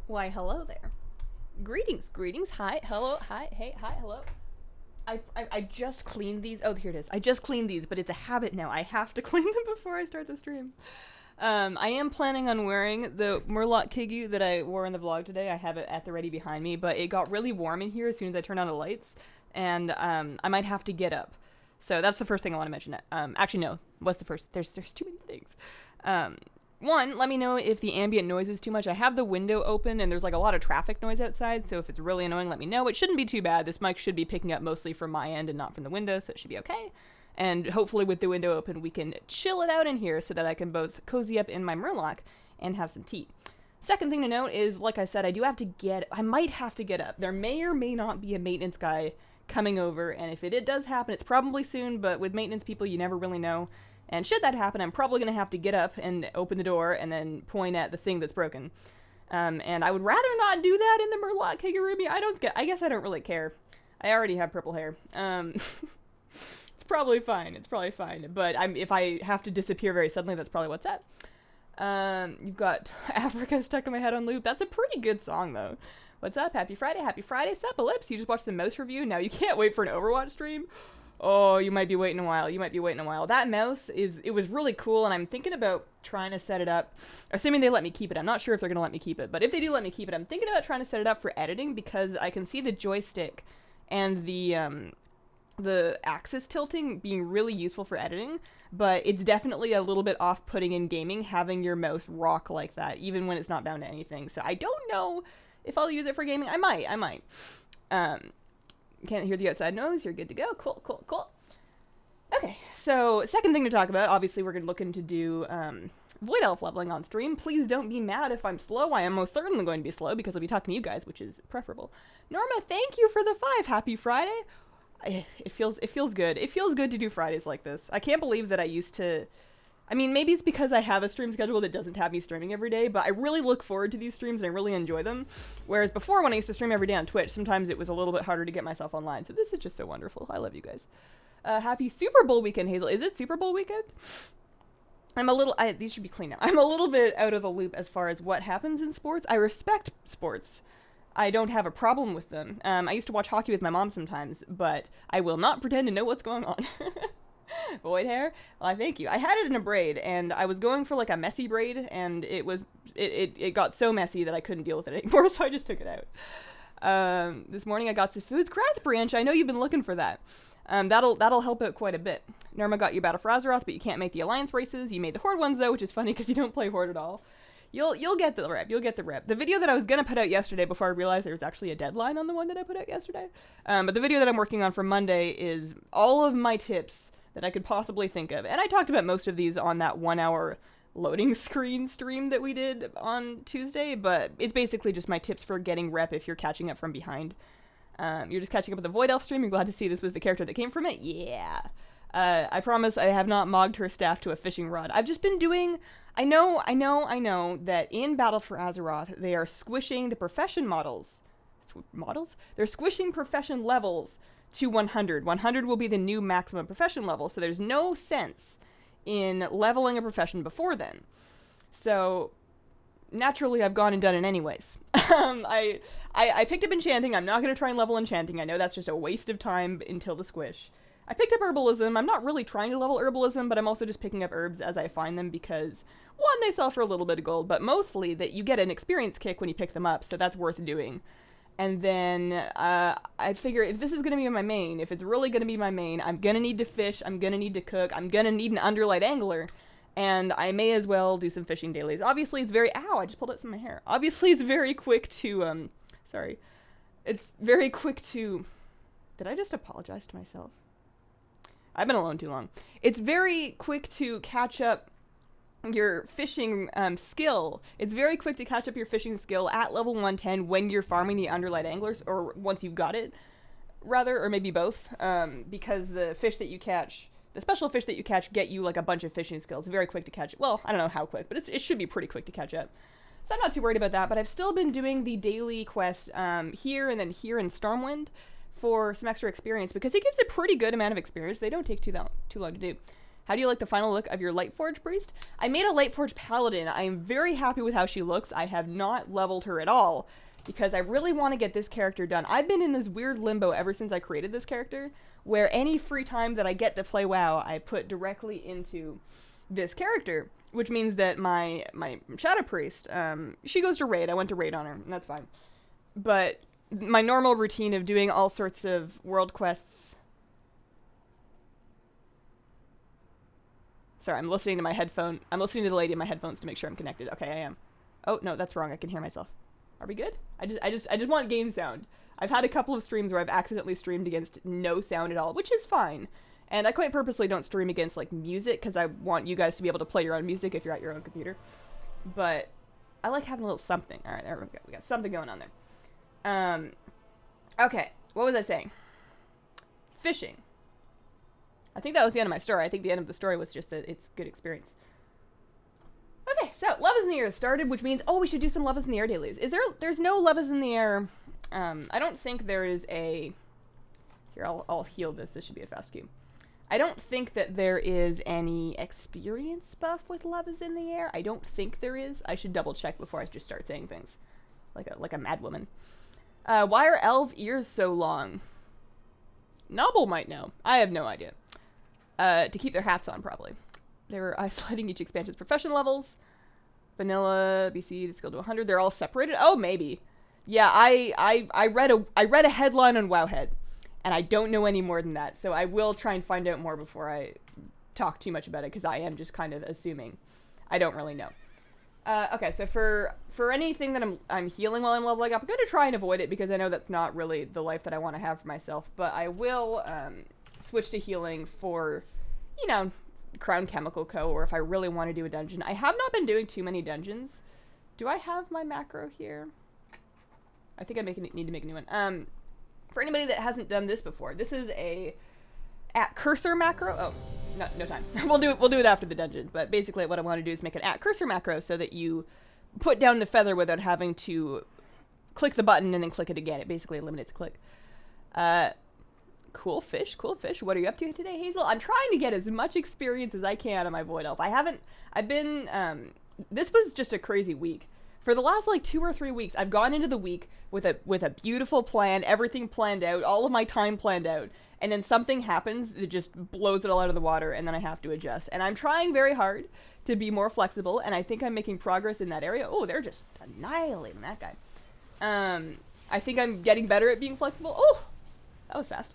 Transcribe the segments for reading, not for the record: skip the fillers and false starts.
Why, hello there. Greetings. Hi, hello, hi, hey, hi, hello. I just cleaned these. Oh, here it is. I just cleaned these, but it's a habit now. I have to clean them before I start the stream. I am planning on wearing the Murloc Kigu that I wore in the vlog today. I have it at the ready behind me, but it got really warm in here as soon as I turned on the lights, and I might have to get up. So that's the first thing I want to mention. Actually, no. What's the first? There's too many things. One, let me know if the ambient noise is too much. I have the window open and there's like a lot of traffic noise outside, so if it's really annoying, let me know. It shouldn't be too bad. This mic should be picking up mostly from my end and not from the window, so it should be okay. And hopefully with the window open, we can chill it out in here so that I can both cozy up in my Murloc and have some tea. Second thing to note is, like I said, I might have to get up. There may or may not be a maintenance guy coming over, and if it does happen, it's probably soon, but with maintenance people, you never really know. And should that happen, I'm probably going to have to get up and open the door and then point at the thing that's broken. And I would rather not do that in the Murloc Kigurumi. I guess I don't really care. I already have purple hair. It's probably fine. But if I have to disappear very suddenly, that's probably what's up. You've got Africa stuck in my head on loop. That's a pretty good song, though. What's up? Happy Friday. Sup, Ellipse. You just watched the mouse review. Now you can't wait for an Overwatch stream. Oh, you might be waiting a while. That mouse it was really cool, and I'm thinking about trying to set it up, assuming they let me keep it. I'm not sure if they're going to let me keep it, but if they do let me keep it, I'm thinking about trying to set it up for editing, because I can see the joystick and the axis tilting being really useful for editing, but it's definitely a little bit off-putting in gaming having your mouse rock like that, even when it's not bound to anything. So I don't know if I'll use it for gaming. I might. Can't hear the outside noise. You're good to go. Cool. Okay, so second thing to talk about, obviously we're looking to do Void Elf leveling on stream. Please don't be mad if I'm slow. I am most certainly going to be slow because I'll be talking to you guys, which is preferable. Norma, thank you for the 5. Happy Friday. It feels good. It feels good to do Fridays like this. I can't believe that I used to... I mean, maybe it's because I have a stream schedule that doesn't have me streaming every day, but I really look forward to these streams and I really enjoy them. Whereas before, when I used to stream every day on Twitch, sometimes it was a little bit harder to get myself online. So this is just so wonderful. I love you guys. Happy Super Bowl weekend, Hazel. Is it Super Bowl weekend? These should be clean now. I'm a little bit out of the loop as far as what happens in sports. I respect sports. I don't have a problem with them. I used to watch hockey with my mom sometimes, but I will not pretend to know what's going on. Void hair? Well, thank you. I had it in a braid, and I was going for like a messy braid, and it got so messy that I couldn't deal with it anymore, so I just took it out. This morning I got some foods. Grass Branch, I know you've been looking for that. That'll help out quite a bit. Norma got you Battle for Azeroth, but you can't make the Alliance races. You made the Horde ones, though, which is funny because you don't play Horde at all. You'll get the rep. The video that I was going to put out yesterday before I realized there was actually a deadline on the one that I put out yesterday. But the video that I'm working on for Monday is all of my tips that I could possibly think of. And I talked about most of these on that 1 hour loading screen stream that we did on Tuesday, but it's basically just my tips for getting rep if you're catching up from behind. You're just catching up with the Void Elf stream. You're glad to see this was the character that came from it? Yeah. I promise I have not mogged her staff to a fishing rod. I've just been doing... I know that in Battle for Azeroth, they are squishing the profession models. They're squishing profession levels to 100. 100 will be the new maximum profession level, so there's no sense in leveling a profession before then. So, naturally, I've gone and done it anyways. I picked up enchanting. I'm not going to try and level enchanting. I know that's just a waste of time until the squish. I picked up herbalism. I'm not really trying to level herbalism, but I'm also just picking up herbs as I find them because, one, they sell for a little bit of gold, but mostly that you get an experience kick when you pick them up, so that's worth doing. And then I figure if this is going to be my main, if it's really going to be my main, I'm going to need to fish, I'm going to need to cook, I'm going to need an underlight angler, and I may as well do some fishing dailies. Obviously, it's very... Ow, I just pulled out some of my hair. Obviously, it's very quick to... It's very quick to... Did I just apologize to myself? I've been alone too long. It's very quick to catch up your fishing skill. It's very quick to catch up your fishing skill at level 110 when you're farming the underlight anglers, or once you've got it, rather, or maybe both, because the fish that you catch, the special fish that you catch get you like a bunch of fishing skills. It's very quick to catch. Well, I don't know how quick, but it should be pretty quick to catch up. So I'm not too worried about that, but I've still been doing the daily quest here and then here in Stormwind for some extra experience, because it gives a pretty good amount of experience. They don't take too long to do. How do you like the final look of your Lightforge priest? I made a Lightforge paladin. I am very happy with how she looks. I have not leveled her at all because I really want to get this character done. I've been in this weird limbo ever since I created this character, where any free time that I get to play WoW, I put directly into this character, which means that my Shadow Priest, she goes to raid. I went to raid on her, and that's fine. But my normal routine of doing all sorts of world quests... Sorry, I'm listening to my headphone. I'm listening to the lady in my headphones to make sure I'm connected. Okay, I am. Oh, no, that's wrong. I can hear myself. Are we good? I just want game sound. I've had a couple of streams where I've accidentally streamed against no sound at all, which is fine. And I quite purposely don't stream against, like, music, because I want you guys to be able to play your own music if you're at your own computer. But I like having a little something. All right, there we go. We got something going on there. Okay, what was I saying? Fishing. I think that was the end of my story. I think the end of the story was just that it's good experience. Okay, so Love is in the Air started, which means, oh, we should do some Love is in the Air dailies. There's no Love is in the Air. I don't think there is a... Here, I'll heal this. This should be a fast queue. I don't think that there is any experience buff with Love is in the Air. I don't think there is. I should double check before I just start saying things. Like a mad woman. Why are elf ears so long? Nobble might know. I have no idea. To keep their hats on, probably. They're isolating each expansion's profession levels. Vanilla, BC, to skill to 100. They're all separated. Oh, maybe. Yeah, I read a headline on Wowhead, and I don't know any more than that. So I will try and find out more before I talk too much about it, because I am just kind of assuming. I don't really know. Okay, so for anything that I'm healing while I'm leveling up, I'm going to try and avoid it, because I know that's not really the life that I want to have for myself. But I will switch to healing for, you know, Crown Chemical Co., or if I really want to do a dungeon. I have not been doing too many dungeons. Do I have my macro here? I think I need to make a new one. For anybody that hasn't done this before, this is a @cursor macro. Oh, no time. We'll do it after the dungeon. But basically, what I want to do is make an @cursor macro so that you put down the feather without having to click the button and then click it again. It basically eliminates a click. Cool fish, cool fish. What are you up to today, Hazel? I'm trying to get as much experience as I can on my Void Elf. This was just a crazy week. For the last, like, 2 or 3 weeks, I've gone into the week with a beautiful plan, everything planned out, all of my time planned out, and then something happens that just blows it all out of the water, and then I have to adjust. And I'm trying very hard to be more flexible, and I think I'm making progress in that area. Oh, they're just annihilating that guy. I think I'm getting better at being flexible. Oh, that was fast.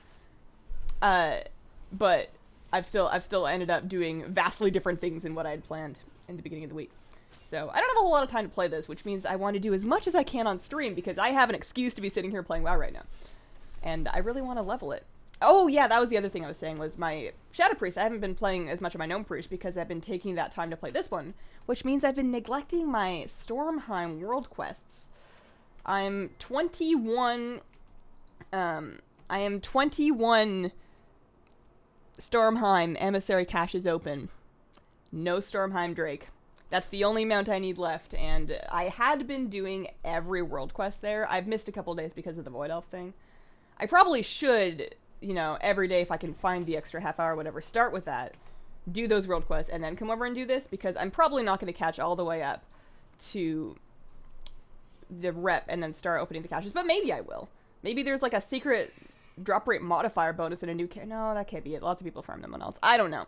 But I've still ended up doing vastly different things than what I had planned in the beginning of the week. So I don't have a whole lot of time to play this, which means I want to do as much as I can on stream, because I have an excuse to be sitting here playing WoW right now. And I really want to level it. Oh yeah, that was the other thing I was saying, was my Shadow Priest. I haven't been playing as much of my Gnome Priest because I've been taking that time to play this one, which means I've been neglecting my Stormheim world quests. I'm 21 Stormheim Emissary caches open. No Stormheim Drake. That's the only amount I need left, and I had been doing every world quest there. I've missed a couple days because of the Void Elf thing. I probably should, you know, every day if I can find the extra half hour or whatever, start with that, do those world quests, and then come over and do this, because I'm probably not going to catch all the way up to the rep and then start opening the caches, but maybe I will. Maybe there's like a secret drop rate modifier bonus in a new No, that can't be it. Lots of people farm them on else. I don't know.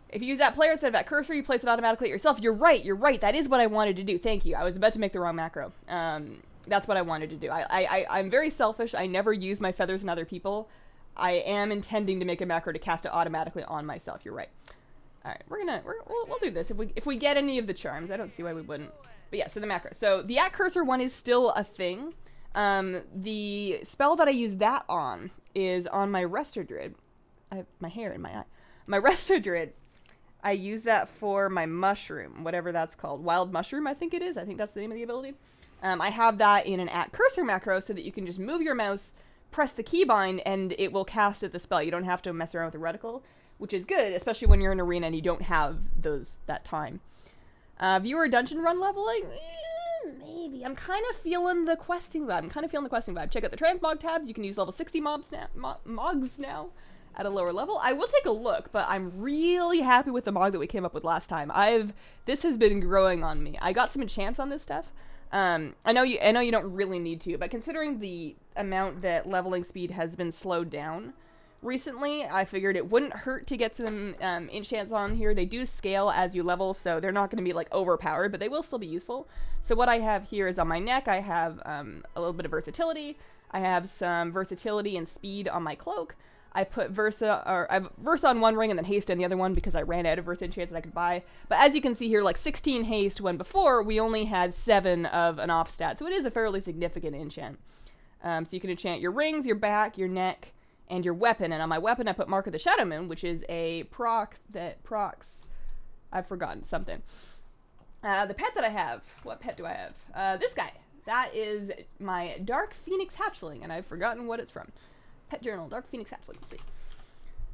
If you use that player instead of that cursor, you place it automatically at yourself. You're right. That is what I wanted to do. Thank you. I was about to make the wrong macro. That's what I wanted to do. I'm very selfish. I never use my feathers on other people. I am intending to make a macro to cast it automatically on myself. You're right. All right, we'll do this. If we get any of the charms, I don't see why we wouldn't. But yeah, so the macro. So the @cursor one is still a thing. The spell that I use that on is on my Resto Druid. I have my hair in my eye. My Resto Druid. I use that for my mushroom, whatever that's called. Wild mushroom, I think it is. I think that's the name of the ability. I have that in an @cursor macro so that you can just move your mouse, press the keybind, and it will cast at the spell. You don't have to mess around with the reticle, which is good, especially when you're in arena and you don't have that time. Viewer dungeon run leveling? Maybe. I'm kind of feeling the questing vibe. Check out the Transmog tabs. You can use level 60 mogs now. at a lower level. I will take a look, but I'm really happy with the Mog that we came up with last time. This has been growing on me. I got some enchants on this stuff. I know you don't really need to, but considering the amount that leveling speed has been slowed down recently, I figured it wouldn't hurt to get some enchants on here. They do scale as you level, so they're not going to be like overpowered, but they will still be useful. So what I have here is on my neck, I have a little bit of versatility. I have some versatility and speed on my cloak. I put I have Versa on one ring and then haste on the other one because I ran out of Versa enchants that I could buy. But as you can see here, like 16 haste when before we only had 7 of an off stat. So it is a fairly significant enchant. So you can enchant your rings, your back, your neck, and your weapon. And on my weapon, I put Mark of the Shadow Moon, which is a proc that procs. I've forgotten something. The pet that I have. What pet do I have? This guy. That is my Dark Phoenix Hatchling, and I've forgotten what it's from. Pet journal, Dark Phoenix Hatchling. Let's see.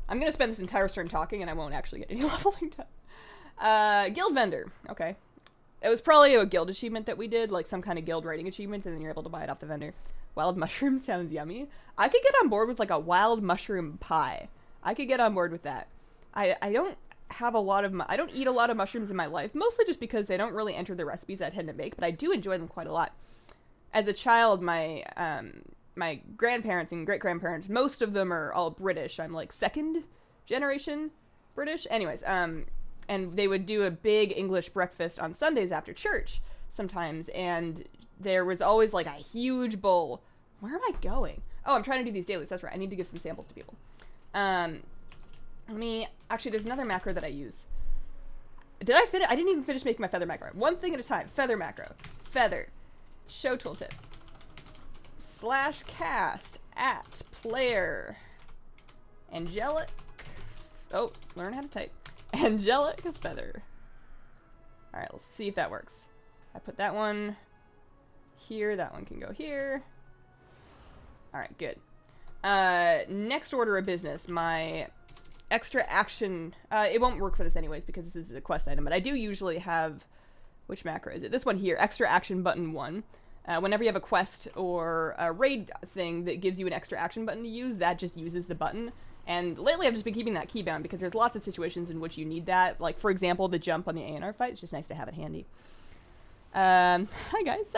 I'm going to spend this entire turn talking, and I won't actually get any leveling done. Guild Vendor. Okay. It was probably a guild achievement that we did, like some kind of guild rating achievement, and then you're able to buy it off the vendor. Wild mushroom sounds yummy. I could get on board with like a wild mushroom pie. I could get on board with that. I don't have a lot of I don't eat a lot of mushrooms in my life, mostly just because they don't really enter the recipes I tend to make, but I do enjoy them quite a lot. As a child, my grandparents and great-grandparents, most of them are all British. I'm like second generation British. Anyways, and they would do a big English breakfast on Sundays after church sometimes, and there was always like a huge bowl. Where am I going? Oh, I'm trying to do these dailies. That's right. I need to give some samples to people. Actually, there's another macro that I use. Did I finish? I didn't even finish making my feather macro. One thing at a time. Feather macro. Feather. Show tooltip. /cast at player. Angelic. Oh, learn how to type. Angelic feather. Alright, let's see if that works. I put that one here. That one can go here. Alright, good. Next order of business. My extra action. It won't work for this anyways because this is a quest item, but I do usually have. Which macro is it? This one here. Extra action button 1. Whenever you have a quest or a raid thing that gives you an extra action button to use, that just uses the button. And lately I've just been keeping that key bound because there's lots of situations in which you need that. Like, for example, the jump on the ANR fight. It's just nice to have it handy. Hi, guys.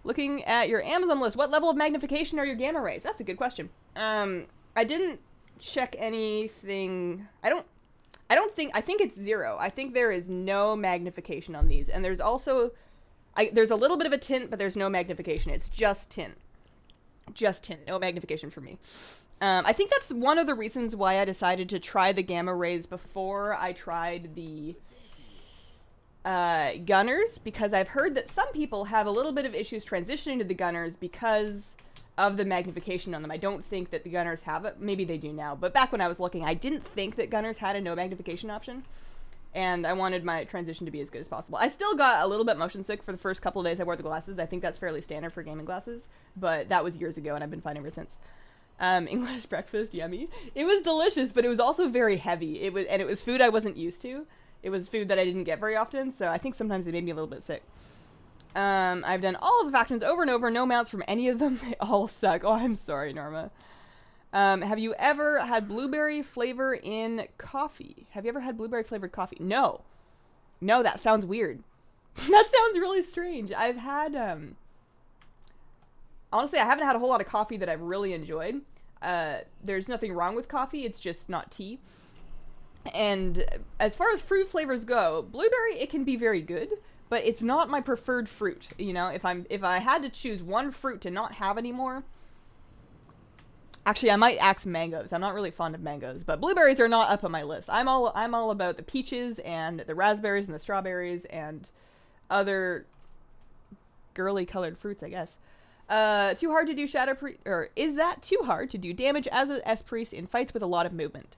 Looking at your Amazon list, what level of magnification are your gamma rays? That's a good question. I didn't check anything. I think it's 0. I think there is no magnification on these. And there's also... there's a little bit of a tint, but there's no magnification. It's just tint. Just tint. No magnification for me. I think that's one of the reasons why I decided to try the gamma rays before I tried the gunners, because I've heard that some people have a little bit of issues transitioning to the gunners because of the magnification on them. I don't think that the gunners have it. Maybe they do now, but back when I was looking, I didn't think that gunners had a no magnification option. And I wanted my transition to be as good as possible. I still got a little bit motion sick for the first couple of days I wore the glasses. I think that's fairly standard for gaming glasses, but that was years ago and I've been fine ever since. English breakfast, yummy. It was delicious, but it was also very heavy. It was food I wasn't used to. It was food that I didn't get very often, so I think sometimes it made me a little bit sick. I've done all of the factions over and over, no mounts from any of them. They all suck. Oh, I'm sorry, Norma. Have you ever had blueberry flavor in coffee? Have you ever had blueberry flavored coffee? No. No, that sounds weird. That sounds really strange. I've had, honestly, I haven't had a whole lot of coffee that I've really enjoyed. There's nothing wrong with coffee. It's just not tea. And as far as fruit flavors go, blueberry, it can be very good, but it's not my preferred fruit. You know, if I had to choose one fruit to not have anymore, actually, I might axe mangoes. I'm not really fond of mangoes, but blueberries are not up on my list. I'm all about the peaches and the raspberries and the strawberries and other girly colored fruits, I guess. Too hard to do shadow or is that too hard to do damage as a S-priest in fights with a lot of movement?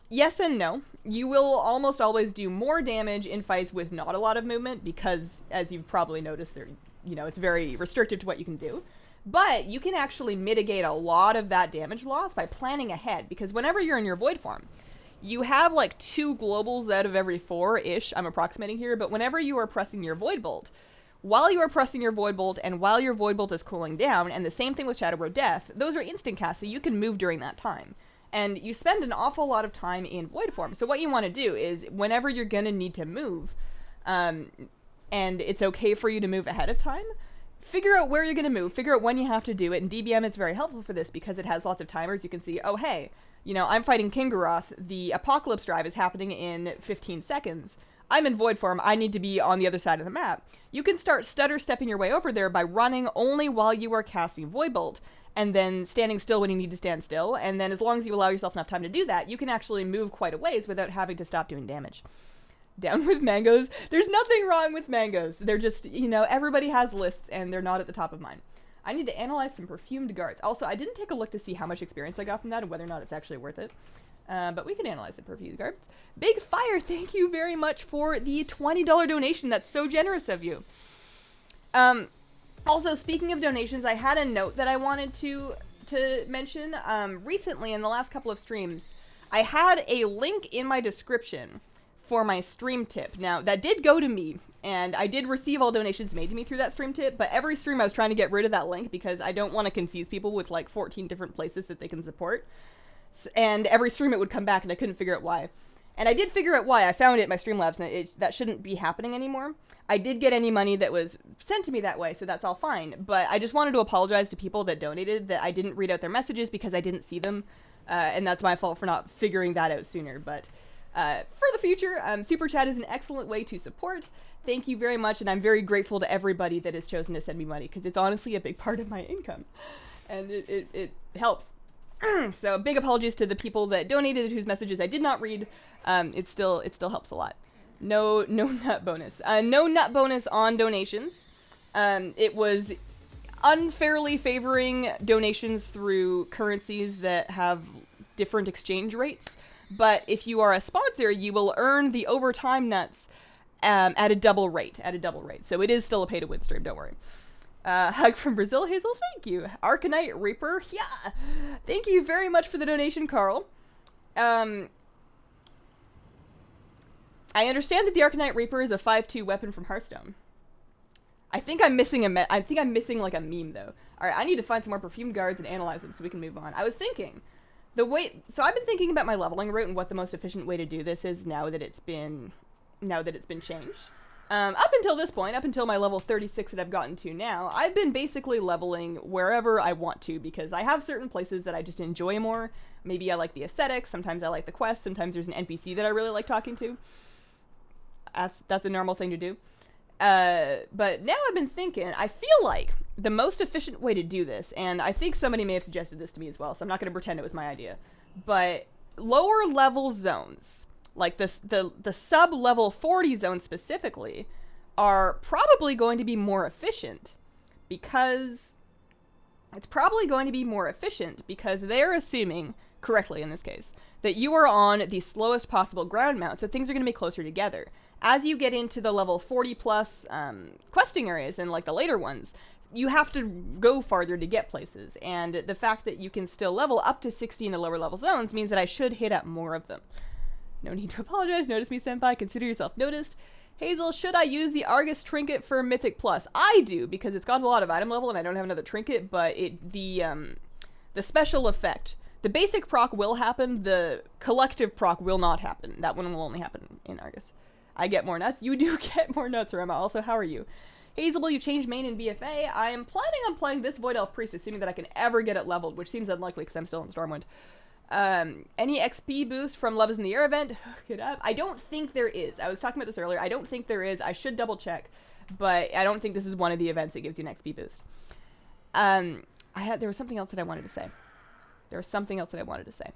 Yes and no. You will almost always do more damage in fights with not a lot of movement because, as you've probably noticed, it's very restricted to what you can do. But you can actually mitigate a lot of that damage loss by planning ahead, because whenever you're in your void form, you have like 2 globals out of every 4-ish, I'm approximating here, but whenever you are pressing your void bolt, while you are pressing your void bolt and while your void bolt is cooling down, and the same thing with Shadow Road Death, those are instant casts, so you can move during that time. And you spend an awful lot of time in void form. So what you want to do is whenever you're going to need to move, and it's okay for you to move ahead of time, figure out where you're going to move, figure out when you have to do it. And DBM is very helpful for this because it has lots of timers. You can see, oh, hey, you know, I'm fighting Kingaroth. The Apocalypse Drive is happening in 15 seconds. I'm in void form. I need to be on the other side of the map. You can start stutter stepping your way over there by running only while you are casting Void Bolt, and then standing still when you need to stand still. And then as long as you allow yourself enough time to do that, you can actually move quite a ways without having to stop doing damage. Down with mangoes. There's nothing wrong with mangoes. They're just, you know, everybody has lists and they're not at the top of mine. I need to analyze some perfumed guards. Also, I didn't take a look to see how much experience I got from that and whether or not it's actually worth it. But we can analyze the perfumed guards. Big Fire, thank you very much for the $20 donation. That's so generous of you. Also, speaking of donations, I had a note that I wanted to mention. Recently, in the last couple of streams, I had a link in my description for my stream tip. Now, that did go to me, and I did receive all donations made to me through that stream tip, but every stream I was trying to get rid of that link because I don't want to confuse people with like 14 different places that they can support. And every stream it would come back, and I couldn't figure out why. And I did figure out why. I found it in my Streamlabs, and that shouldn't be happening anymore. I did get any money that was sent to me that way, so that's all fine. But I just wanted to apologize to people that donated that I didn't read out their messages because I didn't see them. And that's my fault for not figuring that out sooner. But for the future, Super Chat is an excellent way to support. Thank you very much, and I'm very grateful to everybody that has chosen to send me money, because it's honestly a big part of my income. And it helps. So big apologies to the people that donated whose messages I did not read. It still helps a lot. No nut bonus. No nut bonus on donations. It was unfairly favoring donations through currencies that have different exchange rates. But if you are a sponsor, you will earn the overtime nuts at a double rate. So it is still a pay-to-win stream, don't worry. Hug from Brazil, Hazel, thank you. Arcanite Reaper, yeah. Thank you very much for the donation, Carl. I understand that the Arcanite Reaper is a 5/2 weapon from Hearthstone. I think I'm missing like a meme though. All right, I need to find some more perfumed guards and analyze them so we can move on. I was thinking so I've been thinking about my leveling route and what the most efficient way to do this is now that it's been changed. Up until this point, up until my level 36 that I've gotten to now, I've been basically leveling wherever I want to because I have certain places that I just enjoy more. Maybe I like the aesthetics, sometimes I like the quests, sometimes there's an NPC that I really like talking to. That's a normal thing to do. But now I've been thinking, I feel like the most efficient way to do this, and I think somebody may have suggested this to me as well, so I'm not going to pretend it was my idea, but lower level zones, like the sub-level 40 zone specifically, are probably going to be more efficient because they're assuming, correctly in this case, that you are on the slowest possible ground mount, so things are going to be closer together. As you get into the level 40 plus questing areas and like the later ones, you have to go farther to get places, and the fact that you can still level up to 60 in the lower level zones means that I should hit up more of them. No need to apologize. Notice me, senpai. Consider yourself noticed. Hazel, should I use the Argus trinket for Mythic Plus? I do, because it's got a lot of item level and I don't have another trinket, but the special effect, the basic proc will happen, the collective proc will not happen. That one will only happen in Argus. I get more nuts. You do get more nuts, Rema. Also, how are you? Hazel, will you change main in BFA? I am planning on playing this Void Elf Priest, assuming that I can ever get it leveled, which seems unlikely because I'm still in Stormwind. Any XP boost from Love is in the Air event? Hook it up. I don't think there is. I was talking about this earlier. I don't think there is. I should double check, but I don't think this is one of the events that gives you an XP boost. There was something else that I wanted to say.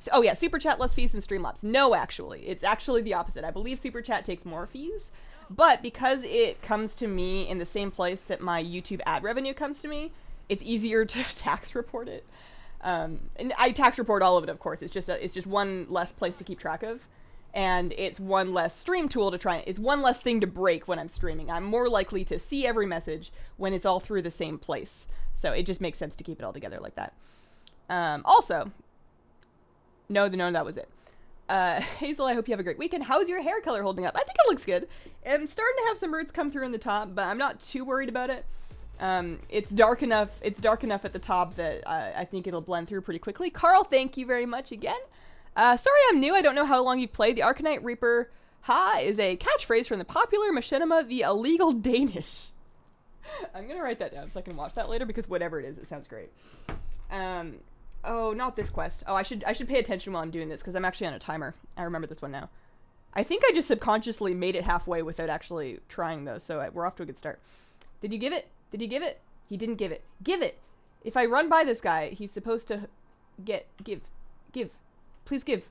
So, oh yeah, Super Chat less fees than Streamlabs. No, actually. It's actually the opposite. I believe Super Chat takes more fees, but because it comes to me in the same place that my YouTube ad revenue comes to me, it's easier to tax report it. And I tax report all of it, of course. It's just one less place to keep track of, and it's one less stream tool to try. It's one less thing to break when I'm streaming. I'm more likely to see every message when it's all through the same place. So it just makes sense to keep it all together like that. Also, no, that was it. Hazel, I hope you have a great weekend. How's your hair color holding up? I think it looks good. I'm starting to have some roots come through in the top, but I'm not too worried about it. It's dark enough at the top that I think it'll blend through pretty quickly. Carl, thank you very much again. Sorry I'm new. I don't know how long you've played. The Arcanite Reaper Ha is a catchphrase from the popular machinima, The Illegal Danish. I'm gonna write that down so I can watch that later, because whatever it is, it sounds great. Oh, not this quest. Oh, I should pay attention while I'm doing this, because I'm actually on a timer. I remember this one now. I think I just subconsciously made it halfway without actually trying, though, so we're off to a good start. Did you give it? Did he give it? He didn't give it. Give it! If I run by this guy, he's supposed to give. Please give.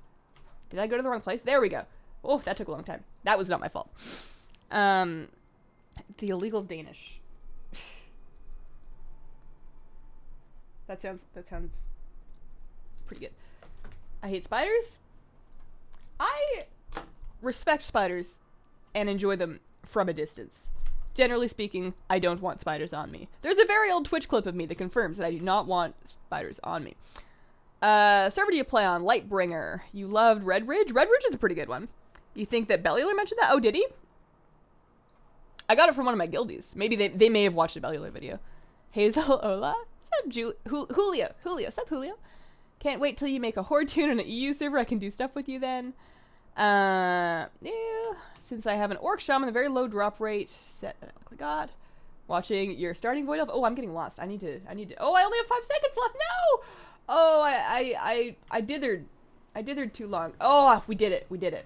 Did I go to the wrong place? There we go. Oh, that took a long time. That was not my fault. The Illegal Danish. That sounds pretty good. I hate spiders. I respect spiders and enjoy them from a distance. Generally speaking, I don't want spiders on me. There's a very old Twitch clip of me that confirms that I do not want spiders on me. Server do you play on? Lightbringer. You loved Red Ridge? Red Ridge is a pretty good one. You think that Bellular mentioned that? Oh, did he? I got it from one of my guildies. Maybe they may have watched a Bellular video. Hazel, Ola? What's up, Julio? What's up, Julio? Can't wait till you make a Horde tune on an EU server. I can do stuff with you then. Yeah. Since I have an Orc Shaman, a very low drop rate set that I likely got. Watching your starting Void Elf. Oh, I'm getting lost. I need to. Oh, I only have 5 seconds left. No! Oh, I dithered too long. Oh, we did it.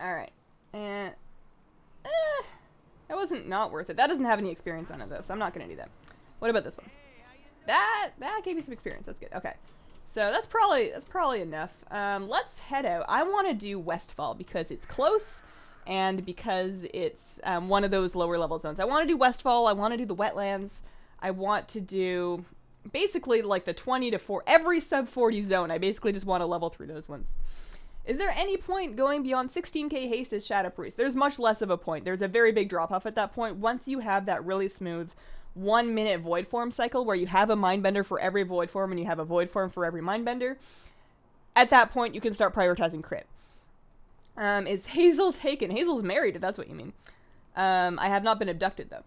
Alright. And that wasn't not worth it. That doesn't have any experience on it, though, so I'm not going to do that. What about this one? That gave me some experience. That's good. Okay. So that's probably enough. Let's head out. I want to do Westfall because it's close and because it's one of those lower level zones. I want to do Westfall. I want to do the wetlands. I want to do basically like the 20 to 4, every sub 40 zone. I basically just want to level through those ones. Is there any point going beyond 16k haste as Shadow Priest? There's much less of a point. There's a very big drop off at that point. Once you have that really smooth 1 minute void form cycle where you have a mindbender for every void form and you have a void form for every mindbender, at that point you can start prioritizing crit. Is Hazel taken? Hazel's married, if that's what you mean. I have not been abducted though.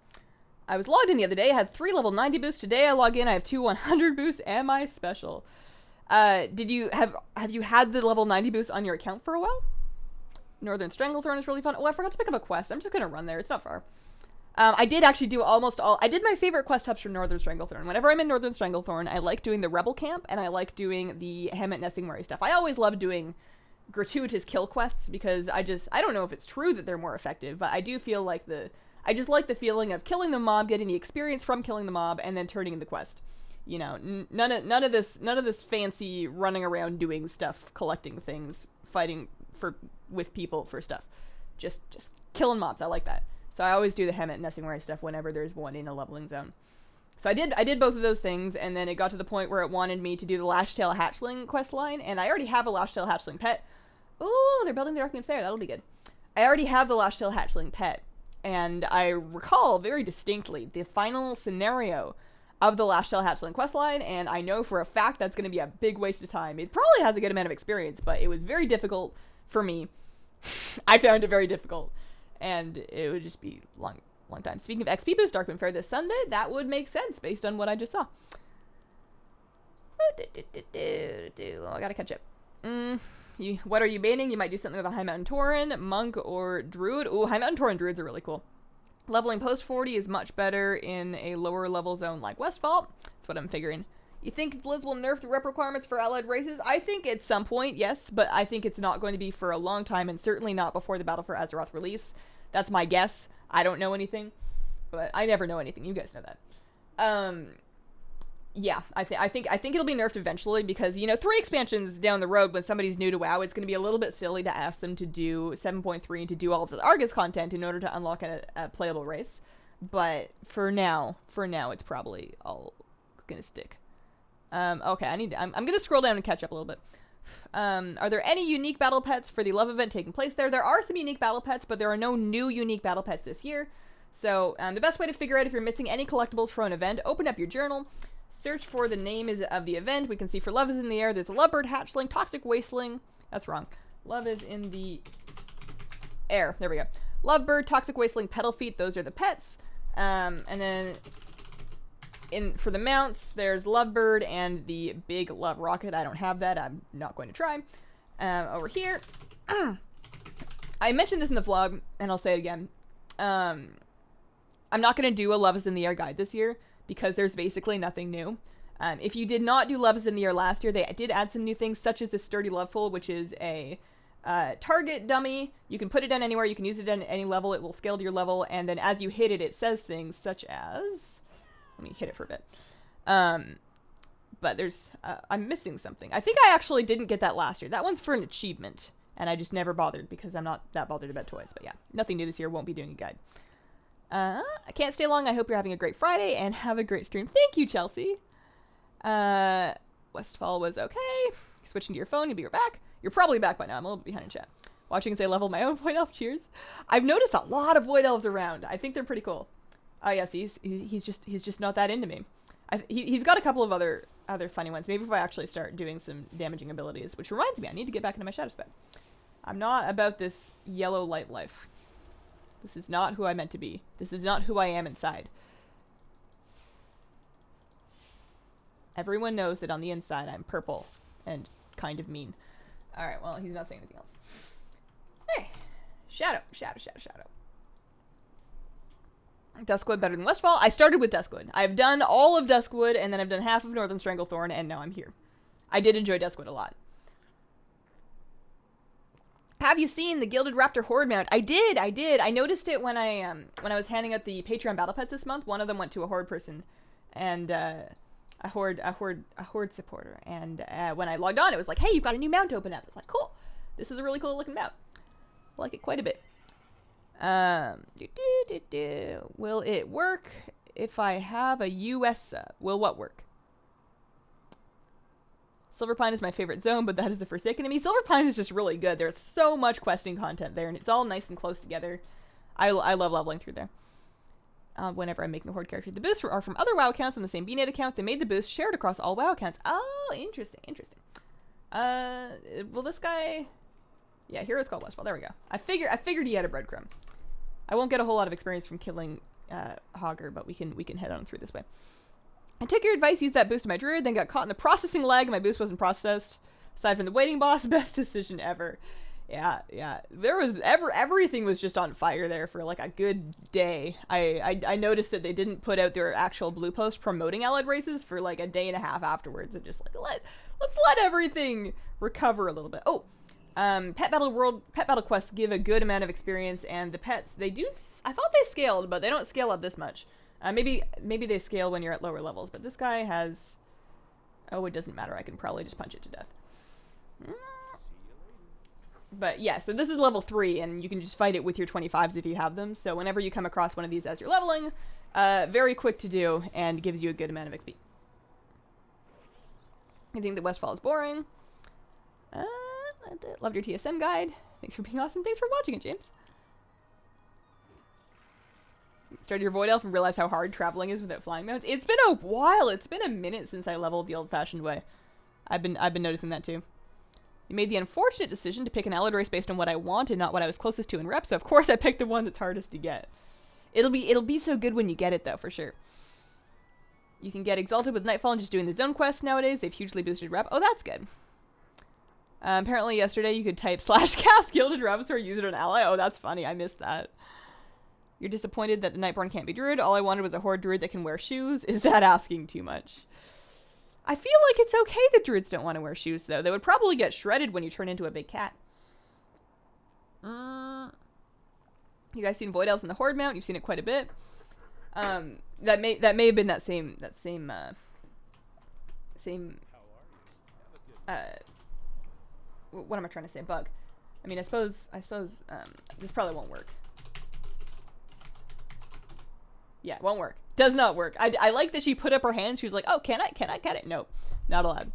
I was logged in the other day. I had 3 level 90 boosts. Today I log in. I have 2 100 boosts. Am I special? Have you had the level 90 boost on your account for a while? Northern Stranglethorn is really fun. Oh, I forgot to pick up a quest. I'm just gonna run there. It's not far. I did actually do almost all. I did my favorite quest hubs from Northern Stranglethorn. Whenever I'm in Northern Stranglethorn, I like doing the Rebel Camp and I like doing the Hemet Nessingmurray stuff. I always love doing gratuitous kill quests because I don't know if it's true that they're more effective, but I do feel like I just like the feeling of killing the mob, getting the experience from killing the mob, and then turning in the quest. You know, none of this fancy running around doing stuff, collecting things, fighting with people for stuff. Just killing mobs. I like that. So I always do the Hemet Nessingmurray stuff whenever there's one in a leveling zone. So I did both of those things, and then it got to the point where it wanted me to do the Lashtail Hatchling quest line, and I already have a Lashtail Hatchling pet. Ooh, they're building the Darkmoon Fair. That'll be good. I already have the Lashtail Hatchling pet, and I recall very distinctly the final scenario of the Lashtail Hatchling questline, and I know for a fact that's going to be a big waste of time. It probably has a good amount of experience, but it was very difficult for me. I found it very difficult, and it would just be long time. Speaking of XP boost, Darkmoon Fair this Sunday, that would make sense based on what I just saw. Oh, I gotta catch up. What are you banning? You might do something with a High Mountain Tauren, Monk, or Druid. Ooh, High Mountain Tauren Druids are really cool. Leveling post 40 is much better in a lower level zone like Westfall. That's what I'm figuring. You think Blizz will nerf the rep requirements for allied races? I think at some point, yes, but I think it's not going to be for a long time, and certainly not before the Battle for Azeroth release. That's my guess. I don't know anything, but I never know anything. You guys know that. Yeah, I think it'll be nerfed eventually because, you know, 3 expansions down the road when somebody's new to WoW, it's going to be a little bit silly to ask them to do 7.3 and to do all of the Argus content in order to unlock a playable race. But for now, it's probably all going to stick. Okay, I'm going to scroll down and catch up a little bit. Are there any unique battle pets for the love event taking place there? There are some unique battle pets, but there are no new unique battle pets this year. So the best way to figure out if you're missing any collectibles from an event, open up your journal. Search for the name of the event. We can see for Love is in the Air, there's a Lovebird Hatchling, Toxic Wasteling. That's wrong. Love is in the air. There we go. Lovebird, Toxic Wasteling, Petal Feet. Those are the pets. And then for the mounts, there's Lovebird and the big Love Rocket. I don't have that. I'm not going to try. Over here, I mentioned this in the vlog, and I'll say it again. I'm not going to do a Love is in the Air guide this year because there's basically nothing new. If you did not do Love is in the Air last year, they did add some new things, such as the Sturdy Loveful, which is a target dummy. You can put it in anywhere. You can use it on any level. It will scale to your level, and then as you hit it, it says things such as... Let me hit it for a bit. But there's... I'm missing something. I think I actually didn't get that last year. That one's for an achievement, and I just never bothered because I'm not that bothered about toys. But yeah, nothing new this year. Won't be doing a guide. I can't stay long. I hope you're having a great Friday, and have a great stream. Thank you, Chelsea. Westfall was okay. Switching to your phone, you'll be right back. You're probably back by now. I'm a little bit behind in chat. Watching as I level my own Void Elf. Cheers. I've noticed a lot of Void Elves around. I think they're pretty cool. Oh yes, he's just not that into me. He's got a couple of other funny ones. Maybe if I actually start doing some damaging abilities, which reminds me, I need to get back into my shadow spec. I'm not about this yellow light life. This is not who I meant to be. This is not who I am inside. Everyone knows that on the inside I'm purple and kind of mean. Alright, well, he's not saying anything else. Hey! Shadow. Duskwood better than Westfall. I started with Duskwood. I've done all of Duskwood, and then I've done half of Northern Stranglethorn, and now I'm here. I did enjoy Duskwood a lot. Have you seen the Gilded Raptor Horde mount? I did. I noticed it when I was handing out the Patreon battle pets this month. One of them went to a Horde person, and a Horde supporter. And when I logged on, it was like, hey, you've got a new mount to open up. It's like, cool. This is a really cool looking mount. I like it quite a bit. Will it work if I have a US sub? Will what work? Silverpine is my favorite zone, but that is the Forsaken enemy. Silverpine is just really good. There's so much questing content there, and it's all nice and close together. I love leveling through there. Whenever I'm making a Horde character. The boosts are from other WoW accounts on the same BNet account. They made the boost shared across all WoW accounts. Oh, interesting. Will this guy... Yeah, hero's called Westfall. There we go. I figured he had a breadcrumb. I won't get a whole lot of experience from killing Hogger, but we can head on through this way. I took your advice, used that boost to my druid, then got caught in the processing lag, and my boost wasn't processed. Aside from the waiting boss, best decision ever. Yeah. There was everything was just on fire there for like a good day. I noticed that they didn't put out their actual blue post promoting allied races for like a day and a half afterwards, and just like let's let everything recover a little bit. Oh. Pet Battle quests give a good amount of experience, and the pets, they do, I thought they scaled, but they don't scale up this much. Maybe they scale when you're at lower levels, but this guy has, oh, it doesn't matter, I can probably just punch it to death. But yeah, so this is level 3, and you can just fight it with your 25s if you have them, so whenever you come across one of these as you're leveling, very quick to do, and gives you a good amount of XP. I think that Westfall is boring. Loved your TSM guide. Thanks for being awesome. Thanks for watching it, James. Started your Void Elf and realized how hard traveling is without flying mounts. It's been a while. It's been a minute since I leveled the old-fashioned way. I've been noticing that too. You made the unfortunate decision to pick an allied race based on what I wanted, not what I was closest to in rep. So of course I picked the one that's hardest to get. It'll be so good when you get it though, for sure. You can get exalted with Nightfall and just doing the zone quests nowadays. They've hugely boosted rep. Oh, that's good. Apparently yesterday you could type /cast Gilded Rabbitsaur, use it on ally. Oh, that's funny. I missed that. You're disappointed that the Nightborn can't be druid. All I wanted was a horde druid that can wear shoes. Is that asking too much? I feel like it's okay that druids don't want to wear shoes, though. They would probably get shredded when you turn into a big cat. You guys seen Void Elves in the Horde mount? You've seen it quite a bit. That may have been that same what am I trying to say? Bug. I mean, I suppose this probably won't work. Yeah, it won't work. Does not work. I like that she put up her hand. She was like, oh, can I get it? Nope. Not allowed.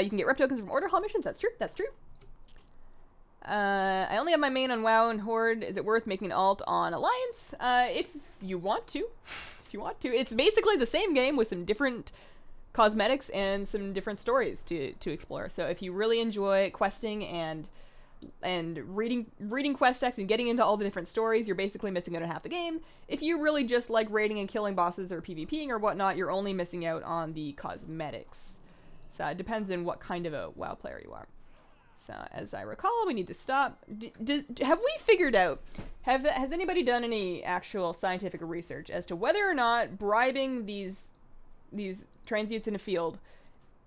You can get rep tokens from order hall missions. That's true. I only have my main on WoW and Horde. Is it worth making an alt on Alliance? If you want to. It's basically the same game with some different cosmetics and some different stories to explore. So if you really enjoy questing and and reading quest text and getting into all the different stories, you're basically missing out on half the game. If you really just like raiding and killing bosses or PvPing or whatnot, you're only missing out on the cosmetics. So it depends on what kind of a WoW player you are. So as I recall, we need to stop. Have we figured out, has anybody done any actual scientific research as to whether or not bribing these transients in a field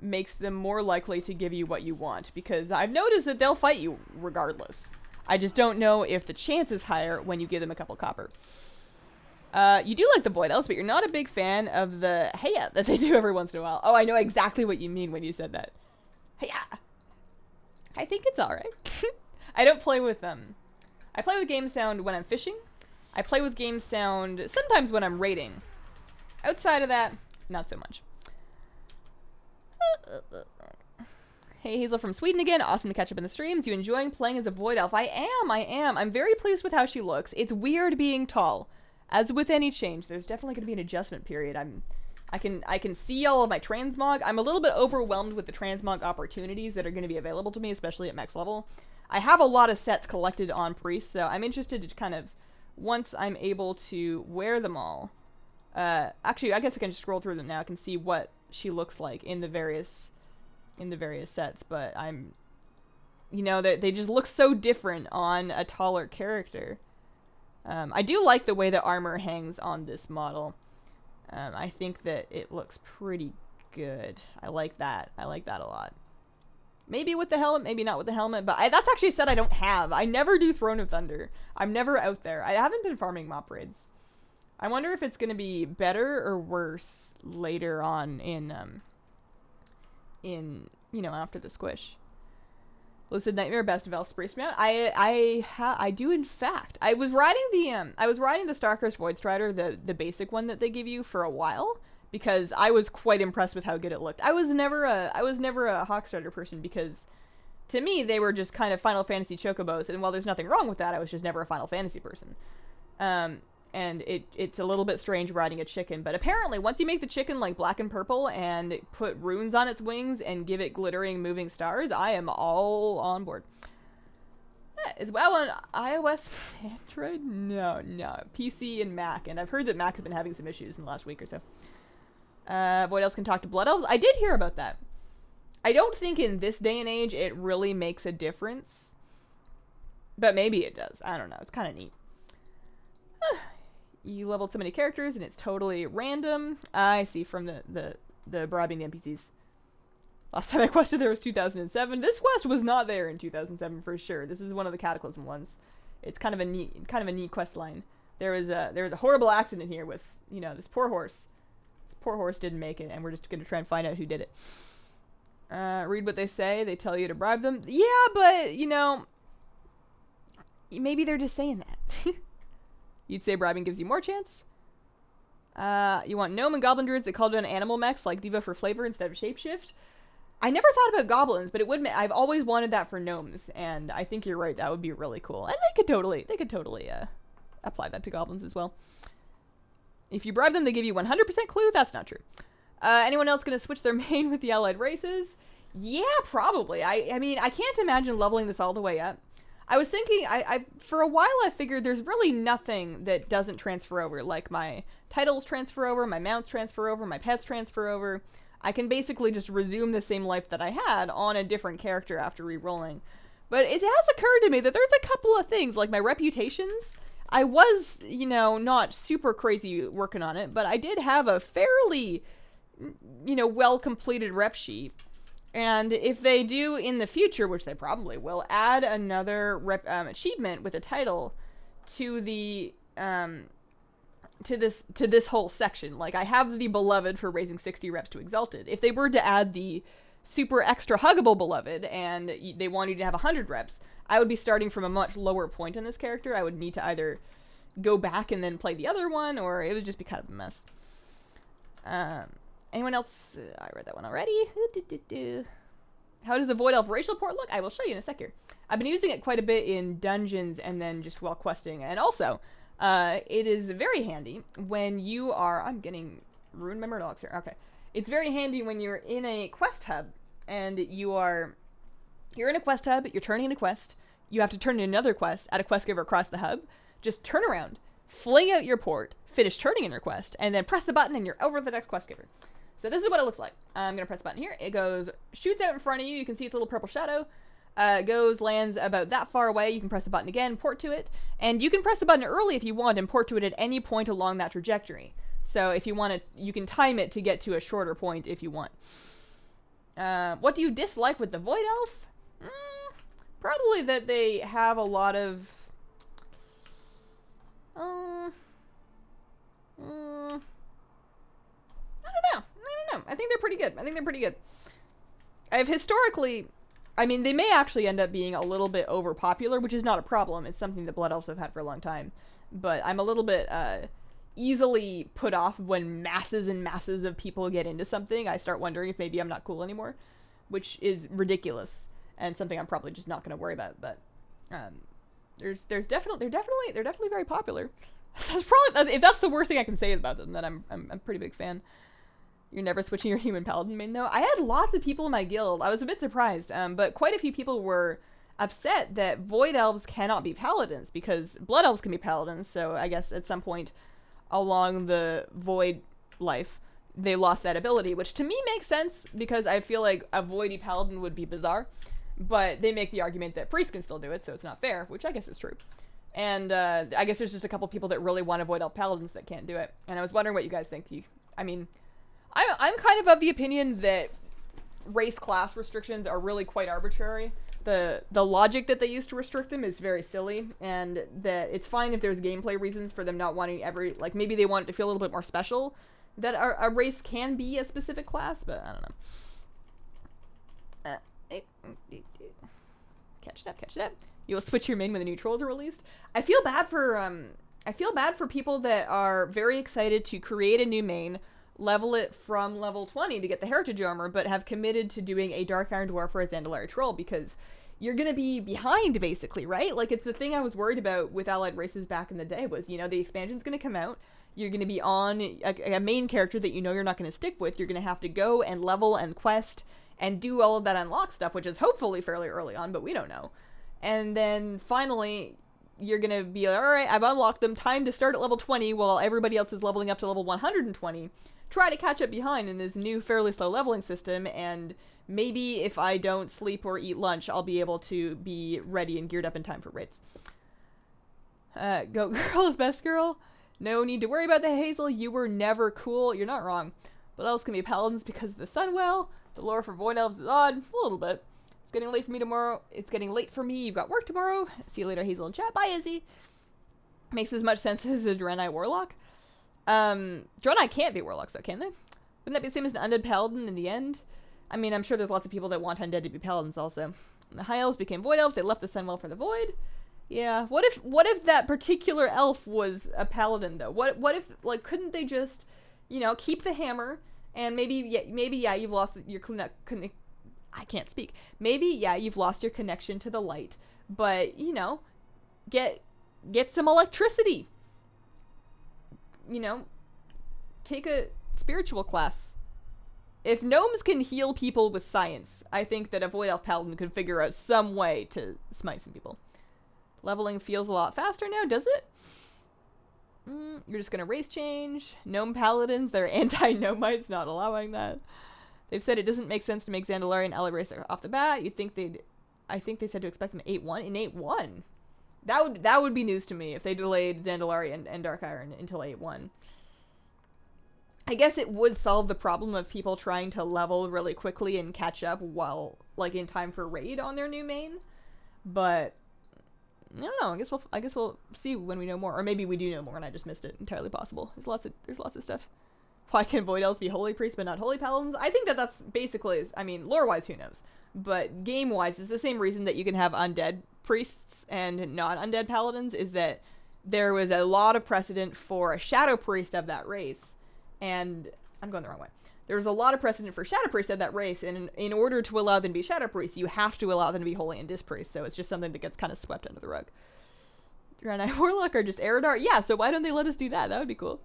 makes them more likely to give you what you want? Because I've noticed that they'll fight you regardless. I just don't know if the chance is higher when you give them a couple copper. You do like the Void Elves, but you're not a big fan of the heya that they do every once in a while. Oh, I know exactly what you mean when you said that. Heya! I think it's alright. I don't play with them. I play with game sound when I'm fishing. I play with game sound sometimes when I'm raiding. Outside of that, not so much. Hey, Hazel from Sweden again. Awesome to catch up in the streams. You enjoying playing as a Void Elf? I am. I'm very pleased with how she looks. It's weird being tall. As with any change, there's definitely going to be an adjustment period. I can see all of my Transmog. I'm a little bit overwhelmed with the Transmog opportunities that are going to be available to me, especially at max level. I have a lot of sets collected on Priest, so I'm interested to kind of, once I'm able to wear them all. Actually, I guess I can just scroll through them now. I can see what she looks like in the various sets, but they just look so different on a taller character. I do like the way the armor hangs on this model. I think that it looks pretty good. I like that a lot. Maybe with the helmet, maybe not with the helmet, but that's actually a set I don't have. I never do Throne of Thunder. I'm never out there. I haven't been farming mop raids. I wonder if it's going to be better or worse later on in after the squish. Lucid Nightmare, best of Elf Priest Mount. I do in fact. I was riding the Starcurse Void Strider, the basic one that they give you, for a while because I was quite impressed with how good it looked. I was never a Hawkstrider person because to me they were just kind of Final Fantasy chocobos, and while there's nothing wrong with that, I was just never a Final Fantasy person. And it's a little bit strange riding a chicken, but apparently once you make the chicken like black and purple and put runes on its wings and give it glittering moving stars, I am all on board. Is WoW on iOS and Android? No. PC and Mac, and I've heard that Mac has been having some issues in the last week or so. Void Elves can talk to Blood Elves. I did hear about that. I don't think in this day and age it really makes a difference, but maybe it does. I don't know. It's kind of neat. You leveled so many characters and it's totally random. I see, from the bribing the NPCs. Last time I quested there was 2007. This quest was not there in 2007 for sure. This is one of the Cataclysm ones. It's kind of a neat quest line. There was a horrible accident here with, this poor horse. This poor horse didn't make it, and we're just gonna try and find out who did it. Read what they say. They tell you to bribe them. Yeah, but maybe they're just saying that. You'd say bribing gives you more chance. You want gnome and goblin druids that call down animal mechs like Diva for flavor instead of shapeshift. I never thought about goblins, but I've always wanted that for gnomes, and I think you're right. That would be really cool, and they could totally apply that to goblins as well. If you bribe them, they give you 100% clue. That's not true. Anyone else gonna switch their main with the allied races? Yeah, probably. I mean, I can't imagine leveling this all the way up. I was thinking, for a while I figured there's really nothing that doesn't transfer over. Like my titles transfer over, my mounts transfer over, my pets transfer over. I can basically just resume the same life that I had on a different character after re-rolling. But it has occurred to me that there's a couple of things, like my reputations. I was, not super crazy working on it, but I did have a fairly, well-completed rep sheet. And if they do in the future, which they probably will, add another achievement with a title to the to this whole section. Like, I have the Beloved for raising 60 reps to Exalted. If they were to add the super extra huggable Beloved and they wanted to have 100 reps, I would be starting from a much lower point on this character. I would need to either go back and then play the other one, or it would just be kind of a mess. Anyone else? I read that one already. How does the Void Elf racial port look? I will show you in a sec here. I've been using it quite a bit in dungeons and then just while questing. And also, it is very handy when you are... I'm getting ruined my Murdochs here. Okay. It's very handy when you're in a quest hub and you're in a quest hub, you're turning in a quest, you have to turn in another quest at a quest giver across the hub. Just turn around, fling out your port, finish turning in your quest, and then press the button and you're over to the next quest giver. So this is what it looks like. I'm going to press the button here. It goes, shoots out in front of you. You can see its little purple shadow. Goes, lands about that far away. You can press the button again, port to it. And you can press the button early if you want and port to it at any point along that trajectory. So if you want to, you can time it to get to a shorter point if you want. What do you dislike with the Void Elf? Probably that they have a lot of... I don't know. I think they're pretty good. I've historically... I mean, they may actually end up being a little bit overpopular, which is not a problem. It's something that Blood Elves have had for a long time. But I'm a little bit easily put off when masses and masses of people get into something. I start wondering if maybe I'm not cool anymore, which is ridiculous and something I'm probably just not going to worry about. But they're definitely very popular. That's probably, if that's the worst thing I can say about them, then I'm a pretty big fan. You're never switching your human paladin main, though. I had lots of people in my guild. I was a bit surprised, but quite a few people were upset that Void Elves cannot be paladins, because Blood Elves can be paladins, so I guess at some point along the Void life, they lost that ability, which to me makes sense, because I feel like a Voidy paladin would be bizarre, but they make the argument that priests can still do it, so it's not fair, which I guess is true. And I guess there's just a couple people that really want to Void Elf paladins that can't do it, and I was wondering what you guys think. I mean... I'm kind of the opinion that race class restrictions are really quite arbitrary. The logic that they use to restrict them is very silly, and that it's fine if there's gameplay reasons for them not wanting like maybe they want it to feel a little bit more special, that a race can be a specific class, but I don't know. Catch it up. You'll switch your main when the new trolls are released. I feel bad for people that are very excited to create a new main, level it from level 20 to get the heritage armor, but have committed to doing a Dark Iron Dwarf or a Zandalari Troll, because you're gonna be behind, basically, right? Like, it's the thing I was worried about with allied races back in the day was, the expansion's gonna come out, you're gonna be on a main character that you're not gonna stick with, you're gonna have to go and level and quest and do all of that unlock stuff, which is hopefully fairly early on, but we don't know. And then finally, you're gonna be like, alright, I've unlocked them, time to start at level 20 while everybody else is leveling up to level 120. Try to catch up behind in this new fairly slow leveling system, and maybe if I don't sleep or eat lunch, I'll be able to be ready and geared up in time for raids. Go girl is best girl. No need to worry about the Hazel, you were never cool. You're not wrong. But else can be paladins because of the Sunwell. The lore for Void Elves is odd. A little bit. It's getting late for me tomorrow. It's getting late for me. You've got work tomorrow. See you later, Hazel in chat. Bye, Izzy. Makes as much sense as a Draenei Warlock. Draenei can't be warlocks though, can they? Wouldn't that be the same as an undead paladin in the end? I mean, I'm sure there's lots of people that want undead to be paladins also. When the high elves became void elves, they left the Sunwell for the void. Yeah, what if that particular elf was a paladin though? What if, like, couldn't they just, keep the hammer, and maybe you've lost your I can't speak. Maybe you've lost your connection to the light, but get some electricity. Take a spiritual class. If gnomes can heal people with science, I think that a Void Elf Paladin could figure out some way to smite some people. Leveling feels a lot faster now, does it? You're just gonna race change. Gnome Paladins, they're anti-gnomites, not allowing that. They've said it doesn't make sense to make Zandalari and Ally Racer off the bat. I think they said to expect them 8-1. In 8-1? That would be news to me if they delayed Zandalari and Dark Iron until 8-1. I guess it would solve the problem of people trying to level really quickly and catch up while, like, in time for raid on their new main. But I don't know. I guess we'll see when we know more, or maybe we do know more and I just missed it. Entirely possible. There's lots of stuff. Why can Void Elves be holy priests but not holy paladins? I think that's basically, I mean, lore-wise, who knows? But game-wise, it's the same reason that you can have undead priests and non-undead paladins, is that there was a lot of precedent for a shadow priest of that race. And I'm going the wrong way. There was a lot of precedent for shadow priests of that race, and in order to allow them to be shadow priests, you have to allow them to be holy and dispriests, so it's just something that gets kind of swept under the rug. Draenei Warlock or just Eridar? Yeah, so why don't they let us do that? That would be cool.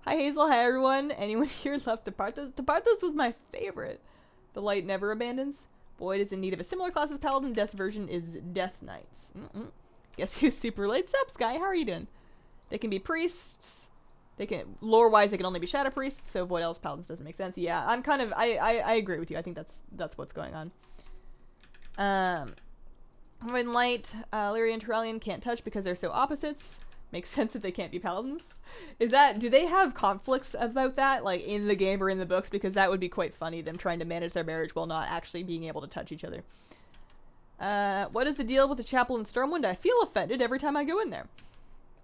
Hi Hazel, hi everyone. Anyone here left Teparthos? Teparthos was my favorite. The light never abandons. Void is in need of a similar class as Paladin. Death's version is Death Knights. Guess who's super late? Sup, Sky? How are you doing? They can be priests. They can, lore-wise, they can only be shadow priests, so Void Elves Paladins doesn't make sense. Yeah, I'm kind of, I agree with you. I think that's what's going on. Void and Light, Lyria and Turelion can't touch because they're so opposites. Makes sense that they can't be Paladins. Do they have conflicts about that, like, in the game or in the books? Because that would be quite funny, them trying to manage their marriage while not actually being able to touch each other. What is the deal with the chapel in Stormwind? I feel offended every time I go in there.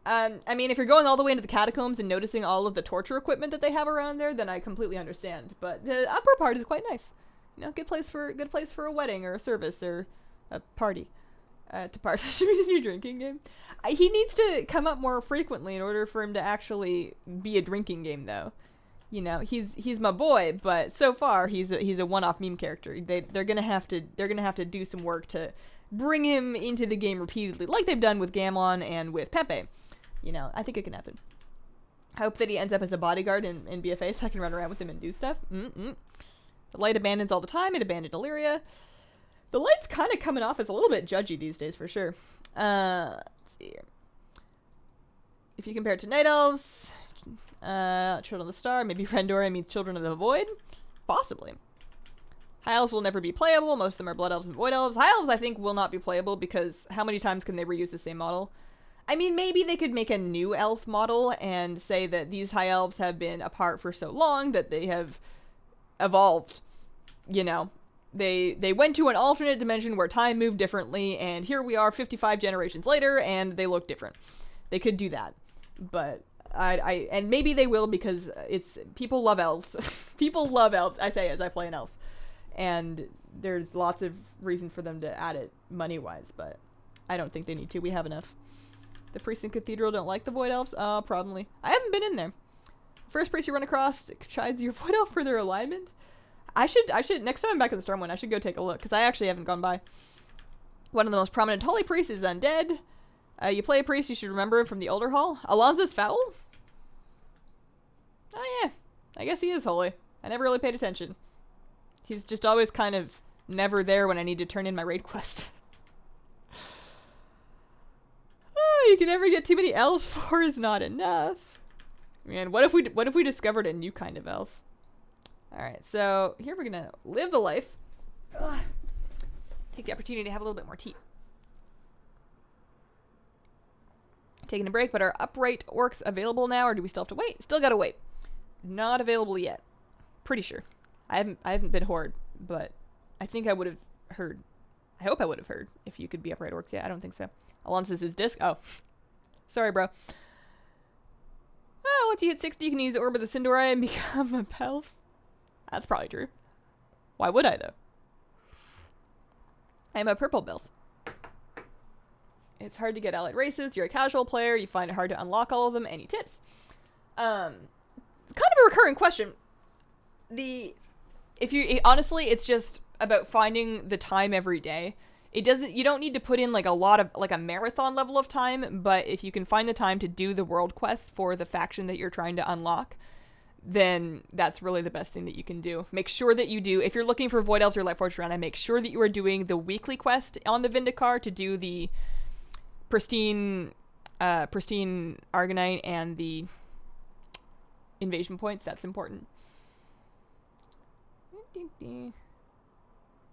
I mean, if you're going all the way into the catacombs and noticing all of the torture equipment that they have around there, then I completely understand. But the upper part is quite nice. You know, good place for a wedding or a service or a party. To participate in your drinking game. He needs to come up more frequently in order for him to actually be a drinking game, though. You know, he's my boy, but so far he's a one-off meme character. They're gonna have to do some work to bring him into the game repeatedly, like they've done with Gamlon and with Pepe. You know, I think it can happen. I hope that he ends up as a bodyguard in BFA so I can run around with him and do stuff. The Light abandons all the time. It abandoned Illyria. The Light's kind of coming off as a little bit judgy these days, for sure. Let's see here. If you compare it to Night Elves, Children of the Star, maybe Rendora means Children of the Void? Possibly. High Elves will never be playable. Most of them are Blood Elves and Void Elves. High Elves, I think, will not be playable because how many times can they reuse the same model? I mean, maybe they could make a new elf model and say that these High Elves have been apart for so long that they have evolved, you know. They went to an alternate dimension where time moved differently, and here we are 55 generations later, and they look different. They could do that. But and maybe they will because people love elves. People love elves, I say as I play an elf. And there's lots of reason for them to add it money-wise, but I don't think they need to. We have enough. The priests in Cathedral don't like the Void Elves? Probably. I haven't been in there. First priest you run across chides your Void Elf for their alignment? I should, next time I'm back in the Stormwind, I should go take a look, because I actually haven't gone by. One of the most prominent holy priests is undead. You play a priest, you should remember him from the Older Hall. Alonzo's Foul? Oh yeah, I guess he is holy. I never really paid attention. He's just always kind of never there when I need to turn in my raid quest. Oh, you can never get too many elves. 4 is not enough. Man, what if we discovered a new kind of elf? Alright, so here we're gonna live the life. Ugh. Take the opportunity to have a little bit more tea. Taking a break, but are upright orcs available now, or do we still have to wait? Still gotta wait. Not available yet. Pretty sure. I haven't been Horde, but I think I would have heard. I hope I would have heard if you could be upright orcs. Yeah, I don't think so. Alonso's his disc. Oh. Sorry, bro. Oh, once you hit 60, you can use the Orb of the Sindori and become a Pelf. That's probably true. Why would I, though? I'm a purple Belf. It's hard to get allied races. You're a casual player. You find it hard to unlock all of them. Any tips? Kind of a recurring question. Honestly, it's just about finding the time every day. You don't need to put in like a marathon level of time, but if you can find the time to do the world quests for the faction that you're trying to unlock, then that's really the best thing that you can do. Make sure that you do, if you're looking for Void Elves or Lightforged Arena, make sure that you are doing the weekly quest on the Vindicar to do the pristine Argonite and the invasion points. That's important.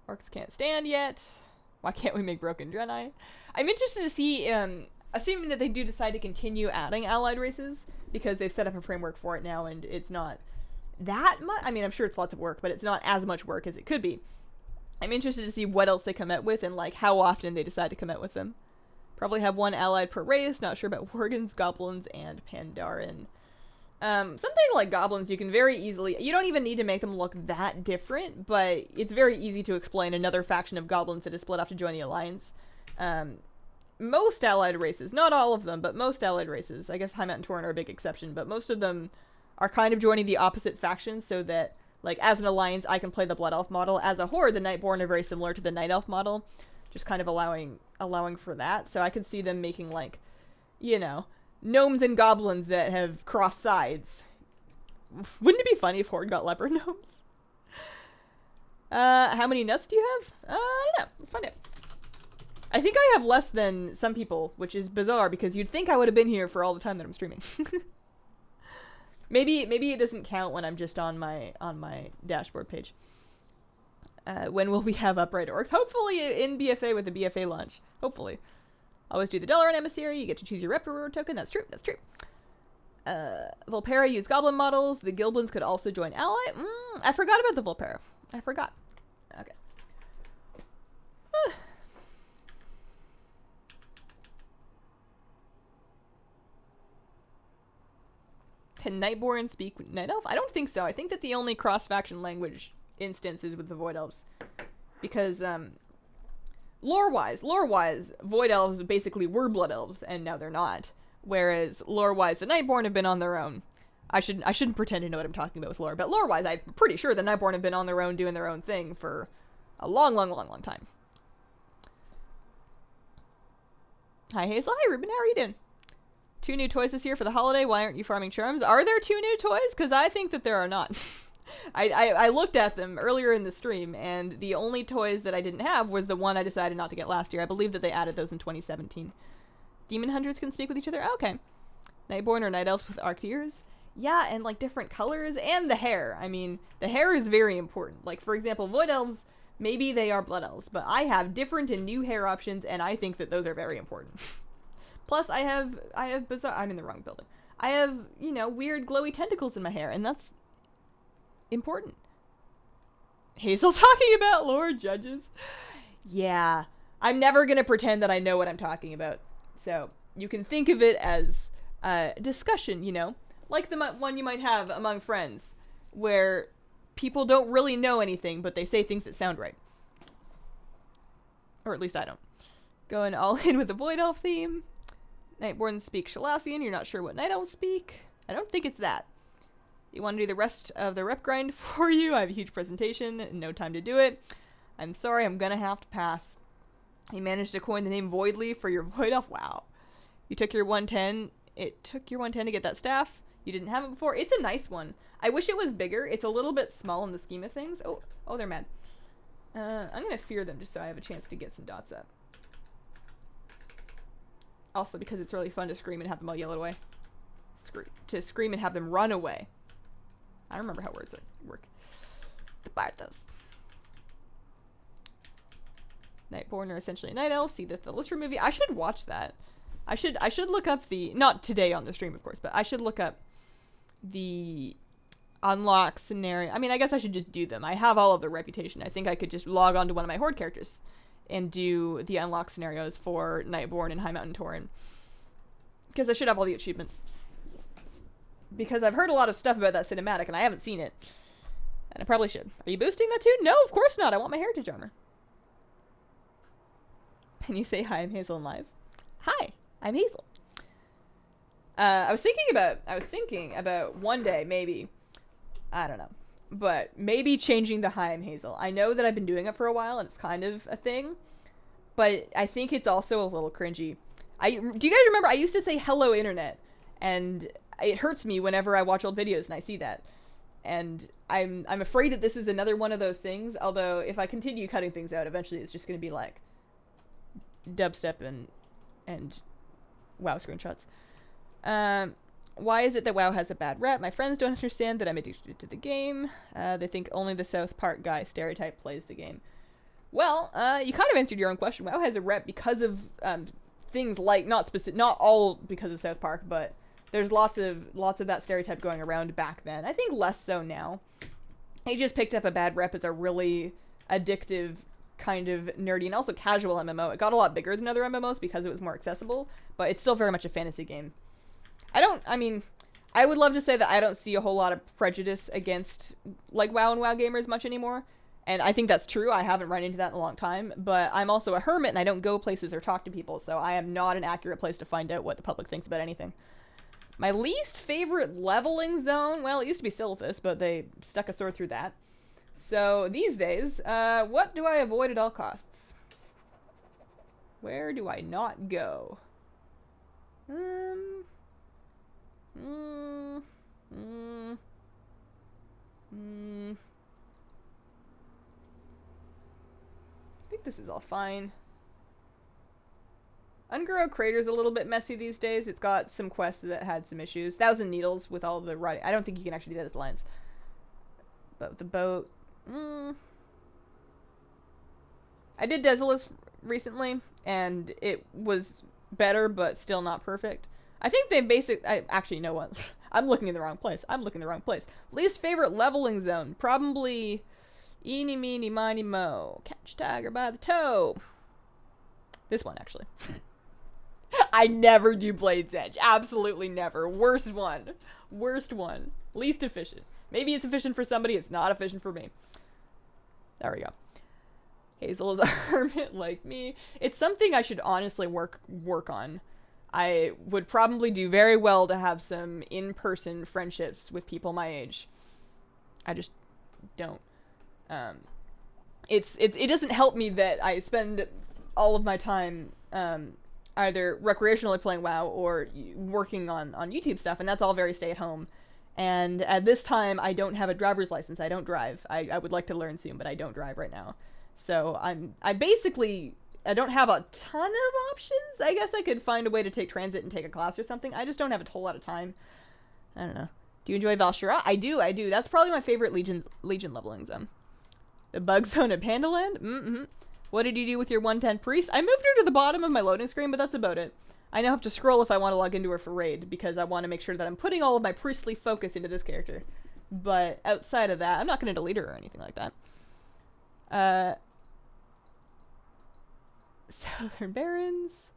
Orcs can't stand yet. Why can't we make Broken Draenei? I'm interested to see, assuming that they do decide to continue adding allied races, because they've set up a framework for it now, and it's not that much. I mean, I'm sure it's lots of work, but it's not as much work as it could be. I'm interested to see what else they come out with, and like how often they decide to come out with them. Probably have one allied per race. Not sure about Worgens, Goblins, and Pandaren. Something like Goblins, you can very easily, you don't even need to make them look that different, but it's very easy to explain another faction of Goblins that is split off to join the Alliance. Most allied races, not all of them, but most allied races, I guess Highmount and Tauren are a big exception, but most of them are kind of joining the opposite faction so that, like, as an Alliance, I can play the Blood Elf model. As a Horde, the Nightborn are very similar to the Night Elf model, just kind of allowing for that. So I could see them making, like, you know, gnomes and goblins that have crossed sides. Wouldn't it be funny if Horde got leopard gnomes? How many nuts do you have? I don't know. Let's find out. I think I have less than some people, which is bizarre because you'd think I would have been here for all the time that I'm streaming. Maybe it doesn't count when I'm just on my dashboard page. When will we have upright orcs? Hopefully in BFA with the BFA launch. Hopefully. Always do the dollar on emissary. You get to choose your rep reward token. That's true. That's true. Volpera use goblin models. The Gilblins could also join ally. I forgot about the Volpera. I forgot. Okay. Can Nightborn speak Night Elf? I don't think so. I think that the only cross-faction language instance is with the Void Elves. Because, lore-wise, Void Elves basically were Blood Elves, and now they're not. Whereas, lore-wise, the Nightborn have been on their own. I shouldn't pretend to know what I'm talking about with lore, but lore-wise, I'm pretty sure the Nightborn have been on their own, doing their own thing for a long, long, long, long time. Hi, Hazel. Hi, Ruben. How are you doing? 2 new toys this year for the holiday. Why aren't you farming charms? Are there 2 new toys? Because I think that there are not. I looked at them earlier in the stream, and the only toys that I didn't have was the one I decided not to get last year. I believe that they added those in 2017. Demon Hunters can speak with each other? Oh, okay. Nightborn or Night Elves with arced ears? Yeah, and like different colors, and the hair. I mean, the hair is very important. Like, for example, Void Elves, maybe they are Blood Elves, but I have different and new hair options, and I think that those are very important. Plus, I have bizarre, I'm in the wrong building. I have, you know, weird glowy tentacles in my hair, and that's important. Hazel talking about lore judges. Yeah, I'm never going to pretend that I know what I'm talking about. So, you can think of it as discussion, you know? Like the one you might have among friends, where people don't really know anything, but they say things that sound right. Or at least I don't. Going all in with the Void Elf theme. Nightborn speak Shalassian. You're not sure what Night Elves speak. I don't think it's that. You want to do the rest of the rep grind for you? I have a huge presentation. No time to do it. I'm sorry. I'm going to have to pass. You managed to coin the name Voidly for your Void Elf. Wow. You took your 110. It took your 110 to get that staff. You didn't have it before. It's a nice one. I wish it was bigger. It's a little bit small in the scheme of things. Oh, they're mad. I'm going to fear them just so I have a chance to get some dots up. Also, because it's really fun to scream and have them all yell away. To scream and have them run away. I remember how words work. The Bartos. Nightborn are essentially a night elf. See the Lister movie. I should watch that. I should look up the, not today on the stream, of course, but I should look up the unlock scenario. I mean, I guess I should just do them. I have all of the reputation. I think I could just log on to one of my Horde characters and do the unlock scenarios for Nightborn and High Mountain Tauren. Because I should have all the achievements. Because I've heard a lot of stuff about that cinematic, and I haven't seen it. And I probably should. Are you boosting that too? No, of course not. I want my heritage armor. Can you say hi, I'm Hazel in live? Hi, I'm Hazel. I was thinking about one day, maybe, I don't know, but maybe changing the hi, I'm Hazel. I know that I've been doing it for a while, and it's kind of a thing, but I think it's also a little cringy. Do you guys remember, I used to say hello internet, and it hurts me whenever I watch old videos and I see that. And I'm afraid that this is another one of those things, although if I continue cutting things out, eventually it's just going to be like dubstep and WoW screenshots. Why is it that WoW has a bad rep? My friends don't understand that I'm addicted to the game. They think only the South Park guy stereotype plays the game. Well, you kind of answered your own question. WoW has a rep because of things like, not all because of South Park, but there's lots of that stereotype going around back then. I think less so now. It just picked up a bad rep as a really addictive, kind of nerdy, and also casual MMO. It got a lot bigger than other MMOs because it was more accessible, but it's still very much a fantasy game. I would love to say that I don't see a whole lot of prejudice against, like, WoW and WoW gamers much anymore, and I think that's true. I haven't run into that in a long time, but I'm also a hermit, and I don't go places or talk to people, so I am not an accurate place to find out what the public thinks about anything. My least favorite leveling zone, well, it used to be Silphus, but they stuck a sword through that. So, these days, what do I avoid at all costs? Where do I not go? think this is all fine. Ungoro Crater's a little bit messy these days. It's got some quests that had some issues. 1,000 Needles with all the writing. I don't think you can actually do that as lines. But with the boat... I did Desolus recently, and it was better, but still not perfect. I think they actually, you know what? I'm looking in the wrong place. Least favorite leveling zone. Probably... Eeny, meeny, miny, mo. Catch tiger by the toe. This one, actually. I never do Blade's Edge. Absolutely never. Worst one. Least efficient. Maybe it's efficient for somebody. It's not efficient for me. There we go. Hazel is a hermit like me. It's something I should honestly work on. I would probably do very well to have some in-person friendships with people my age. I just don't. It doesn't help me that I spend all of my time either recreationally playing WoW or working on YouTube stuff, and that's all very stay at home. And at this time, I don't have a driver's license. I don't drive. I would like to learn soon, but I don't drive right now. So I don't have a ton of options. I guess I could find a way to take transit and take a class or something. I just don't have a whole lot of time. I don't know. Do you enjoy Val'Sharah? I do. That's probably my favorite Legion leveling zone. The bug zone at Pandaland? What did you do with your 110 priest? I moved her to the bottom of my loading screen, but that's about it. I now have to scroll if I want to log into her for raid, because I want to make sure that I'm putting all of my priestly focus into this character. But outside of that, I'm not going to delete her or anything like that. Southern Barrens.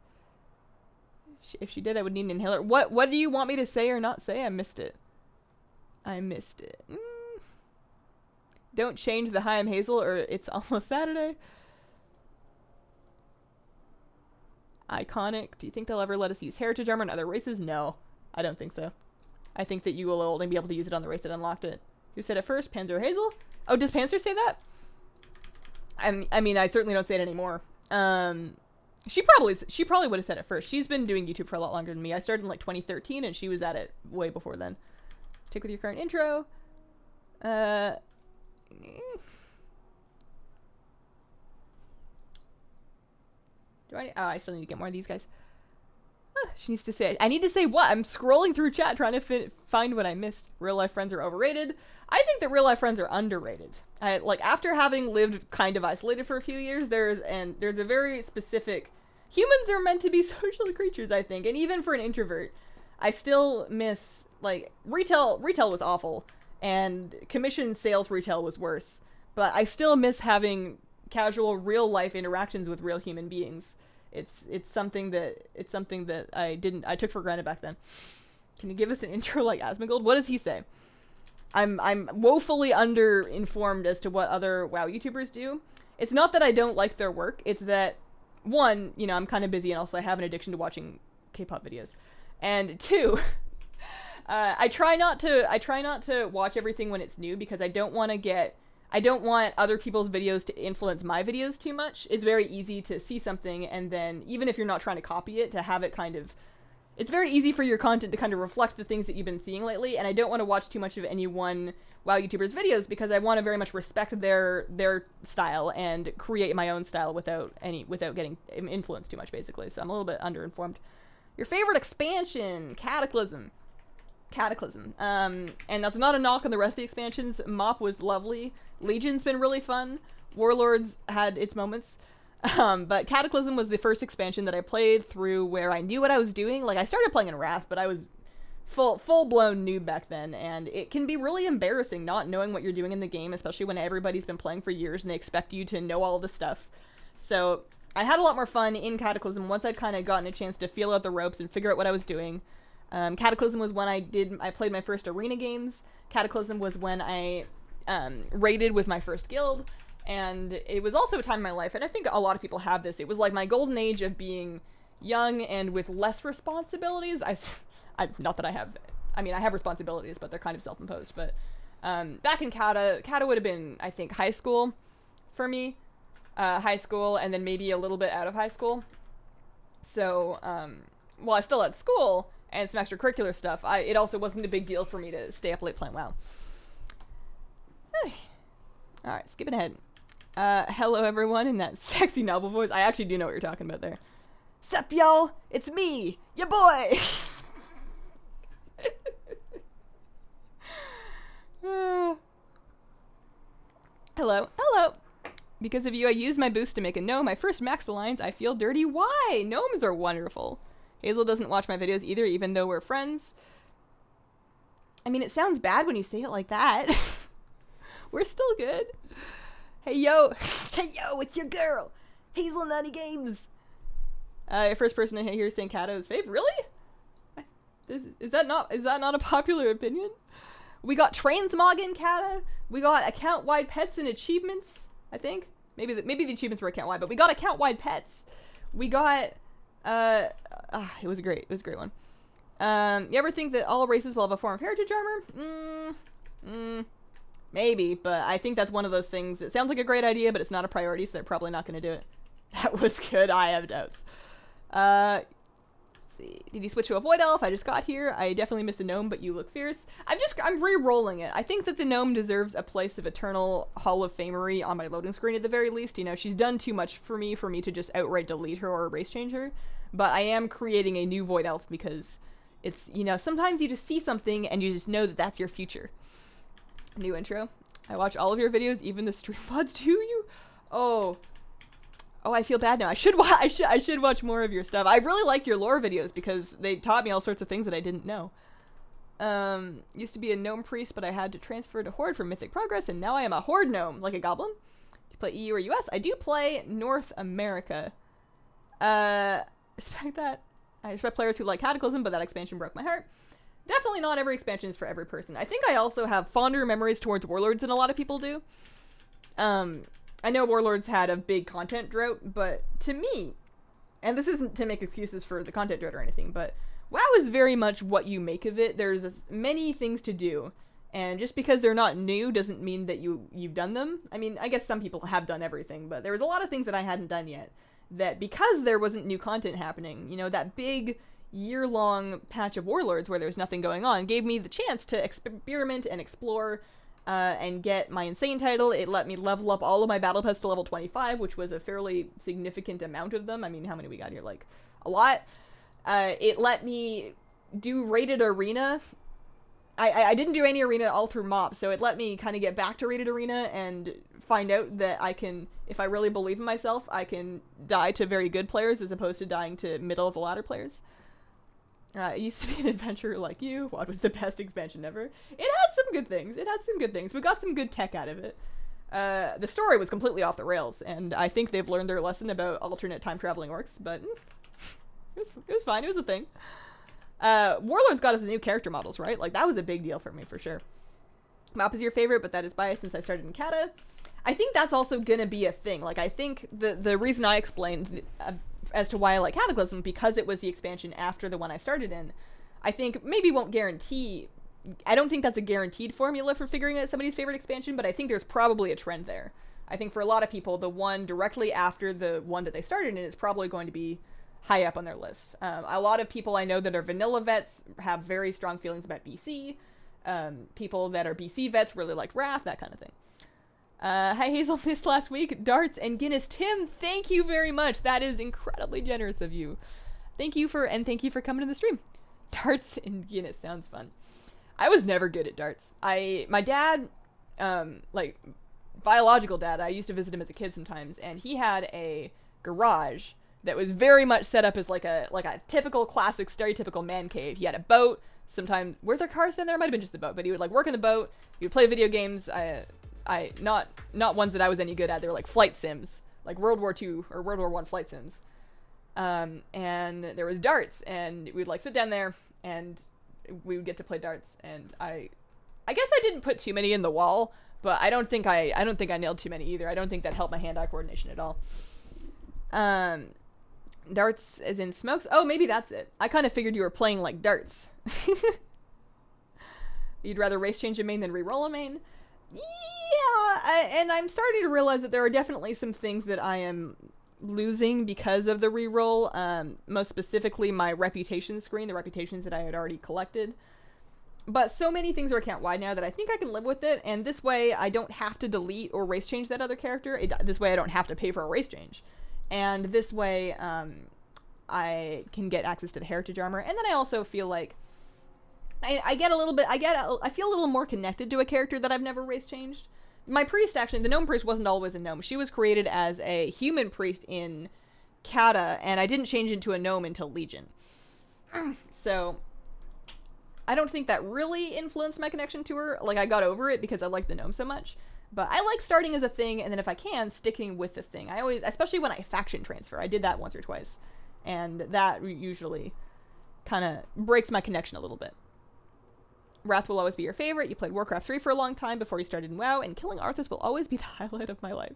If she did, I would need an inhaler. What do you want me to say or not say? I missed it. Don't change the hi, I'm Hazel, or it's almost Saturday. Iconic. Do you think they'll ever let us use heritage armor in other races? No, I don't think so. I think that you will only be able to use it on the race that unlocked it. Who said it first? Panzer or Hazel? Oh, does Panzer say that? I mean, I certainly don't say it anymore. She probably would have said it first. She's been doing YouTube for a lot longer than me. I started in like 2013, and she was at it way before then. Stick with your current intro. I still need to get more of these guys. She needs to say it. I need to say what? I'm scrolling through chat trying to find what I missed. Real life friends are overrated. I think that real life friends are underrated. After having lived kind of isolated for a few years, there's a very specific... Humans are meant to be social creatures, I think. And even for an introvert, I still miss... Retail was awful. And commission sales retail was worse. But I still miss having casual real life interactions with real human beings. It's something that I took for granted back then. Can you give us an intro like Asmongold? What does he say? I'm woefully underinformed as to what other WoW YouTubers do. It's not that I don't like their work. It's that, one, I'm kind of busy, and also I have an addiction to watching K-pop videos. And two, I try not to watch everything when it's new, because I don't want other people's videos to influence my videos too much. It's very easy to see something, and then, even if you're not trying to copy it, to have it it's very easy for your content to kind of reflect the things that you've been seeing lately, and I don't want to watch too much of any one WoW YouTuber's videos, because I want to very much respect their style and create my own style without getting influenced too much, basically. So I'm a little bit underinformed. Your favorite expansion? Cataclysm. And that's not a knock on the rest of the expansions. Mop was lovely. Legion's been really fun. Warlords had its moments. But Cataclysm was the first expansion that I played through where I knew what I was doing. I started playing in Wrath, but I was full-blown noob back then, and it can be really embarrassing not knowing what you're doing in the game, especially when everybody's been playing for years and they expect you to know all this stuff. So I had a lot more fun in Cataclysm once I'd kind of gotten a chance to feel out the ropes and figure out what I was doing. Cataclysm was when I played my first arena games. Cataclysm was when I raided with my first guild. And it was also a time in my life, and I think a lot of people have this, it was like my golden age of being young and with less responsibilities. Not that I have responsibilities, but they're kind of self-imposed. But back in Cata would have been, I think, high school for me. High school, and then maybe a little bit out of high school. So, while I still had school and some extracurricular stuff, it also wasn't a big deal for me to stay up late playing WoW. Alright, skipping ahead. Hello everyone in that sexy novel voice. I actually do know what you're talking about there. Sup y'all, it's me, ya boy! Hello, hello. Because of you, I used my boost to make a gnome. My first max alliance, I feel dirty. Why? Gnomes are wonderful. Hazel doesn't watch my videos either, even though we're friends. I mean, it sounds bad when you say it like that. We're still good. Hey, yo. Hey, yo, it's your girl. Hazelnuttygames. First person I hear saying Kato is fave. Really? Is that not a popular opinion? We got Transmog in Kata. We got account-wide pets and achievements, I think. Maybe the achievements were account-wide, but we got account-wide pets. We got, it was a great one. You ever think that all races will have a form of heritage armor? Maybe, but I think that's one of those things. It sounds like a great idea, but it's not a priority, so they're probably not going to do it. That was good. I have doubts. Let's see. Did you switch to a Void Elf? I just got here. I definitely missed the gnome, but you look fierce. I'm re-rolling it. I think that the gnome deserves a place of eternal Hall of Famery on my loading screen at the very least. You know, she's done too much for me to just outright delete her or race change her. But I am creating a new Void Elf because it's, you know, sometimes you just see something and you just know that that's your future. New intro. I watch all of your videos, even the stream pods. Do you? Oh, I feel bad now. I should watch more of your stuff. I really liked your lore videos because they taught me all sorts of things that I didn't know. Used to be a gnome priest, but I had to transfer to Horde for Mythic Progress, and now I am a Horde gnome, like a goblin. Do you play EU or US? I do play North America. Respect that. I respect players who like Cataclysm, but that expansion broke my heart. Definitely not every expansion is for every person. I think I also have fonder memories towards Warlords than a lot of people do. I know Warlords had a big content drought, but to me, and this isn't to make excuses for the content drought or anything, but WoW is very much what you make of it. There's many things to do, and just because they're not new doesn't mean that you've done them. I mean, I guess some people have done everything, but there was a lot of things that I hadn't done yet, that because there wasn't new content happening, you know, that big year-long patch of Warlords where there's nothing going on gave me the chance to experiment and explore and get my insane title. It let me level up all of my battle pets to level 25, which was a fairly significant amount of them. I mean, how many we got here? Like, a lot. It let me do rated arena. I didn't do any arena all through MOP, so it let me kind of get back to rated arena and find out that I can, if I really believe in myself, I can die to very good players as opposed to dying to middle of the ladder players. It used to be an adventurer like you. What was the best expansion ever? It had some good things. We got some good tech out of it. The story was completely off the rails, and I think they've learned their lesson about alternate time-traveling orcs, but it was fine. It was a thing. Warlords got us new character models, right? Like, that was a big deal for me, for sure. Map is your favorite, but that is biased since I started in Kata. I think that's also gonna be a thing. Like, I think the reason I explained as to why I like Cataclysm, because it was the expansion after the one I started in, I think maybe won't guarantee. I don't think that's a guaranteed formula for figuring out somebody's favorite expansion, but I think there's probably a trend there. I think for a lot of people, the one directly after the one that they started in is probably going to be high up on their list. A lot of people I know that are vanilla vets have very strong feelings about BC. People that are BC vets really liked Wrath, that kind of thing. Hi Hazel, missed last week. Darts and Guinness. Tim, thank you very much. That is incredibly generous of you. Thank you for coming to the stream. Darts and Guinness sounds fun. I was never good at darts. My dad, like biological dad, I used to visit him as a kid sometimes, and he had a garage that was very much set up as like a typical classic stereotypical man cave. He had a boat. Sometimes were there cars down there? It might have been just the boat, but he would like work in the boat. He would play video games. Not ones that I was any good at. They were like flight sims, like World War II or World War I flight sims. And there was darts, and we'd like sit down there and we would get to play darts. And I guess I didn't put too many in the wall, but I don't think I nailed too many either. I don't think that helped my hand-eye coordination at all. Darts as in smokes. Oh, maybe that's it. I kind of figured you were playing like darts. You'd rather race change a main than re-roll a main? Yeah, and I'm starting to realize that there are definitely some things that I am losing because of the reroll. Most specifically, my reputation screen, the reputations that I had already collected. But so many things are account wide now that I think I can live with it, and this way I don't have to delete or race change that other character. This way I don't have to pay for a race change. And this way I can get access to the heritage armor, and then I also feel like I feel a little more connected to a character that I've never race changed. My priest, actually, the gnome priest wasn't always a gnome. She was created as a human priest in Kata, and I didn't change into a gnome until Legion. So I don't think that really influenced my connection to her. Like, I got over it because I like the gnome so much. But I like starting as a thing, and then if I can, sticking with the thing. I always, especially when I faction transfer, I did that once or twice. And that usually kind of breaks my connection a little bit. Wrath will always be your favorite. You played Warcraft 3 for a long time before you started in WoW, and killing Arthas will always be the highlight of my life.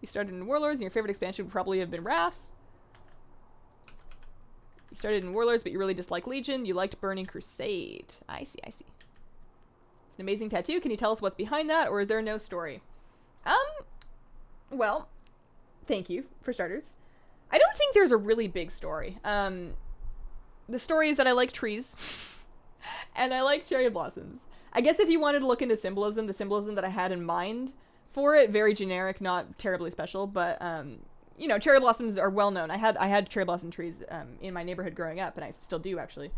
You started in Warlords, and your favorite expansion would probably have been Wrath. You started in Warlords, but you really dislike Legion. You liked Burning Crusade. I see. It's an amazing tattoo. Can you tell us what's behind that, or is there no story? Well, thank you, for starters. I don't think there's a really big story. The story is that I like trees. And I like cherry blossoms. I guess if you wanted to look into symbolism, the symbolism that I had in mind for it, very generic, not terribly special, but, you know, cherry blossoms are well known. I had cherry blossom trees in my neighborhood growing up, and I still do, actually.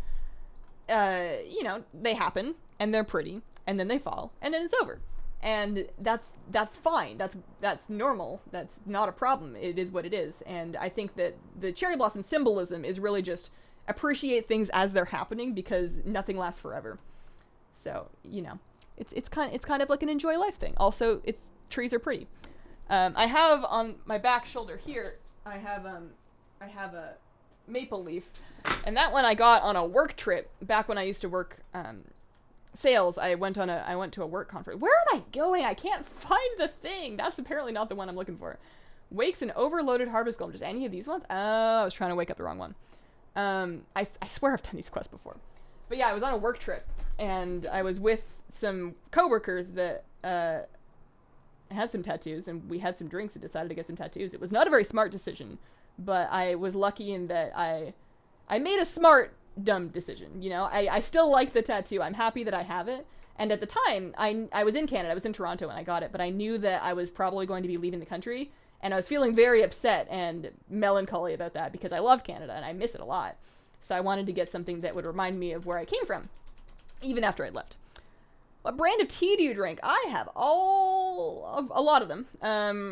You know, they happen, and they're pretty, and then they fall, and then it's over. And that's fine. That's normal. That's not a problem. It is what it is. And I think that the cherry blossom symbolism is really just appreciate things as they're happening, because nothing lasts forever. So, you know, it's kind of like an enjoy life thing. Also, trees are pretty. I have on my back shoulder here, I have a maple leaf, and that one I got on a work trip back when I used to work sales. I went to a work conference. Where am I going? I can't find the thing. That's apparently not the one I'm looking for. Wakes an overloaded harvest golem. Just any of these ones? Oh, I was trying to wake up the wrong one. I swear I've done these quests before. But yeah, I was on a work trip, and I was with some coworkers that had some tattoos, and we had some drinks and decided to get some tattoos. It was not a very smart decision, but I was lucky in that I made a smart, dumb decision. You know, I still like the tattoo. I'm happy that I have it. And at the time, I was in Canada. I was in Toronto when I got it, but I knew that I was probably going to be leaving the country. And I was feeling very upset and melancholy about that because I love Canada and I miss it a lot. So I wanted to get something that would remind me of where I came from, even after I left. What brand of tea do you drink? I have a lot of them.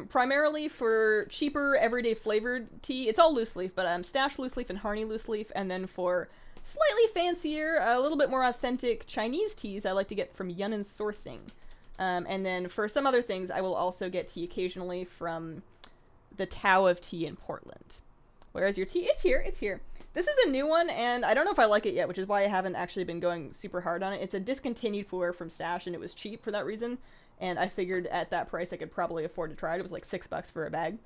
Primarily for cheaper, everyday flavored tea. It's all loose leaf, but Stash loose leaf and Harney loose leaf. And then for slightly fancier, a little bit more authentic Chinese teas, I like to get from Yunnan Sourcing. And then for some other things, I will also get tea occasionally from the Tao of Tea in Portland. Where's your tea? It's here. This is a new one, and I don't know if I like it yet, which is why I haven't actually been going super hard on it. It's a discontinued pour from Stash, and it was cheap for that reason. And I figured at that price I could probably afford to try it. It was like $6 for a bag.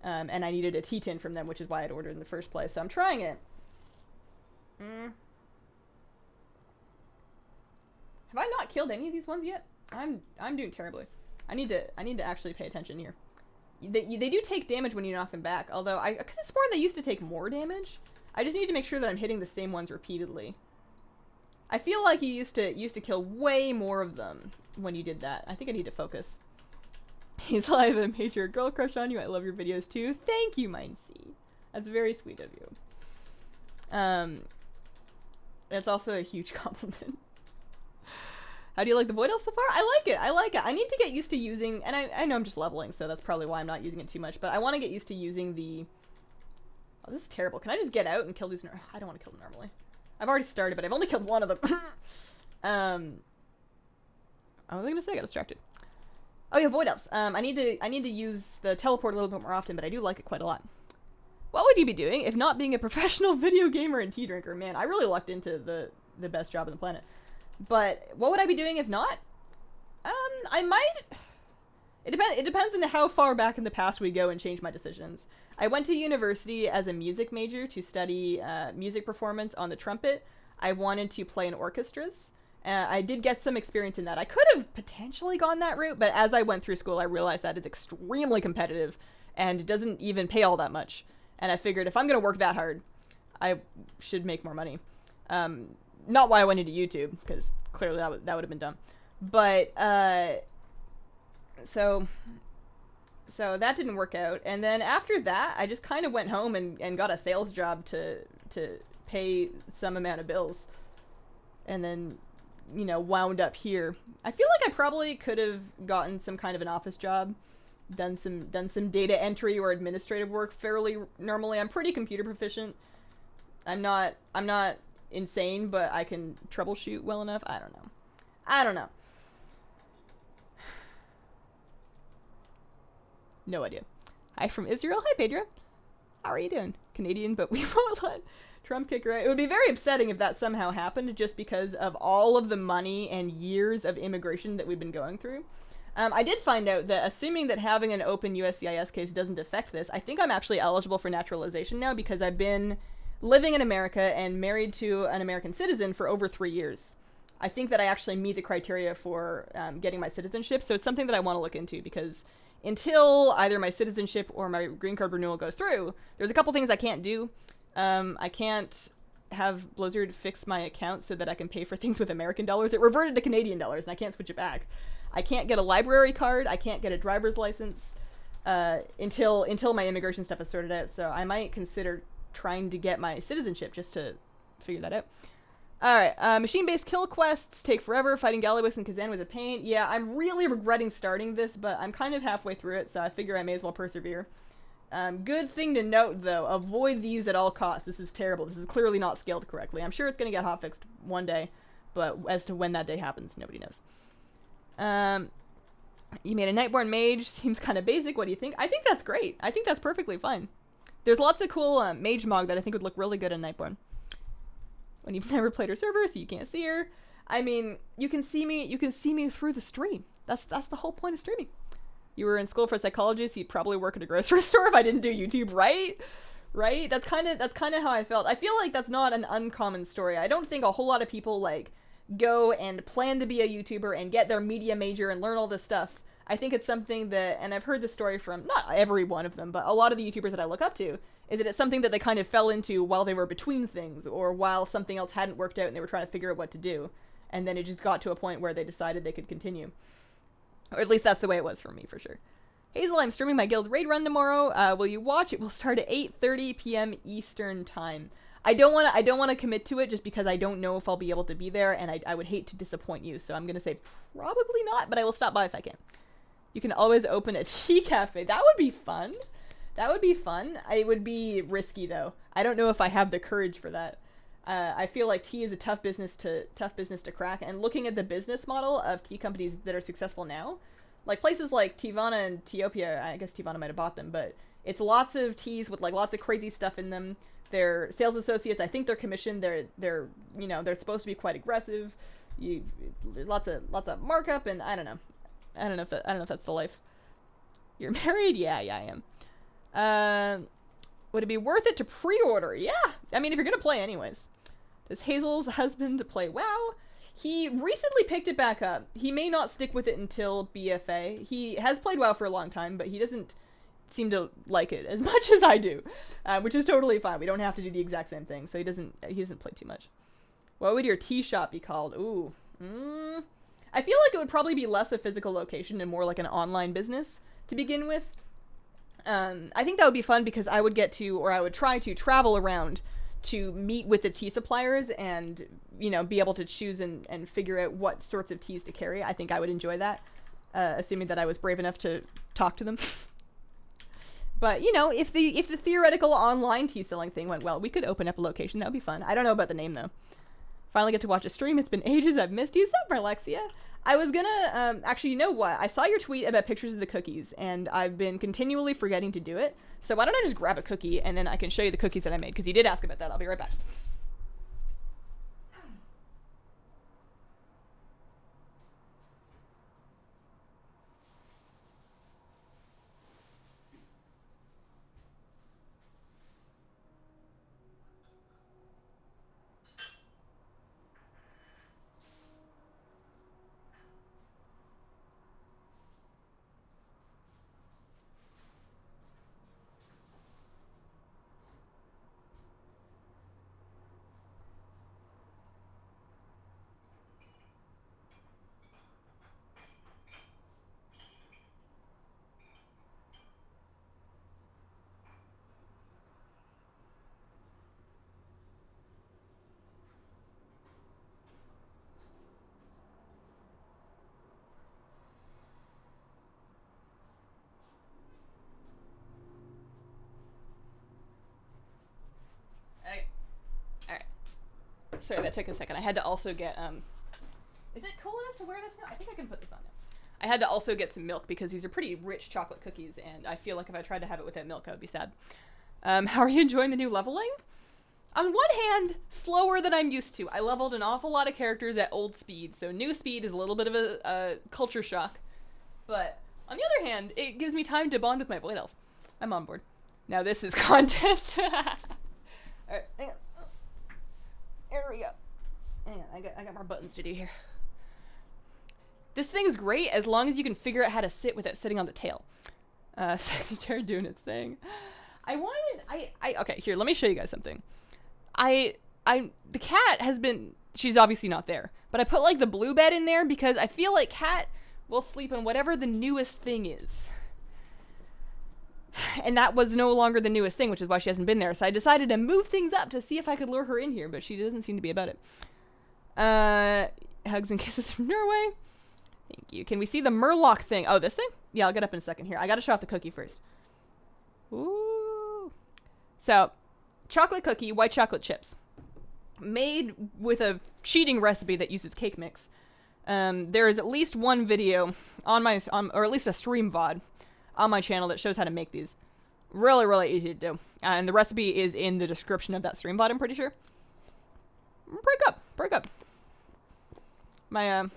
And I needed a tea tin from them, which is why I'd ordered in the first place. So I'm trying it. Have I not killed any of these ones yet? I'm doing terribly. I need to actually pay attention here. They do take damage when you knock them back, although I could have sworn they used to take more damage. I just need to make sure that I'm hitting the same ones repeatedly. I feel like you used to kill way more of them when you did that. I think I need to focus. He's like a major girl crush on you. I love your videos too. Thank you, Mindsy. That's very sweet of you. That's also a huge compliment. How do you like the Void Elf so far? I like it. I need to get used to using, and I know I'm just leveling, so that's probably why I'm not using it too much, but I want to get used to using the... Oh, this is terrible. Can I just get out and kill these? I don't want to kill them normally. I've already started, but I've only killed one of them. What was I going to say? I got distracted. Oh yeah, Void Elves. I need to use the teleport a little bit more often, but I do like it quite a lot. What would you be doing if not being a professional video gamer and tea drinker? Man, I really lucked into the best job on the planet. But what would I be doing if not? I might... It depends on how far back in the past we go and change my decisions. I went to university as a music major to study music performance on the trumpet. I wanted to play in orchestras. I did get some experience in that. I could have potentially gone that route, but as I went through school, I realized that it's extremely competitive and it doesn't even pay all that much. And I figured if I'm going to work that hard, I should make more money. not why I went into YouTube, because clearly that would have been dumb. But so that didn't work out, and then after that, I just kind of went home and got a sales job to pay some amount of bills, and then wound up here. I feel like I probably could have gotten some kind of an office job, done some data entry or administrative work fairly normally. I'm pretty computer proficient. I'm not insane, but I can troubleshoot well enough. I don't know. No idea. Hi from Israel. Hi, Pedro. How are you doing? Canadian, but we won't let Trump kick her out. It would be very upsetting if that somehow happened, just because of all of the money and years of immigration that we've been going through. I did find out that, assuming that having an open USCIS case doesn't affect this, I think I'm actually eligible for naturalization now, because I've been living in America and married to an American citizen for over 3 years. I think that I actually meet the criteria for getting my citizenship, so it's something that I want to look into, because until either my citizenship or my green card renewal goes through, there's a couple things I can't do. I can't have Blizzard fix my account so that I can pay for things with American dollars. It reverted to Canadian dollars, and I can't switch it back. I can't get a library card. I can't get a driver's license until my immigration stuff is sorted out. So I might consider trying to get my citizenship just to figure that out. Alright, machine-based kill quests take forever. Fighting Galliwix and Kazan was a pain. Yeah, I'm really regretting starting this, but I'm kind of halfway through it, so I figure I may as well persevere. Good thing to note, though, avoid these at all costs. This is terrible. This is clearly not scaled correctly. I'm sure it's going to get hotfixed one day, but as to when that day happens, nobody knows. You made a Nightborn Mage. Seems kind of basic. What do you think? I think that's great. I think that's perfectly fine. There's lots of cool Mage Mog that I think would look really good in Nightborn. When you've never played her server, so you can't see her. I mean, you can see me through the stream. That's the whole point of streaming. You were in school for psychology, so you'd probably work at a grocery store if I didn't do YouTube, right? Right? That's kind of how I felt. I feel like that's not an uncommon story. I don't think a whole lot of people like go and plan to be a YouTuber and get their media major and learn all this stuff. I think it's something that, and I've heard this story from not every one of them, but a lot of the YouTubers that I look up to, is that it's something that they kind of fell into while they were between things, or while something else hadn't worked out and they were trying to figure out what to do. And then it just got to a point where they decided they could continue. Or at least that's the way it was for me, for sure. Hazel, I'm streaming my guild raid run tomorrow. Will you watch? It will start at 8:30 p.m. Eastern time. I don't want to commit to it just because I don't know if I'll be able to be there, and I would hate to disappoint you. So I'm going to say probably not, but I will stop by if I can. You can always open a tea cafe. That would be fun. That would be fun. It would be risky, though. I don't know if I have the courage for that. I feel like tea is a tough business to crack. And looking at the business model of tea companies that are successful now, like places like Tivana and Teopia, I guess Tivana might have bought them, but it's lots of teas with like lots of crazy stuff in them. They're sales associates. I think they're commissioned. They're supposed to be quite aggressive. Lots of markup, and I don't know. I don't know if that's the life. You're married? Yeah, I am. Would it be worth it to pre-order? Yeah. I mean, if you're gonna play anyways. Does Hazel's husband play WoW? He recently picked it back up. He may not stick with it until BFA. He has played WoW for a long time, but he doesn't seem to like it as much as I do, which is totally fine. We don't have to do the exact same thing, so he doesn't play too much. What would your tea shop be called? Ooh. I feel like it would probably be less a physical location and more like an online business to begin with. I think that would be fun because I would get to, or I would try to travel around to meet with the tea suppliers and, be able to choose and figure out what sorts of teas to carry. I think I would enjoy that, assuming that I was brave enough to talk to them. But, if the theoretical online tea selling thing went well, we could open up a location. That would be fun. I don't know about the name, though. Finally get to watch a stream. It's been ages. I've missed you. Sup, Marlexia? I was gonna, actually, you know what? I saw your tweet about pictures of the cookies, and I've been continually forgetting to do it. So why don't I just grab a cookie, and then I can show you the cookies that I made, because you did ask about that. I'll be right back. Sorry, that took a second. I had to also get, is it cool enough to wear this now? I think I can put this on now. I had to also get some milk because these are pretty rich chocolate cookies, and I feel like if I tried to have it without milk, I would be sad. How are you enjoying the new leveling? On one hand, slower than I'm used to. I leveled an awful lot of characters at old speed, so new speed is a little bit of a culture shock. But on the other hand, it gives me time to bond with my Void Elf. I'm on board. Now this is content. Alright, hang on. There we go. Hang on, I got more buttons to do here. This thing is great as long as you can figure out how to sit without sitting on the tail. Sexy chair doing its thing. Okay, here, let me show you guys something. The cat has been, she's obviously not there, but I put like the blue bed in there because I feel like cat will sleep on whatever the newest thing is. And that was no longer the newest thing, which is why she hasn't been there. So I decided to move things up to see if I could lure her in here, but she doesn't seem to be about it. Hugs and kisses from Norway. Thank you. Can we see the Murloc thing? Oh, this thing? Yeah, I'll get up in a second here. I gotta show off the cookie first. Ooh. So, chocolate cookie, white chocolate chips. Made with a cheating recipe that uses cake mix. There is at least one video on my, or at least a stream VoD on my channel that shows how to make these. Really, really easy to do. And the recipe is in the description of that stream VoD, I'm pretty sure. Break up. My, have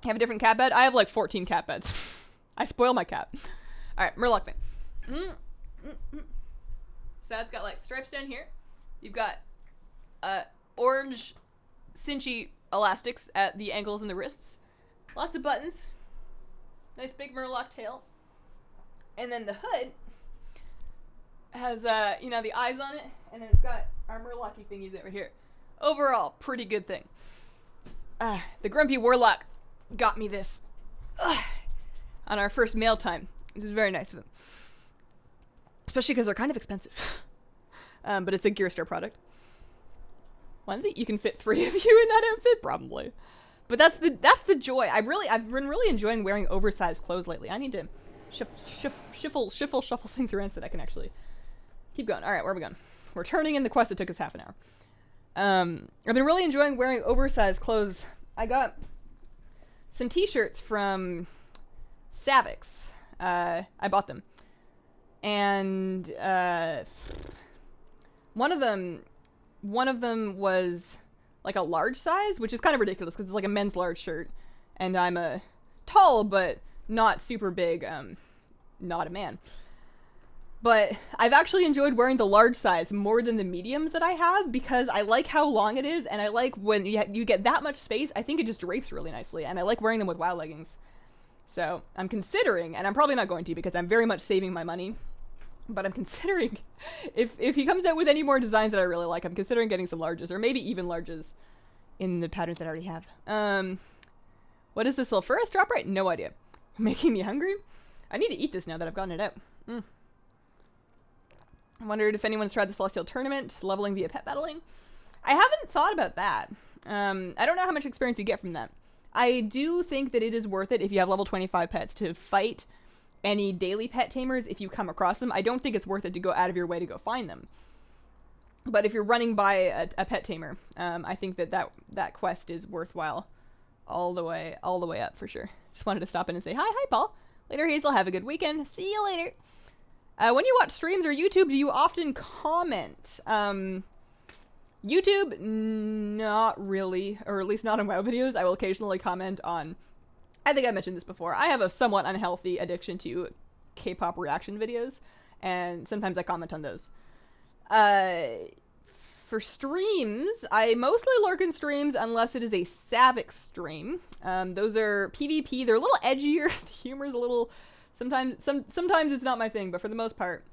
a different cat bed? I have like 14 cat beds. I spoil my cat. Alright, Murloc thing. So it's got like stripes down here. You've got orange cinchy elastics at the ankles and the wrists. Lots of buttons. Nice big Murloc tail. And then the hood has, you know, the eyes on it. And then it's got our Murloc-y thingies over here. Overall, pretty good thing. The Grumpy Warlock got me this on our first mail time, which is very nice of him. Especially because they're kind of expensive. But it's a Gearstar product. Onesie, you can fit 3 of you in that outfit? Probably. But that's the joy. I've been really enjoying wearing oversized clothes lately. I need to shuffle things around so that I can actually keep going. Alright, where are we going? We're turning in the quest that took us half an hour. I've been really enjoying wearing oversized clothes. I got some t-shirts from Savix. I bought them. And one of them was like a large size, which is kind of ridiculous because it's like a men's large shirt. And I'm a tall but not super big, not a man. But I've actually enjoyed wearing the large size more than the mediums that I have because I like how long it is, and I like when you get that much space. I think it just drapes really nicely, and I like wearing them with WoW leggings. So I'm considering, and I'm probably not going to because I'm very much saving my money, but I'm considering if he comes out with any more designs that I really like, I'm considering getting some larges, or maybe even larges in the patterns that I already have. What is this sulfurous drop right? No idea. Making me hungry? I need to eat this now that I've gotten it out. I wondered if anyone's tried the Celestial Tournament, leveling via pet battling. I haven't thought about that. I don't know how much experience you get from that. I do think that it is worth it if you have level 25 pets to fight any daily pet tamers if you come across them. I don't think it's worth it to go out of your way to go find them. But if you're running by a pet tamer, I think that quest is worthwhile all the way up for sure. Just wanted to stop in and say hi Paul. Later Hazel, have a good weekend. See you later. When you watch streams or YouTube, do you often comment? YouTube, not really, or at least not on WoW videos. I will occasionally comment on, I think I mentioned this before, I have a somewhat unhealthy addiction to K-pop reaction videos, and sometimes I comment on those. For streams, I mostly lurk in streams unless it is a Savix stream. Those are PvP, they're a little edgier, the humor's a little... Sometimes it's not my thing, but for the most part,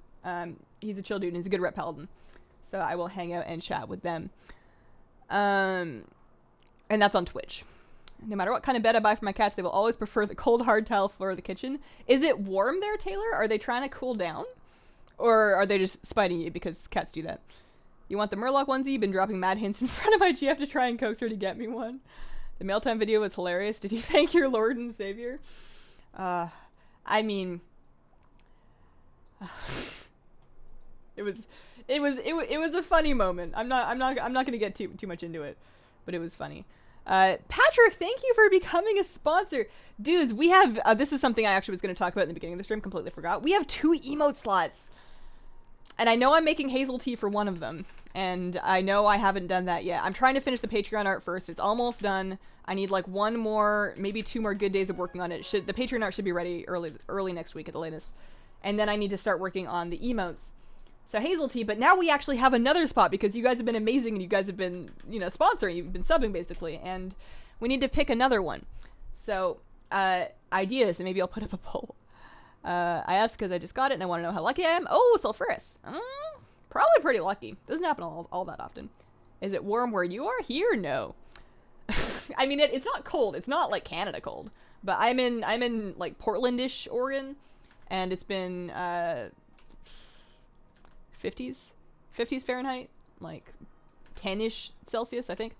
he's a chill dude and he's a good rep paladin. So I will hang out and chat with them. And that's on Twitch. No matter what kind of bed I buy for my cats, they will always prefer the cold hard tile floor of the kitchen. Is it warm there, Taylor? Are they trying to cool down? Or are they just spiting you because cats do that? You want the Murloc onesie? You've been dropping mad hints in front of my GF to try and coax her to get me one. The mail time video was hilarious. Did you thank your Lord and Savior? I mean, It was a funny moment. I'm not gonna get too much into it, but it was funny. Patrick, thank you for becoming a sponsor. Dudes, we have, this is something I actually was going to talk about in the beginning of the stream, completely forgot. We have 2 emote slots. And I know I'm making hazel tea for one of them. And I know I haven't done that yet. I'm trying to finish the Patreon art first. It's almost done. I need like 1 more, maybe 2 more good days of working on it. The Patreon art should be ready early next week at the latest. And then I need to start working on the emotes. So hazel tea, but now we actually have another spot because you guys have been amazing and you guys have been, you know, sponsoring, you've been subbing basically, and we need to pick another one. So, ideas, and maybe I'll put up a poll. I asked because I just got it and I want to know how lucky I am. Oh, sulfurous. Probably pretty lucky. Doesn't happen all that often. Is it warm where you are? Here? No. I mean, it's not cold. It's not like Canada cold, but I'm in like Portlandish, Oregon, and it's been, 50s Fahrenheit, like 10-ish Celsius, I think.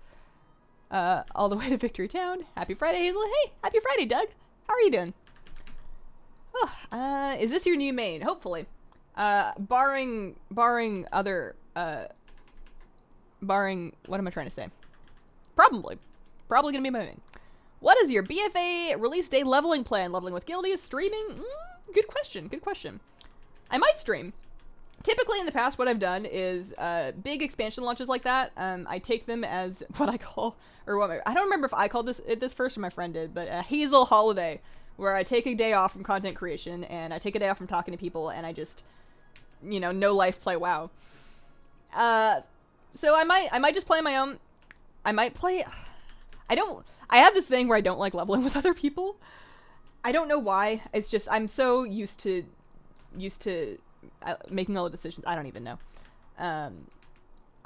All the way to Victory Town. Happy Friday, Hazel. Hey, happy Friday, Doug. How are you doing? Oh, is this your new main? Hopefully. Barring other, barring, what am I trying to say? Probably gonna be my main. What is your BFA release day leveling plan? Leveling with Guildies? Streaming? Good question. I might stream. Typically in the past, what I've done is big expansion launches like that. I take them as what I call, or what I don't remember if I called this first or my friend did, but a Hazel holiday, where I take a day off from content creation and I take a day off from talking to people and I just, you know, no life play WoW. So I might just play my own. I might play. I have this thing where I don't like leveling with other people. I don't know why. It's just I'm so used to making all the decisions. I don't even know. I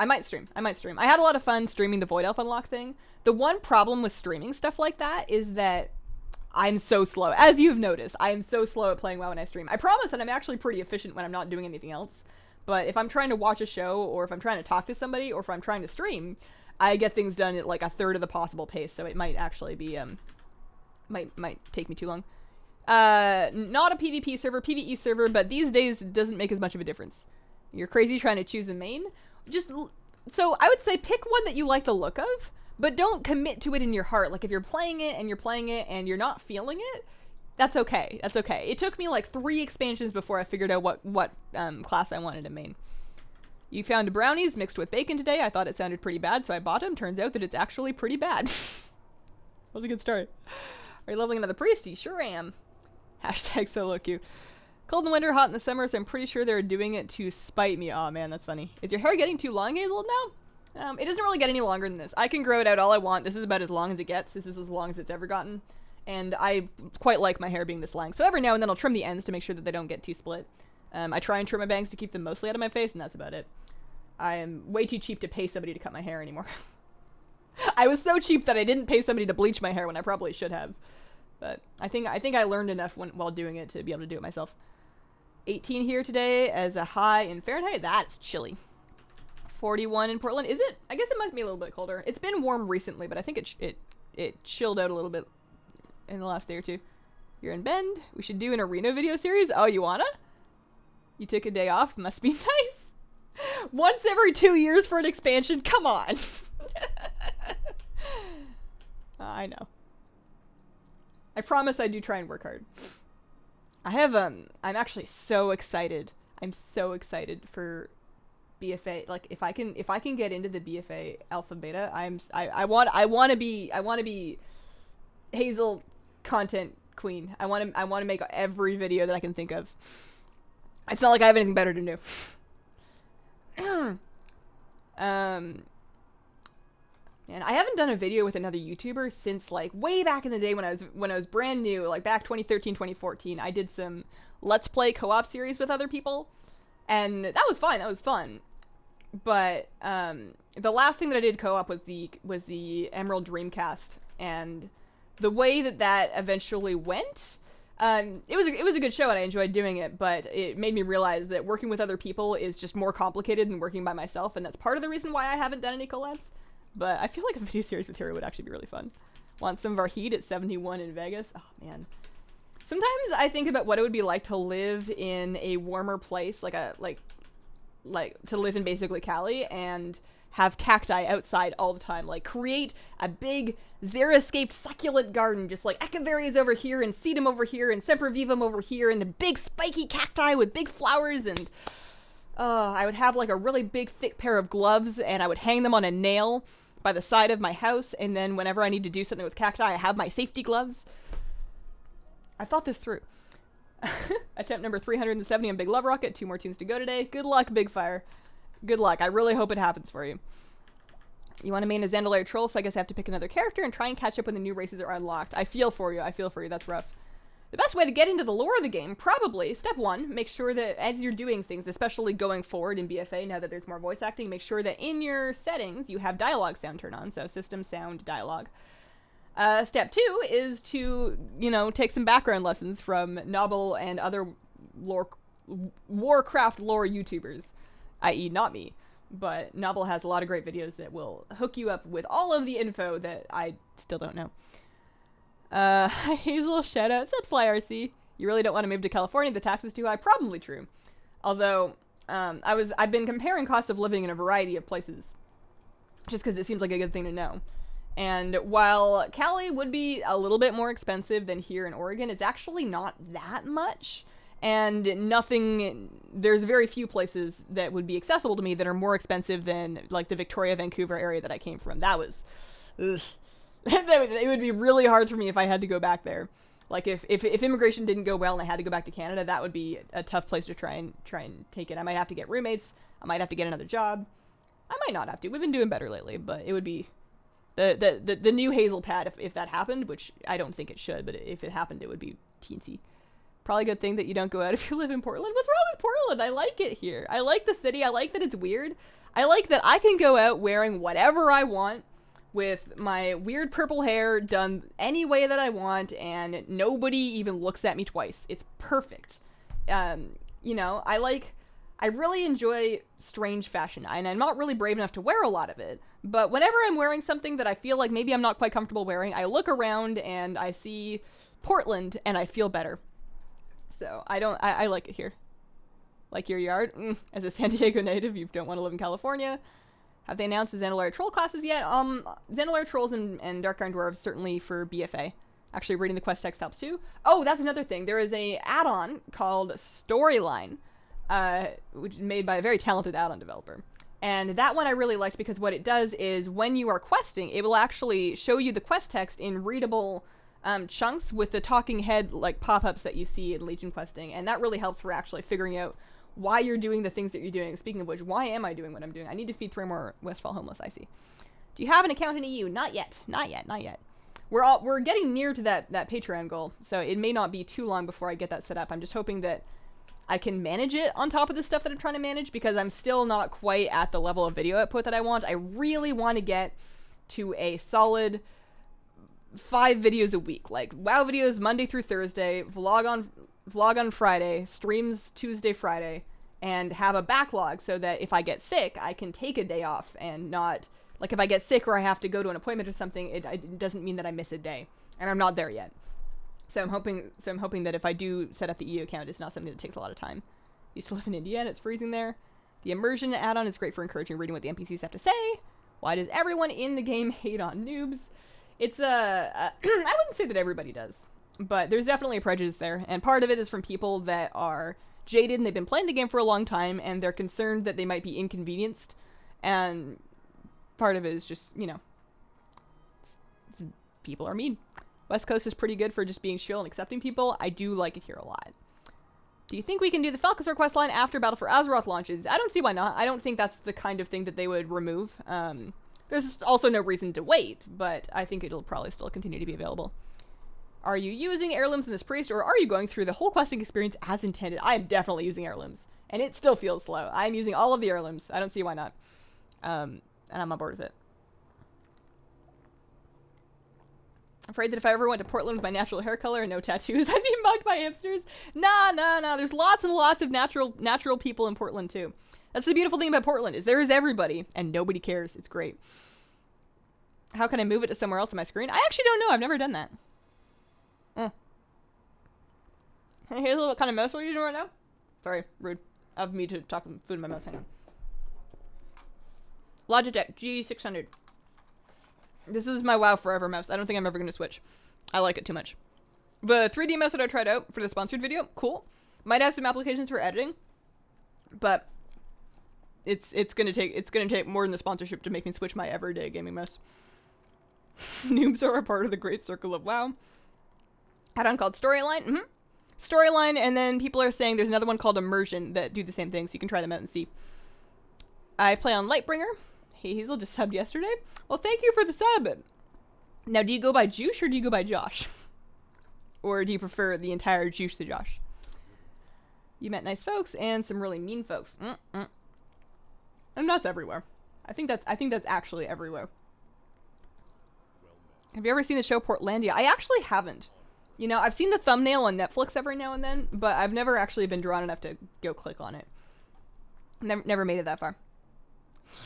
might stream. I had a lot of fun streaming the Void Elf Unlock thing. The one problem with streaming stuff like that is that I'm so slow. As you've noticed, I am so slow at playing WoW when I stream. I promise that I'm actually pretty efficient when I'm not doing anything else. But if I'm trying to watch a show, or if I'm trying to talk to somebody, or if I'm trying to stream, I get things done at like a third of the possible pace. So it might actually be, might take me too long. Not a PvP server, PvE server, but these days it doesn't make as much of a difference. You're crazy trying to choose a main. So I would say pick one that you like the look of, but don't commit to it in your heart. Like if you're playing it and you're not feeling it, that's okay. It took me like 3 expansions before I figured out what class I wanted to main. You found brownies mixed with bacon today. I thought it sounded pretty bad, so I bought them. Turns out that it's actually pretty bad. That was a good story. Are you leveling another priest? Sure am. Hashtag solo queue. Cold in the winter, hot in the summer, so I'm pretty sure they're doing it to spite me. Oh man, that's funny. Is your hair getting too long, Hazel? No. It doesn't really get any longer than this. I can grow it out all I want. This is about as long as it gets. This is as long as it's ever gotten. And I quite like my hair being this long. So every now and then I'll trim the ends to make sure that they don't get too split. I try and trim my bangs to keep them mostly out of my face, and that's about it. I am way too cheap to pay somebody to cut my hair anymore. I was so cheap that I didn't pay somebody to bleach my hair when I probably should have. But I think I learned enough while doing it to be able to do it myself. 18 here today as a high in Fahrenheit. That's chilly. 41 in Portland. Is it? I guess it must be a little bit colder. It's been warm recently, but I think it chilled out a little bit in the last day or two. You're in Bend. We should do an arena video series. Oh, you wanna? You took a day off. Must be nice. Once every 2 years for an expansion. Come on. I know. I promise I do try and work hard. I have, I'm actually so excited. I'm so excited for BFA. Like, if I can get into the BFA alpha beta, I want to be Hazel content queen. I want to make every video that I can think of. It's not like I have anything better to do. And I haven't done a video with another YouTuber since like way back in the day when I was brand new, like back 2013, 2014. I did some Let's Play co-op series with other people, and that was fine. That was fun. But the last thing that I did co-op was the Emerald Dreamcast, and the way that eventually went, it was a good show and I enjoyed doing it, but it made me realize that working with other people is just more complicated than working by myself, and that's part of the reason why I haven't done any collabs. But I feel like a video series with Hero would actually be really fun. Want some of our heat at 71 in Vegas? Oh, man. Sometimes I think about what it would be like to live in a warmer place, like like, to live in basically Cali and have cacti outside all the time. Like, create a big xeriscaped succulent garden, just like echeverias over here and sedum over here and sempervivum over here and the big spiky cacti with big flowers. And I would have like a really big thick pair of gloves, and I would hang them on a nail by the side of my house, and then whenever I need to do something with cacti, I have my safety gloves. I thought this through. Attempt number 370 on Big Love Rocket. 2 more tunes to go today. Good luck, Big Fire. Good luck. I really hope it happens for you. You want to main a Zandalari troll, so I guess I have to pick another character and try and catch up when the new races are unlocked. I feel for you. I feel for you. That's rough. The best way to get into the lore of the game, probably, step 1, make sure that as you're doing things, especially going forward in BFA, now that there's more voice acting, make sure that in your settings you have dialogue sound turned on, so system sound dialogue. Step 2 is to, you know, take some background lessons from Noble and other Warcraft lore YouTubers, i.e. not me, but Noble has a lot of great videos that will hook you up with all of the info that I still don't know. Hazel, shout out. Sup, Sly RC. You really don't want to move to California, the tax is too high. Probably true. Although, I've been comparing costs of living in a variety of places, just because it seems like a good thing to know. And while Cali would be a little bit more expensive than here in Oregon, it's actually not that much. And there's very few places that would be accessible to me that are more expensive than, like, the Victoria, Vancouver area that I came from. That was, ugh. It would be really hard for me if I had to go back there. Like, if immigration didn't go well and I had to go back to Canada, that would be a tough place to try and take it. I might have to get roommates. I might have to get another job. I might not have to. We've been doing better lately, but it would be the new Hazel pad if that happened, which I don't think it should, but if it happened, it would be teensy. Probably a good thing that you don't go out if you live in Portland. What's wrong with Portland? I like it here. I like the city. I like that it's weird. I like that I can go out wearing whatever I want with my weird purple hair done any way that I want, and nobody even looks at me twice. It's perfect. You know, I really enjoy strange fashion, and I'm not really brave enough to wear a lot of it, but whenever I'm wearing something that I feel like maybe I'm not quite comfortable wearing, I look around and I see Portland and I feel better. So I like it here. Like your yard? As a San Diego native, you don't want to live in California. Have they announced the Zandalari Troll classes yet? Zandalari Trolls and Dark Iron Dwarves certainly for BFA. Actually, reading the quest text helps too. Oh, that's another thing. There is a add-on called Storyline, which is made by a very talented add-on developer. And that one I really liked because what it does is when you are questing, it will actually show you the quest text in readable chunks with the talking head like pop-ups that you see in Legion questing. And that really helps for actually figuring out why you're doing the things that you're doing. Speaking of which, why am I doing what I'm doing? I need to feed 3 more Westfall homeless, I see. Do you have an account in EU? Not yet. Not yet. Not yet. We're getting near to that Patreon goal, so it may not be too long before I get that set up. I'm just hoping that I can manage it on top of the stuff that I'm trying to manage, because I'm still not quite at the level of video output that I want. I really want to get to a solid 5 videos a week, like WoW videos Monday through Thursday, vlog on Friday, streams Tuesday, Friday, and have a backlog so that if I get sick, I can take a day off and not, like, if I get sick or I have to go to an appointment or something, it doesn't mean that I miss a day, and I'm not there yet. So I'm hoping that if I do set up the EU account, it's not something that takes a lot of time. Used to live in India and it's freezing there. The immersion add-on is great for encouraging reading what the NPCs have to say. Why does everyone in the game hate on noobs? It's I wouldn't say that everybody does, but there's definitely a prejudice there, and part of it is from people that are jaded and they've been playing the game for a long time and they're concerned that they might be inconvenienced, and part of it is just, you know, people are mean. West Coast is pretty good for just being chill and accepting people. I do like it here a lot. Do you think we can do the Falcasaur quest line after Battle for Azeroth launches? I don't see why not. I don't think that's the kind of thing that they would remove. There's also no reason to wait, but I think it'll probably still continue to be available. Are you using heirlooms in this priest, or are you going through the whole questing experience as intended? I am definitely using heirlooms, and it still feels slow. I'm using all of the heirlooms. I don't see why not. And I'm on board with it. Afraid that if I ever went to Portland with my natural hair color and no tattoos, I'd be mugged by hipsters. Nah. There's lots and lots of natural people in Portland too. That's the beautiful thing about Portland, is there is everybody and nobody cares. It's great. How can I move it to somewhere else on my screen? I actually don't know. I've never done that. Hey Hazel, what kind of mouse are you using right now? Sorry, rude. of me to talk with food in my mouth. Hang on. Logitech G600. This is my WoW Forever mouse. I don't think I'm ever going to switch. I like it too much. The 3D mouse that I tried out for the sponsored video, cool. Might have some applications for editing, but it's gonna take more than the sponsorship to make me switch my everyday gaming mouse. Noobs are a part of the great circle of WoW. Add-on called Storyline. Storyline, and then people are saying there's another one called Immersion that do the same thing, so you can try them out and see. I play on Lightbringer. Hey, Hazel just subbed yesterday. Well, thank you for the sub. Now, do you go by Juice or do you go by Josh? Or do you prefer the entire Juice to Josh? You met nice folks and some really mean folks. And that's everywhere. I think that's actually everywhere. Have you ever seen the show Portlandia? I actually haven't. You know, I've seen the thumbnail on Netflix every now and then, but I've never actually been drawn enough to go click on it. Never made it that far.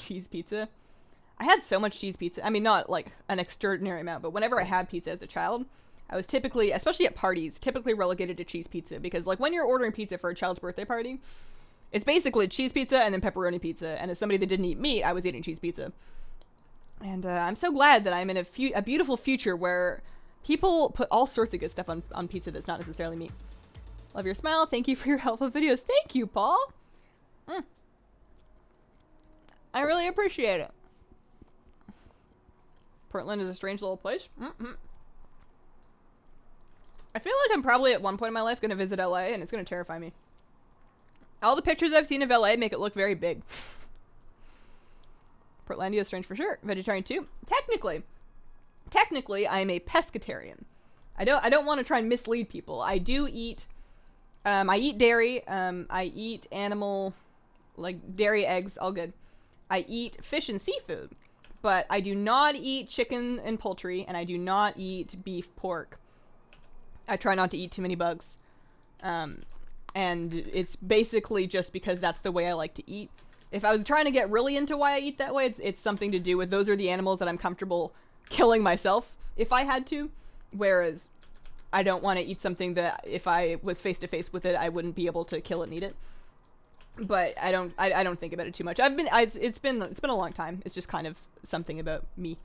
Cheese pizza. I had so much cheese pizza. I mean, not like an extraordinary amount, but whenever I had pizza as a child, I was typically, especially at parties, typically relegated to cheese pizza, because like when you're ordering pizza for a child's birthday party, it's basically cheese pizza and then pepperoni pizza. And as somebody that didn't eat meat, I was eating cheese pizza. And I'm so glad that I'm in a beautiful future where people put all sorts of good stuff on pizza that's not necessarily meat. Love your smile. Thank you for your helpful videos. Thank you, Paul. I really appreciate it. Portland is a strange little place. I feel like I'm probably at one point in my life going to visit LA, and it's going to terrify me. All the pictures I've seen of LA make it look very big. Portlandia is strange for sure. Vegetarian too. Technically, I'm a pescatarian. I don't want to try and mislead people. I do eat. I eat dairy. I eat animal, like dairy, eggs, all good. I eat fish and seafood, but I do not eat chicken and poultry, and I do not eat beef, pork. I try not to eat too many bugs. And it's basically just because that's the way I like to eat. If I was trying to get really into why I eat that way, it's something to do with those are the animals that I'm comfortable killing myself if I had to. Whereas I don't want to eat something that if I was face to face with it, I wouldn't be able to kill it and eat it. But I don't think about it too much. It's been a long time. It's just kind of something about me.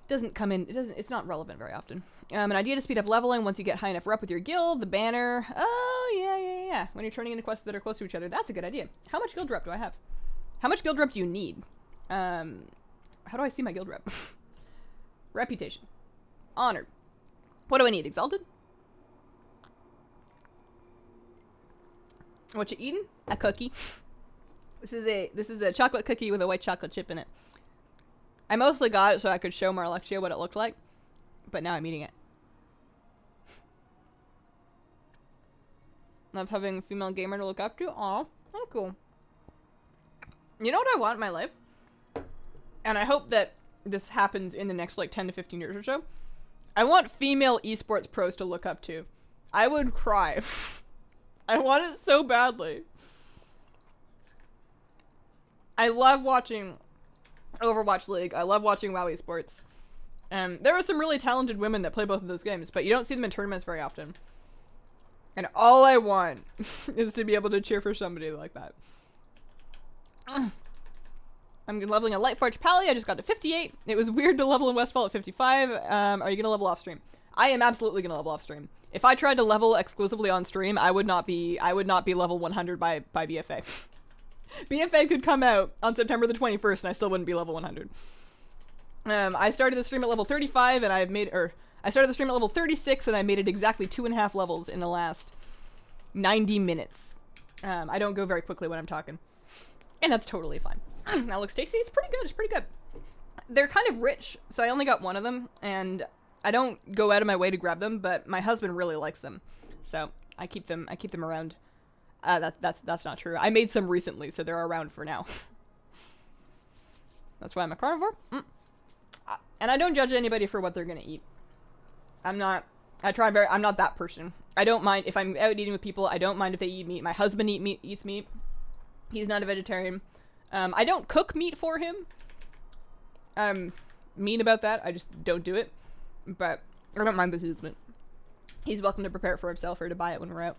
It's not relevant very often. An idea to speed up leveling once you get high enough rep with your guild, the banner. Oh, yeah. When you're turning into quests that are close to each other. That's a good idea. How much guild rep do I have? How much guild rep do you need? How do I see my guild rep? Reputation. Honored. What do I need? Exalted? What you eating? A cookie. This is a chocolate cookie with a white chocolate chip in it. I mostly got it so I could show Marlexia what it looked like, but now I'm eating it. Love having a female gamer to look up to. Aw, oh cool. You know what I want in my life? And I hope that this happens in the next like 10 to 15 years or so. I want female esports pros to look up to. I would cry. I want it so badly. I love watching Overwatch League. I love watching WoW Esports. There are some really talented women that play both of those games, but you don't see them in tournaments very often. And all I want is to be able to cheer for somebody like that. I'm leveling a Lightforge Pally. I just got to 58. It was weird to level in Westfall at 55. Are you going to level off stream? I am absolutely going to level off stream. If I tried to level exclusively on stream, I would not be level 100 by BFA. BFA could come out on September the 21st and I still wouldn't be level 100. I started the stream at level 35 and I started the stream at level 36 and I made it exactly 2.5 levels in the last 90 minutes. I don't go very quickly when I'm talking. And that's totally fine. That looks tasty. It's pretty good. They're kind of rich, so I only got one of them, and I don't go out of my way to grab them, but my husband really likes them. So I keep them around. That's not true. I made some recently, so they're around for now. That's why I'm a carnivore. And I don't judge anybody for what they're gonna eat. I'm not that person. I don't mind if I'm out eating with people. I don't mind if they eat meat. My husband eats meat. He's not a vegetarian. I don't cook meat for him. I'm mean about that. I just don't do it. But I don't mind the movement. He's welcome to prepare it for himself or to buy it when we're out.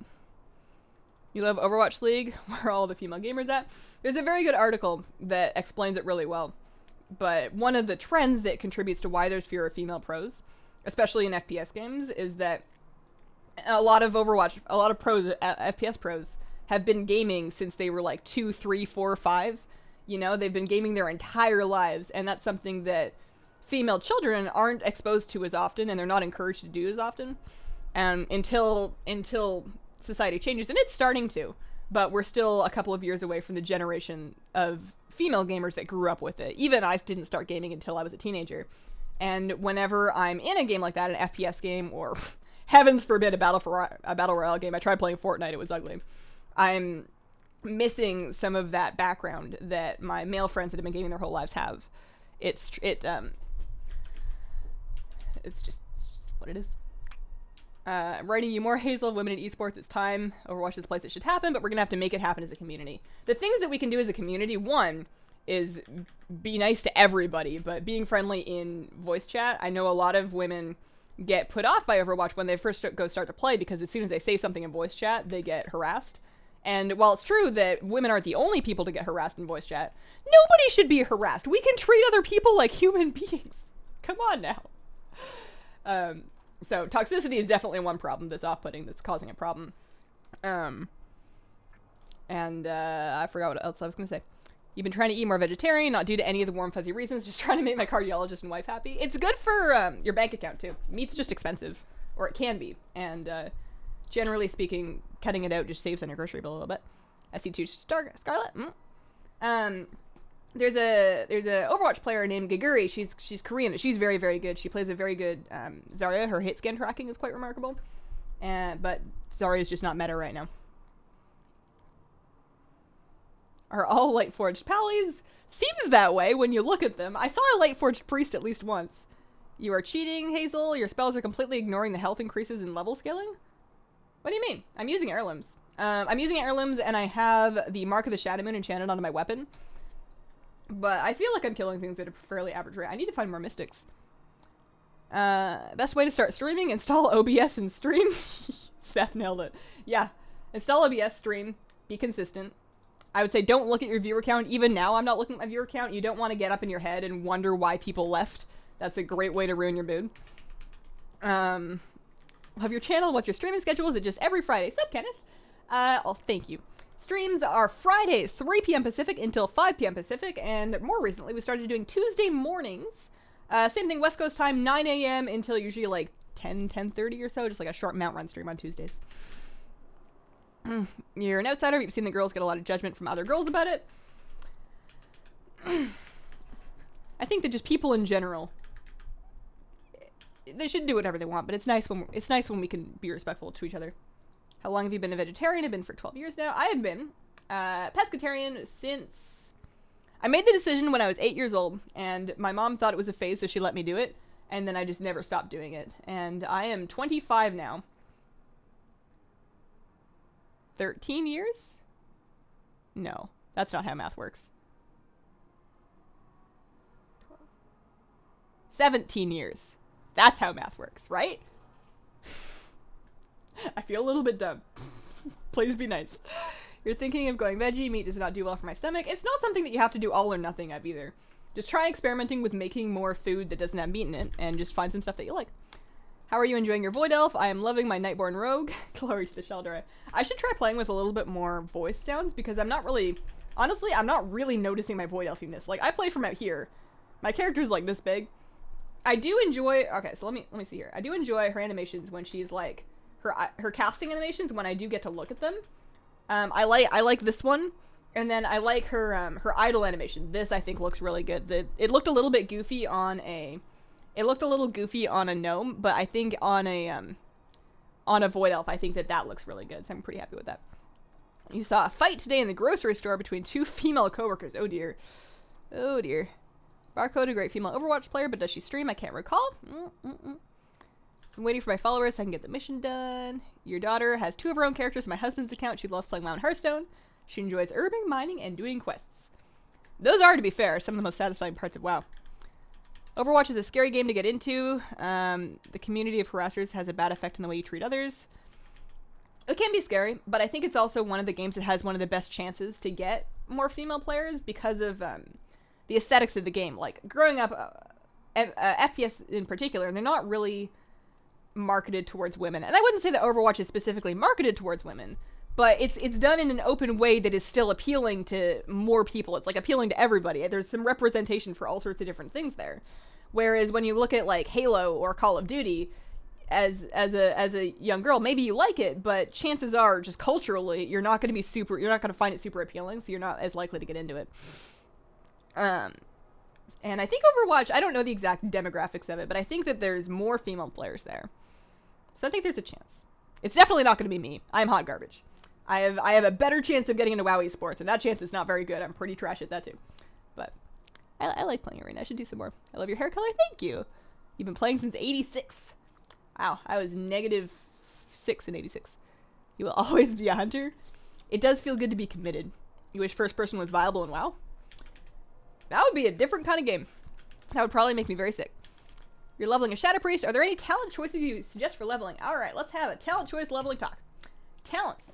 You love Overwatch League, where all the female gamers at? There's a very good article that explains it really well. But one of the trends that contributes to why there's fewer female pros, especially in FPS games, is that a lot of pros, FPS pros, have been gaming since they were like 2, 3, 4, 5. You know, they've been gaming their entire lives, and that's something that female children aren't exposed to as often, and they're not encouraged to do as often. Until society changes, and it's starting to, but we're still a couple of years away from the generation of female gamers that grew up with it. Even I didn't start gaming until I was a teenager. And whenever I'm in a game like that, an FPS game, or heavens forbid, a battle royale game, I tried playing Fortnite, it was ugly. I'm missing some of that background that my male friends that have been gaming their whole lives have. It's just what it is. Writing you more, Hazel. Women in esports, it's time. Overwatch is the place it should happen, but we're gonna have to make it happen as a community. The things that we can do as a community, one, is be nice to everybody, but being friendly in voice chat. I know a lot of women get put off by Overwatch when they first start to play, because as soon as they say something in voice chat, they get harassed. And while it's true that women aren't the only people to get harassed in voice chat, nobody should be harassed. We can treat other people like human beings. Come on now. So toxicity is definitely one problem that's off-putting, that's causing a problem. I forgot what else I was going to say. You've been trying to eat more vegetarian, not due to any of the warm, fuzzy reasons, just trying to make my cardiologist and wife happy. It's good for your bank account, too. Meat's just expensive, or it can be. And generally speaking, cutting it out just saves on your grocery bill a little bit. SC2 Scarlet. There's a Overwatch player named Gaguri. She's Korean. She's very, very good. She plays a very good Zarya. Her hit scan tracking is quite remarkable. But Zarya's just not meta right now. Are all Lightforged pallies? Seems that way when you look at them. I saw a Lightforged priest at least once. You are cheating, Hazel. Your spells are completely ignoring the health increases in level scaling? What do you mean? I'm using heirlooms. I'm using heirlooms, and I have the Mark of the Shadow Moon enchanted onto my weapon. But I feel like I'm killing things at a fairly average rate. I need to find more mystics. Best way to start streaming, install OBS and stream. Seth nailed it. Yeah. Install OBS, stream, be consistent. I would say don't look at your viewer count. Even now, I'm not looking at my viewer count. You don't want to get up in your head and wonder why people left. That's a great way to ruin your mood. Love your channel. What's your streaming schedule? Is it just every Friday? Sup, Kenneth? Thank you. Streams are Fridays, 3 p.m. Pacific until 5 p.m. Pacific, and more recently we started doing Tuesday mornings. Same thing, West Coast time, 9 a.m. until usually like 10:30 or so, just like a short mount run stream on Tuesdays. You're an outsider. You've seen the girls get a lot of judgment from other girls about it. I think that just people in general, they should do whatever they want, but it's nice when we can be respectful to each other. How long have you been a vegetarian? I've been for 12 years now. I have been pescatarian since I made the decision when I was 8 years old, and my mom thought it was a phase, so she let me do it, and then I just never stopped doing it. And I am 25 now. 13 years? No, that's not how math works. 17 years. That's how math works, right? I feel a little bit dumb. Please be nice. You're thinking of going veggie. Meat does not do well for my stomach. It's not something that you have to do all or nothing of either. Just try experimenting with making more food that doesn't have meat in it, and just find some stuff that you like. How are you enjoying your Void Elf? I am loving my Nightborn Rogue. Glory to the Sheldra. I should try playing with a little bit more voice sounds, because I'm not really... Honestly, I'm not really noticing my Void Elfiness. Like, I play from out here. My character's like this big. I do enjoy... Okay, so let me see here. I do enjoy her animations when she's like... Her casting animations when I do get to look at them. I like this one, and then I like her idle animation. This I think looks really good. It looked a little bit goofy on a gnome, but I think on a Void Elf, I think that looks really good. So I'm pretty happy with that. You saw a fight today in the grocery store between 2 female coworkers. Oh dear, oh dear. Barcode, a great female Overwatch player, but does she stream? I can't recall. I'm waiting for my followers so I can get the mission done. Your daughter has 2 of her own characters on my husband's account. She loves playing WoW and Hearthstone. She enjoys urban mining and doing quests. Those are, to be fair, some of the most satisfying parts of WoW. Overwatch is a scary game to get into. The community of harassers has a bad effect on the way you treat others. It can be scary, but I think it's also one of the games that has one of the best chances to get more female players because of the aesthetics of the game. Like, growing up, FPS in particular, they're not really marketed towards women. And I wouldn't say that Overwatch is specifically marketed towards women, but it's done in an open way that is still appealing to more people. It's, like, appealing to everybody. There's some representation for all sorts of different things there. Whereas when you look at, like, Halo or Call of Duty, as a young girl, maybe you like it, but chances are, just culturally, you're not going to find it super appealing, so you're not as likely to get into it. And I think Overwatch, I don't know the exact demographics of it, but I think that there's more female players there. So I think there's a chance. It's definitely not going to be me. I'm hot garbage. I have a better chance of getting into WoW esports, and that chance is not very good. I'm pretty trash at that too. But I like playing Arena. I should do some more. I love your hair color. Thank you. You've been playing since 86. Wow, I was -6 in 86. You will always be a hunter. It does feel good to be committed. You wish first person was viable in WoW? That would be a different kind of game. That would probably make me very sick. You're leveling a Shadow Priest. Are there any talent choices you suggest for leveling? Alright, let's have a talent choice leveling talk. Talents.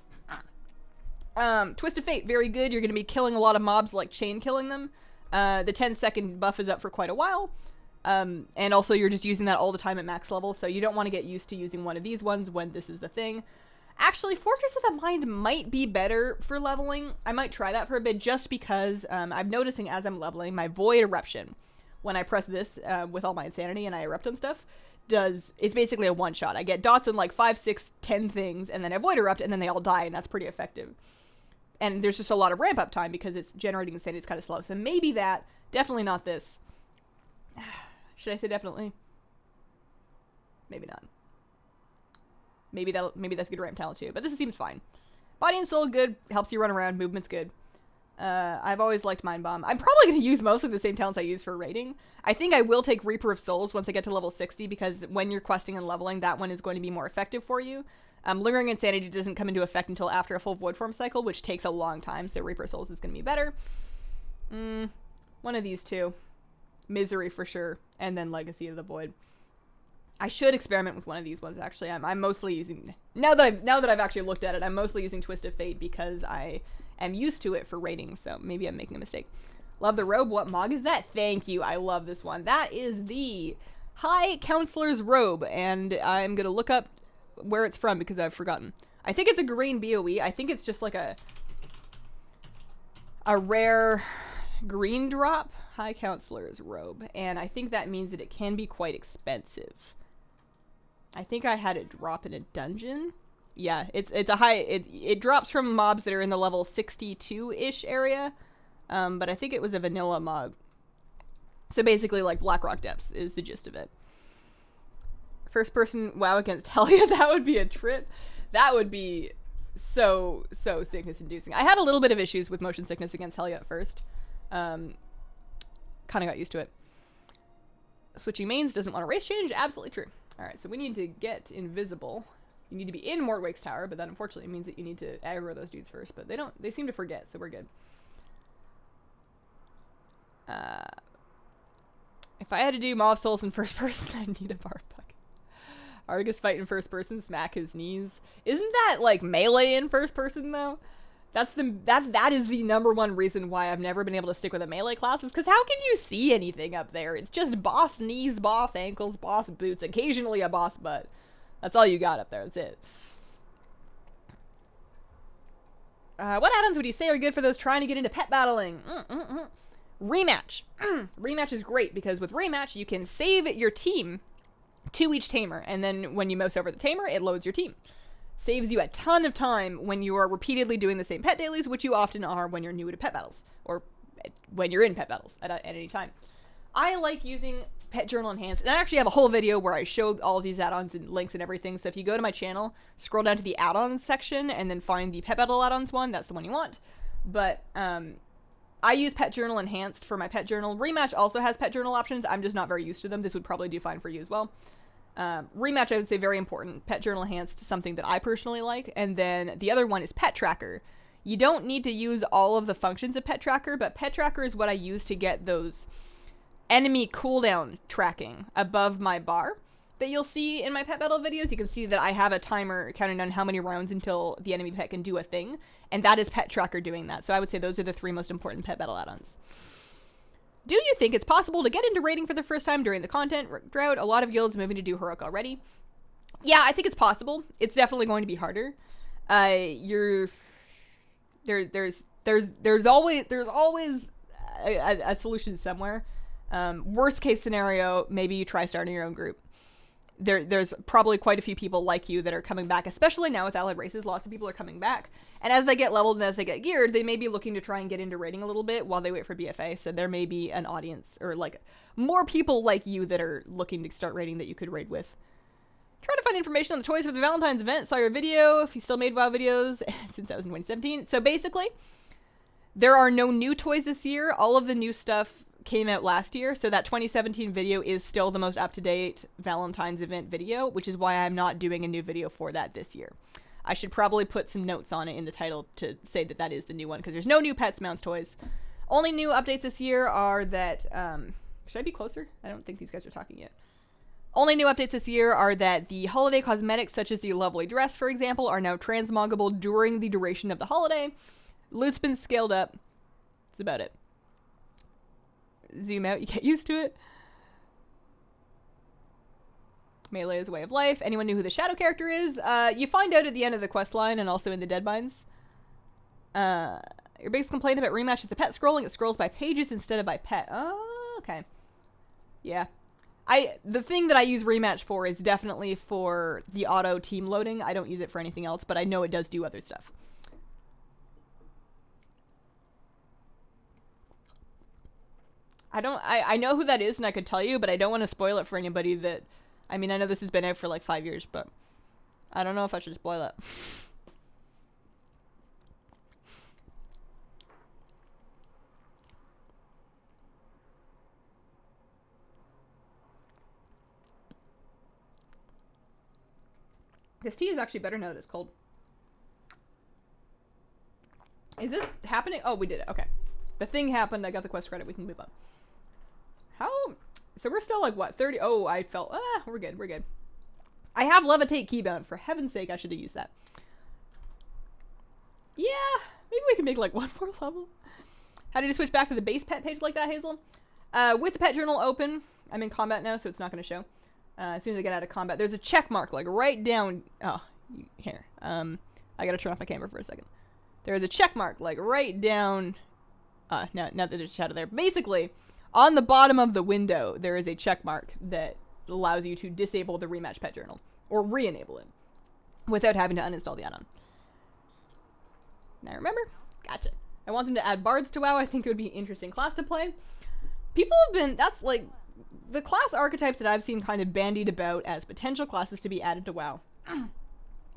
Twist of Fate, very good. You're going to be killing a lot of mobs, like chain killing them. The 10-second buff is up for quite a while. And also you're just using that all the time at max level, so you don't want to get used to using one of these ones when this is the thing. Actually, Fortress of the Mind might be better for leveling. I might try that for a bit, just because I'm noticing as I'm leveling, my Void Eruption, when I press this with all my insanity and I erupt on stuff, it's basically a one-shot. I get dots in like 5, 6, 10 things, and then I Void Erupt, and then they all die, and that's pretty effective. And there's just a lot of ramp-up time because it's generating insanity. It's kind of slow. So maybe that, definitely not this. Should I say definitely? Maybe not. Maybe that's good ramp talent too, but this seems fine. Body and Soul, good. Helps you run around. Movement's good. I've always liked Mind Bomb. I'm probably going to use most of the same talents I use for raiding. I think I will take Reaper of Souls once I get to level 60, because when you're questing and leveling, that one is going to be more effective for you. Lingering Insanity doesn't come into effect until after a full Void Form cycle, which takes a long time, so Reaper of Souls is going to be better. One of these two. Misery for sure, and then Legacy of the Void. I should experiment with one of these ones, actually. I'm mostly using, now that I've actually looked at it, I'm mostly using Twist of Fate because I am used to it for raiding, so maybe I'm making a mistake. Love the robe. What Mog is that? Thank you. I love this one. That is the High Counselor's robe, and I'm gonna look up where it's from because I've forgotten. I think it's a green BOE. I think it's just like a rare green drop. High Counselor's robe, and I think that means that it can be quite expensive. I think I had it drop in a dungeon. Yeah, it's a high, it drops from mobs that are in the level 62-ish area, but I think it was a vanilla mob. So basically, like, Blackrock Depths is the gist of it. First person WoW against Helia, that would be a trip. That would be so sickness inducing. I had a little bit of issues with motion sickness against Helia at first. Kind of got used to it. Switching mains doesn't want a race change. Absolutely true. All right, so we need to get invisible. You need to be in Mortwake's tower, but that unfortunately means that you need to aggro those dudes first, but they seem to forget, so we're good. If I had to do Maw of Souls in first person, I'd need a bar bucket. Argus fight in first person, smack his knees. Isn't that like melee in first person though? That is the number one reason why I've never been able to stick with a melee class, is because how can you see anything up there? It's just boss knees, boss ankles, boss boots, occasionally a boss butt. That's all you got up there. That's it. What add-ons would you say are good for those trying to get into pet battling? Rematch. Rematch is great because with Rematch, you can save your team to each tamer, and then when you mouse over the tamer, it loads your team. Saves you a ton of time when you are repeatedly doing the same pet dailies, which you often are when you're new to pet battles, or when you're in pet battles at any time. I like using Pet Journal Enhanced, and I actually have a whole video where I show all of these add-ons and links and everything, so if you go to my channel, scroll down to the add-ons section, and then find the pet battle add-ons one, that's the one you want. But, I use Pet Journal Enhanced for my pet journal. Rematch also has pet journal options. I'm just not very used to them. This would probably do fine for you as well. Rematch, I would say, very important. Pet Journal Enhanced, something that I personally like. And then the other one is Pet Tracker. You don't need to use all of the functions of Pet Tracker, but Pet Tracker is what I use to get those enemy cooldown tracking above my bar. that you'll see in my pet battle videos. You can see that I have a timer counting down how many rounds until the enemy pet can do a thing, and that is Pet Tracker doing that. So I would say those are the 3 most important pet battle add-ons. Do you think it's possible to get into raiding for the first time during the content drought? A lot of guilds moving to do heroic already. Yeah, I think it's possible. It's definitely going to be harder. There's always a solution somewhere. Worst case scenario, maybe you try starting your own group. There's probably quite a few people like you that are coming back, especially now with allied races. Lots of people are coming back, and as they get leveled and as they get geared, they may be looking to try and get into raiding a little bit while they wait for BFA. So there may be an audience, or like more people like you that are looking to start raiding that you could raid with. Trying to find information on the toys for the Valentine's event. Saw your video. If you still made WoW videos since 2017. So basically, there are no new toys this year. All of the new stuff came out last year, so that 2017 video is still the most up-to-date Valentine's event video, which is why I'm not doing a new video for that this year. I should probably put some notes on it in the title to say that that is the new one, because there's no new pets, mounts, toys. Only new updates this year are that, should I be closer? I don't think these guys are talking yet. Only new updates this year are that the holiday cosmetics, such as the lovely dress, for example, are now transmoggable during the duration of the holiday. Loot's been scaled up. That's about it. Zoom out, you get used to it. Melee is a way of life. Anyone knew who the shadow character is? You find out at the end of the quest line and also in the Deadmines. Your biggest complaint about Rematch is the pet scrolling. It scrolls by pages instead of by pet. Oh, okay. Yeah. The thing that I use Rematch for is definitely for the auto team loading. I don't use it for anything else, but I know it does do other stuff. I know who that is and I could tell you, but I don't want to spoil it for anybody that, I mean, I know this has been out for like 5 years, but I don't know if I should spoil it. This tea is actually better now that it's cold. Is this happening? Oh, we did it. Okay. The thing happened. I got the quest credit. We can move on. How? So we're still like, what, 30? Oh, I felt... we're good. We're good. I have Levitate Keybound. For heaven's sake, I should have used that. Yeah. Maybe we can make like one more level. How did you switch back to the base pet page like that, Hazel? With the pet journal open, I'm in combat now, so it's not going to show. As soon as I get out of combat, there's a check mark, like right down... Oh, here. I gotta turn off my camera for a second. There's a check mark, like right down... now that there's a shadow there. Basically, on the bottom of the window, there is a check mark that allows you to disable the Rematch pet journal. Or re-enable it. Without having to uninstall the add-on. Now remember? Gotcha. I want them to add bards to WoW. I think it would be an interesting class to play. People have been... That's like... The class archetypes that I've seen kind of bandied about as potential classes to be added to WoW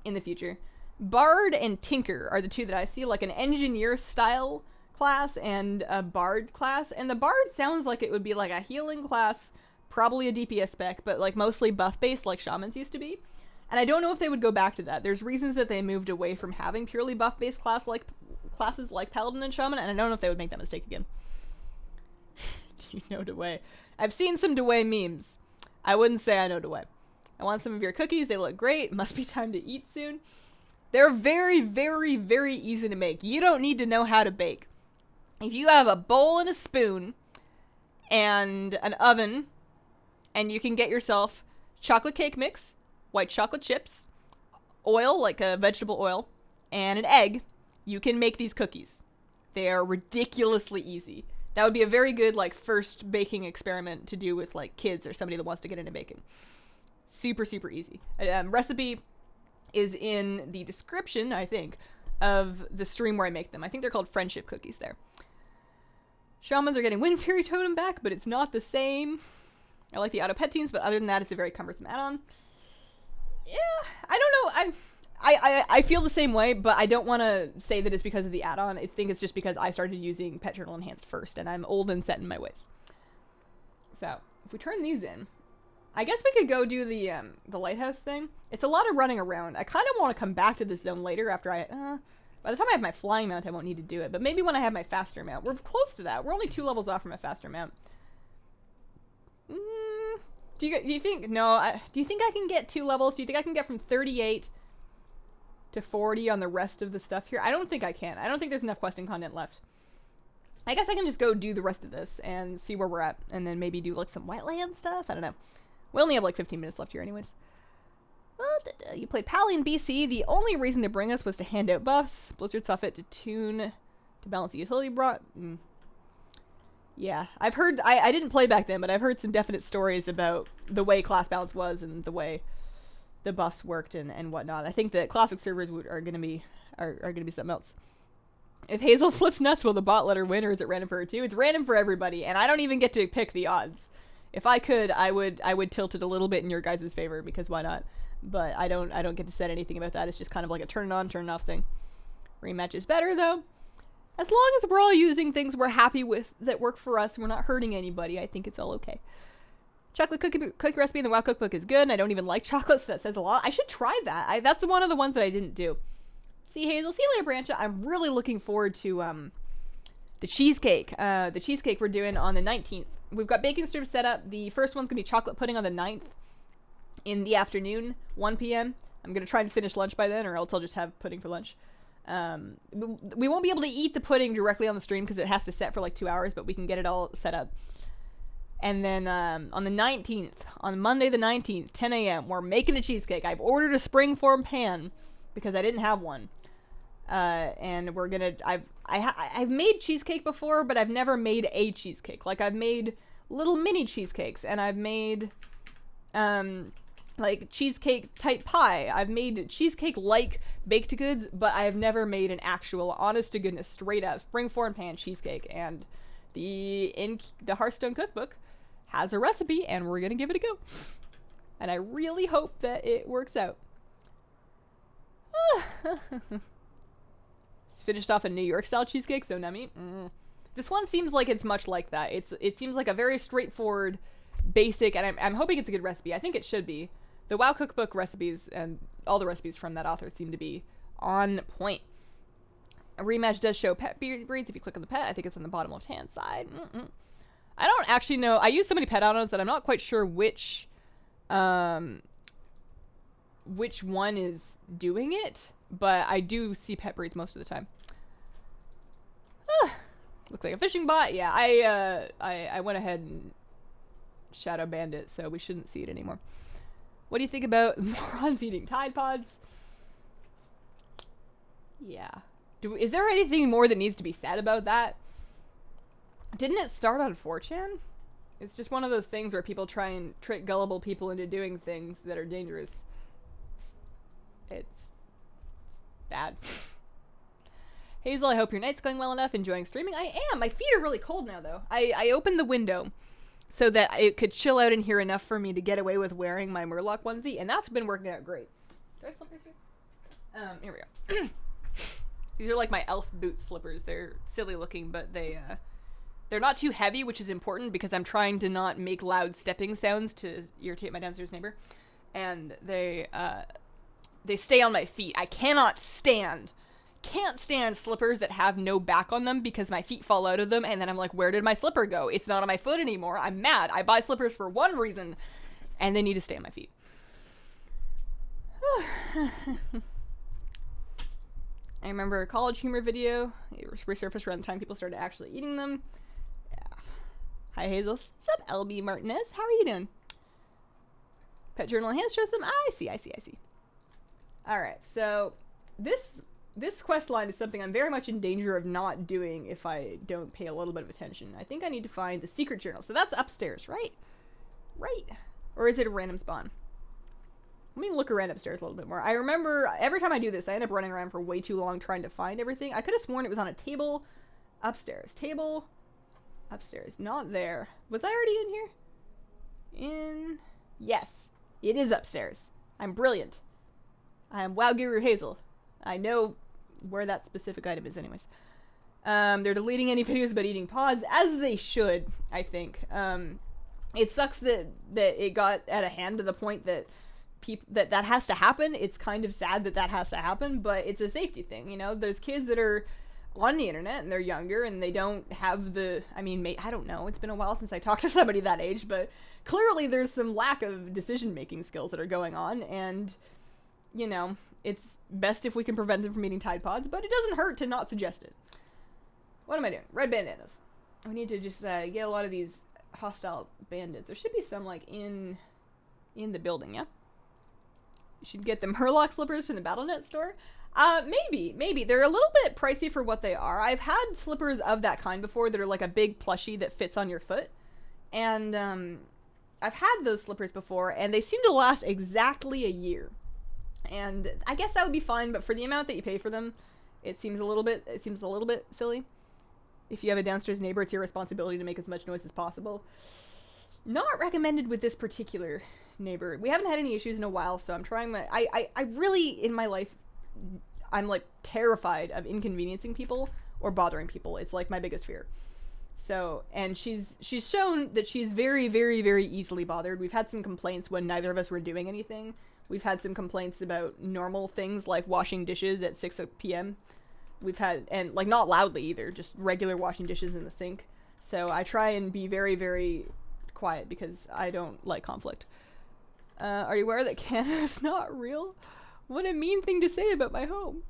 in the future. Bard and Tinker are the two that I see, like an engineer style class and a Bard class. And the Bard sounds like it would be like a healing class, probably a DPS spec, but like mostly buff based like Shamans used to be. And I don't know if they would go back to that. There's reasons that they moved away from having purely buff based classes like Paladin and Shaman, and I don't know if they would make that mistake again. Do you know Dewey? I've seen some Dewey memes. I wouldn't say I know Dewey. I want some of your cookies. They look great. Must be time to eat soon. They're very, very, very easy to make. You don't need to know how to bake. If you have a bowl and a spoon and an oven, and you can get yourself chocolate cake mix, white chocolate chips, oil, like a vegetable oil, and an egg, you can make these cookies. They are ridiculously easy. That would be a very good, like, first baking experiment to do with, like, kids or somebody that wants to get into baking. Super, super easy. Recipe is in the description, I think, of the stream where I make them. I think they're called friendship cookies there. Shamans are getting Wind Fury Totem back, but it's not the same. I like the auto pet teams, but other than that, it's a very cumbersome add-on. Yeah, I don't know. I feel the same way, but I don't want to say that it's because of the add-on. I think it's just because I started using Pet Journal Enhanced first, and I'm old and set in my ways. So, if we turn these in, I guess we could go do the lighthouse thing. It's a lot of running around. I kind of want to come back to this zone later after by the time I have my flying mount, I won't need to do it, but maybe when I have my faster mount. We're close to that. We're only 2 levels off from a faster mount. Do you think, no, do you think I can get 2 levels? Do you think I can get from 38 to 40 on the rest of the stuff here? I don't think I can. I don't think there's enough questing content left. I guess I can just go do the rest of this and see where we're at, and then maybe do like some wetland stuff. I don't know. We only have like 15 minutes left here anyways. You played Pally in BC. The only reason to bring us was to hand out buffs. Blizzard saw fit to tune to balance the utility brought. Yeah, I've heard, I didn't play back then, but I've heard some definite stories about the way class balance was and the way the buffs worked and whatnot. I think that classic servers are gonna be something else. If Hazel flips nuts, will the bot let her win, or is it random for her too? It's random for everybody, and I don't even get to pick the odds. If I could, I would tilt it a little bit in your guys' favor, because why not? But I don't get to set anything about that. It's just kind of like a turn on, turn off thing. Rematch is better though. As long as we're all using things we're happy with that work for us, we're not hurting anybody, I think it's all okay. Chocolate cookie recipe in the WoW cookbook is good, and I don't even like chocolate, so that says a lot. I should try that. That's one of the ones that I didn't do. See Hazel, see you later, Brancha. I'm really looking forward to the cheesecake. The cheesecake we're doing on the 19th. We've got baking strips set up. The first one's gonna be chocolate pudding on the 9th in the afternoon, 1 p.m. I'm gonna try and finish lunch by then, or else I'll just have pudding for lunch. We won't be able to eat the pudding directly on the stream because it has to set for like 2 hours, but we can get it all set up. And then on the 19th, on Monday the 19th, 10 a.m., we're making a cheesecake. I've ordered a springform pan because I didn't have one. And we're gonna, I've made cheesecake before, but I've never made a cheesecake. Like, I've made little mini cheesecakes, and I've made, like cheesecake type pie. I've made cheesecake like baked goods, but I have never made an actual, honest to goodness, straight up springform pan cheesecake. And the Hearthstone cookbook has a recipe, and we're gonna give it a go. And I really hope that it works out. Finished off a New York style cheesecake, so nummy. This one seems like it's much like that. It seems like a very straightforward, basic, and I'm hoping it's a good recipe. I think it should be. The WoW cookbook recipes and all the recipes from that author seem to be on point. A rematch does show pet breeds if you click on the pet. I think it's on the bottom left hand side. I don't actually know. I use so many pet add-ons that I'm not quite sure which one is doing it, but I do see pet breeds most of the time. Looks like a fishing bot. Yeah, I went ahead and shadow banned it, so we shouldn't see it anymore. What do you think about morons eating Tide Pods? Yeah. Is there anything more that needs to be said about that? Didn't it start on 4chan? It's just one of those things where people try and trick gullible people into doing things that are dangerous. It's bad. Hazel, I hope your night's going well enough. Enjoying streaming? I am. My feet are really cold now, though. I opened the window so that it could chill out in here enough for me to get away with wearing my Murloc onesie, and that's been working out great. Do I have slippers here? Here we go. These are like my elf boot slippers. They're silly looking, but they're not too heavy, which is important because I'm trying to not make loud stepping sounds to irritate my downstairs neighbor. And they stay on my feet. I can't stand slippers that have no back on them because my feet fall out of them, and then I'm like, where did my slipper go? It's not on my foot anymore. I'm mad. I buy slippers for one reason, and they need to stay on my feet. I remember a college humor video. It resurfaced around the time people started actually eating them. Yeah. Hi, Hazel. What's up, LB Martinez? How are you doing? Pet journal enhanced shows them. I see. All right, so this quest line is something I'm very much in danger of not doing if I don't pay a little bit of attention. I think I need to find the secret journal. So that's upstairs, right? Right. Or is it a random spawn? Let me look around upstairs a little bit more. I remember every time I do this, I end up running around for way too long trying to find everything. I could have sworn it was on a table upstairs. Table upstairs. Not there. Was I already in here? Yes. It is upstairs. I'm brilliant. I am WoW Guru Hazel. I know where that specific item is anyways. They're deleting any videos about eating pods, as they should, I think. It sucks that it got out of hand to the point that that has to happen. It's kind of sad that has to happen, but it's a safety thing, you know? There's kids that are on the internet and they're younger and they don't have the, I mean, I don't know, it's been a while since I talked to somebody that age, but clearly there's some lack of decision-making skills that are going on, and, you know, it's best if we can prevent them from eating Tide Pods, but it doesn't hurt to not suggest it. What am I doing? Red bandanas. We need to just get a lot of these hostile bandits. There should be some, like, in the building, yeah? You should get the Murloc slippers from the BattleNet store. Maybe. They're a little bit pricey for what they are. I've had slippers of that kind before that are like a big plushie that fits on your foot. And, I've had those slippers before, and they seem to last exactly a year. And I guess that would be fine, but for the amount that you pay for them, it seems a little bit silly. If you have a downstairs neighbor, it's your responsibility to make as much noise as possible. Not recommended with this particular neighbor. We haven't had any issues in a while, so I'm trying my... I really, in my life, I'm, like, terrified of inconveniencing people or bothering people. It's, like, my biggest fear. So, and she's shown that she's very, very, very easily bothered. We've had some complaints when neither of us were doing anything. We've had some complaints about normal things like washing dishes at 6 p.m. We've had, and, like, not loudly either, just regular washing dishes in the sink. So I try and be very, very quiet because I don't like conflict. Are you aware that Canada's not real? What a mean thing to say about my home.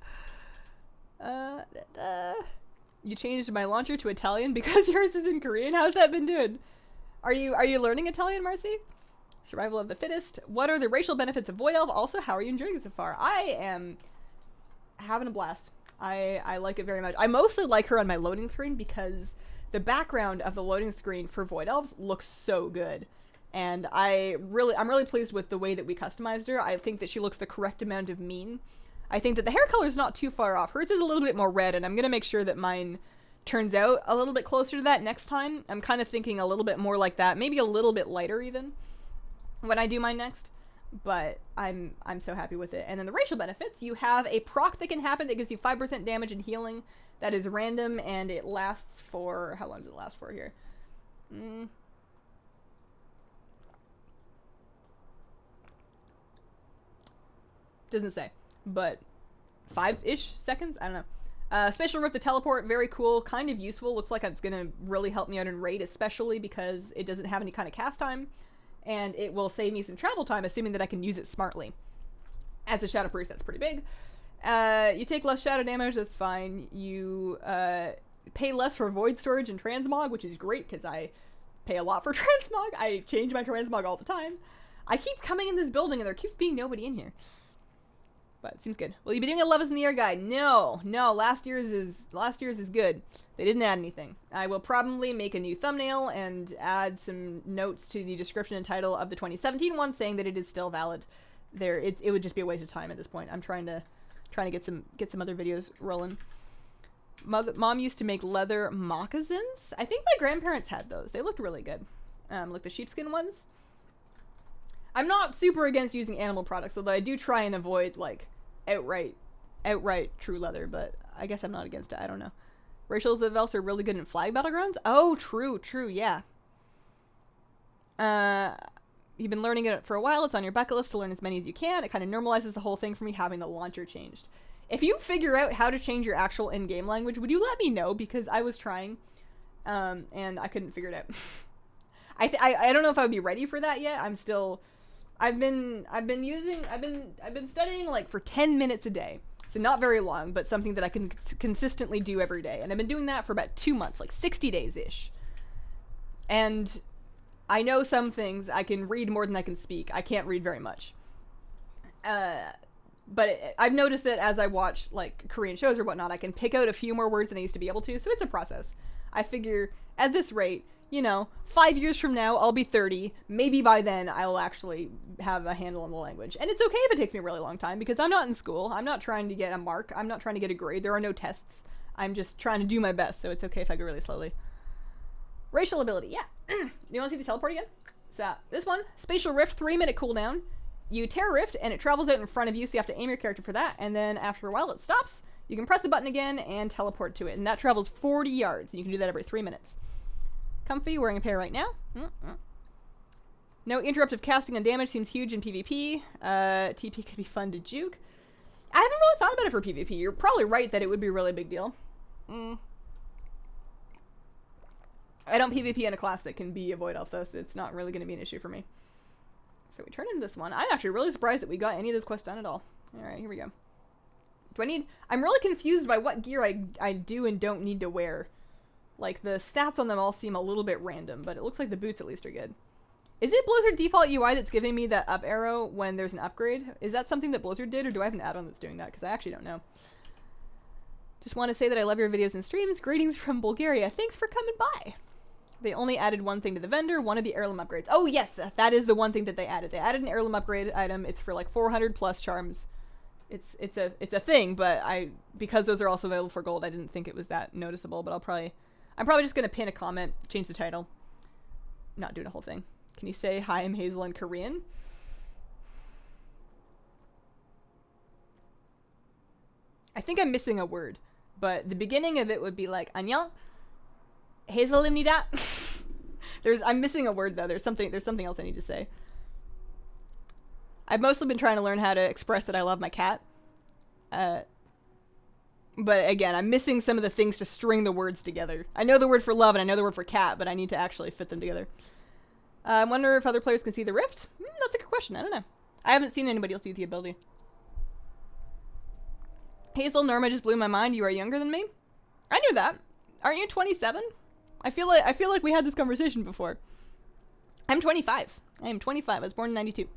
You changed my launcher to Italian because yours is in Korean? How's that been doing? Are you learning Italian, Marcy? Survival of the fittest. What are the racial benefits of Void Elf? Also, how are you enjoying it so far? I am having a blast. I like it very much. I mostly like her on my loading screen because the background of the loading screen for Void Elves looks so good. And I'm really pleased with the way that we customized her. I think that she looks the correct amount of mean. I think that the hair color is not too far off. Hers is a little bit more red, and I'm going to make sure that mine turns out a little bit closer to that next time. I'm kind of thinking a little bit more like that, maybe a little bit lighter even, when I do mine next. But I'm so happy with it. And then the racial benefits, you have a proc that can happen that gives you 5% damage and healing. That is random, and it lasts for... How long does it last for here? Doesn't say, but 5-ish seconds? I don't know. Special Rift to teleport, very cool, kind of useful. Looks like it's gonna really help me out in raid, especially because it doesn't have any kind of cast time, and it will save me some travel time, assuming that I can use it smartly. As a Shadow Priest, that's pretty big. You take less shadow damage, that's fine. You pay less for void storage and transmog, which is great, because I pay a lot for transmog. I change my transmog all the time. I keep coming in this building, and there keeps being nobody in here. But it seems good. Will you be doing a Love is in the Air guide? No. Last year's is good. They didn't add anything. I will probably make a new thumbnail and add some notes to the description and title of the 2017 one, saying that it is still valid. It would just be a waste of time at this point. I'm trying to get some other videos rolling. Mom used to make leather moccasins. I think my grandparents had those. They looked really good. Like the sheepskin ones. I'm not super against using animal products, although I do try and avoid, like, outright true leather, but I guess I'm not against it. I don't know. Racials of elves are really good in flag battlegrounds? Oh, true, yeah. You've been learning it for a while. It's on your bucket list to learn as many as you can. It kind of normalizes the whole thing for me having the launcher changed. If you figure out how to change your actual in-game language, would you let me know? Because I was trying, and I couldn't figure it out. I don't know if I would be ready for that yet. I've been studying like for 10 minutes a day. So not very long, but something that I can consistently do every day. And I've been doing that for about 2 months, like 60 days-ish. And I know some things. I can read more than I can speak. I can't read very much. But I've noticed that as I watch like Korean shows or whatnot, I can pick out a few more words than I used to be able to. So it's a process. I figure at this rate, 5 years from now, I'll be 30. Maybe by then, I'll actually have a handle on the language. And it's okay if it takes me a really long time, because I'm not in school. I'm not trying to get a mark. I'm not trying to get a grade. There are no tests. I'm just trying to do my best, so it's okay if I go really slowly. Racial ability, yeah. You want to see the teleport again? So, this one, Spatial Rift, 3-minute cooldown. You tear Rift, and it travels out in front of you, so you have to aim your character for that, and then after a while, it stops. You can press the button again and teleport to it, and that travels 40 yards, and you can do that every 3 minutes. Comfy, wearing a pair right now. No interruptive casting on damage seems huge in PvP. TP could be fun to juke. I haven't really thought about it for PvP. You're probably right that it would be a really big deal. I don't PvP in a class that can be a Void Elf, though, so it's not really going to be an issue for me. So we turn in this one. I'm actually really surprised that we got any of this quest done at all. Alright, here we go. I'm really confused by what gear I do and don't need to wear. Like, the stats on them all seem a little bit random, but it looks like the boots at least are good. Is it Blizzard default UI that's giving me that up arrow when there's an upgrade? Is that something that Blizzard did, or do I have an add-on that's doing that? Because I actually don't know. Just want to say that I love your videos and streams. Greetings from Bulgaria. Thanks for coming by. They only added one thing to the vendor, one of the heirloom upgrades. Oh yes, that is the one thing that they added. They added an heirloom upgrade item. It's for like 400 plus charms. It's a thing, but because those are also available for gold, I didn't think it was that noticeable. But I'm probably just gonna pin a comment, change the title, not doing a whole thing. Can you say hi, I'm Hazel in Korean? I think I'm missing a word, but the beginning of it would be like 안녕, Hazelnuttygames. I'm missing a word though. There's something else I need to say. I've mostly been trying to learn how to express that I love my cat. But again, I'm missing some of the things to string the words together. I know the word for love and I know the word for cat, but I need to actually fit them together. I wonder if other players can see the rift? That's a good question. I don't know. I haven't seen anybody else use the ability. Hazel, Norma just blew my mind. You are younger than me? I knew that. Aren't you 27? I feel like we had this conversation before. I'm 25. I am 25. I was born in 92.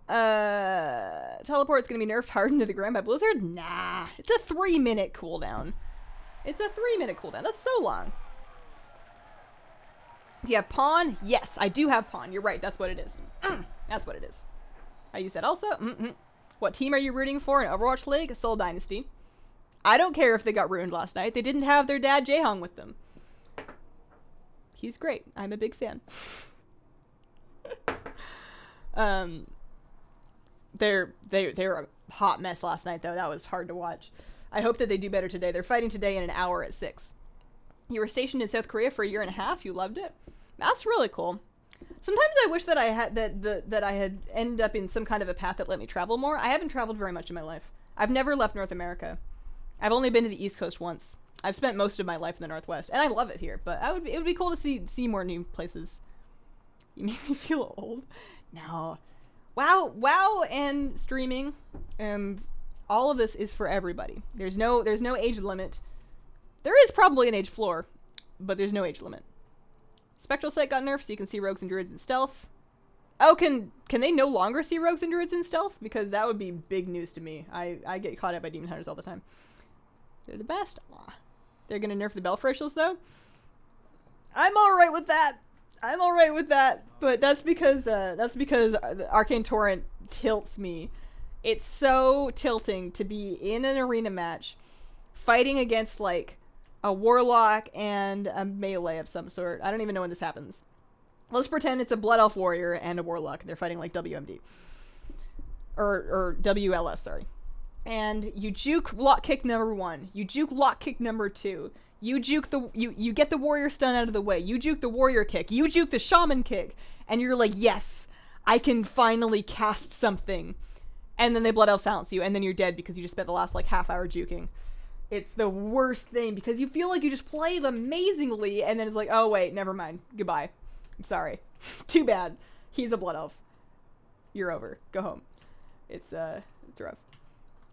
Teleport's gonna be nerfed hard into the ground by Blizzard? Nah. It's a 3-minute cooldown. It's a 3-minute cooldown. That's so long. Do you have Pawn? Yes, I do have Pawn. You're right. That's what it is. That's what it is. I use that also. What team are you rooting for in Overwatch League? Soul Dynasty. I don't care if they got ruined last night. They didn't have their dad Jaehong with them. He's great. I'm a big fan. They're a hot mess last night though. That was hard to watch. I hope that they do better today. They're fighting today in an hour at 6. You were stationed in South Korea for 1.5 years. You loved it. That's really cool. Sometimes I wish that I had that I had ended up in some kind of a path that let me travel more. I haven't traveled very much in my life. I've never left North America. I've only been to the East Coast once. I've spent most of my life in the Northwest, and I love it here. But it would be cool to see more new places. You make me feel old. No, WoW and streaming and all of this is for everybody. There's no age limit. There is probably an age floor, but there's no age limit. Spectral Sight got nerfed so you can see rogues and druids in stealth. Oh, can they no longer see rogues and druids in stealth? Because that would be big news to me. I get caught up by demon hunters all the time. They're the best. Aw. They're gonna nerf the Belfratials though. I'm alright with that. But that's because Arcane Torrent tilts me. It's so tilting to be in an arena match fighting against like a warlock and a melee of some sort. I don't even know when this happens. Let's pretend it's a Blood Elf warrior and a warlock. They're fighting like WMD. Or WLS, sorry. And you juke lock kick number 1. You juke lock kick number 2. You juke you get the warrior stun out of the way. You juke the warrior kick. You juke the shaman kick. And you're like, yes, I can finally cast something. And then they Blood Elf silence you, and then you're dead because you just spent the last like half hour juking. It's the worst thing because you feel like you just played amazingly, and then it's like, oh wait, never mind. Goodbye. I'm sorry. Too bad. He's a Blood Elf. You're over. Go home. It's rough.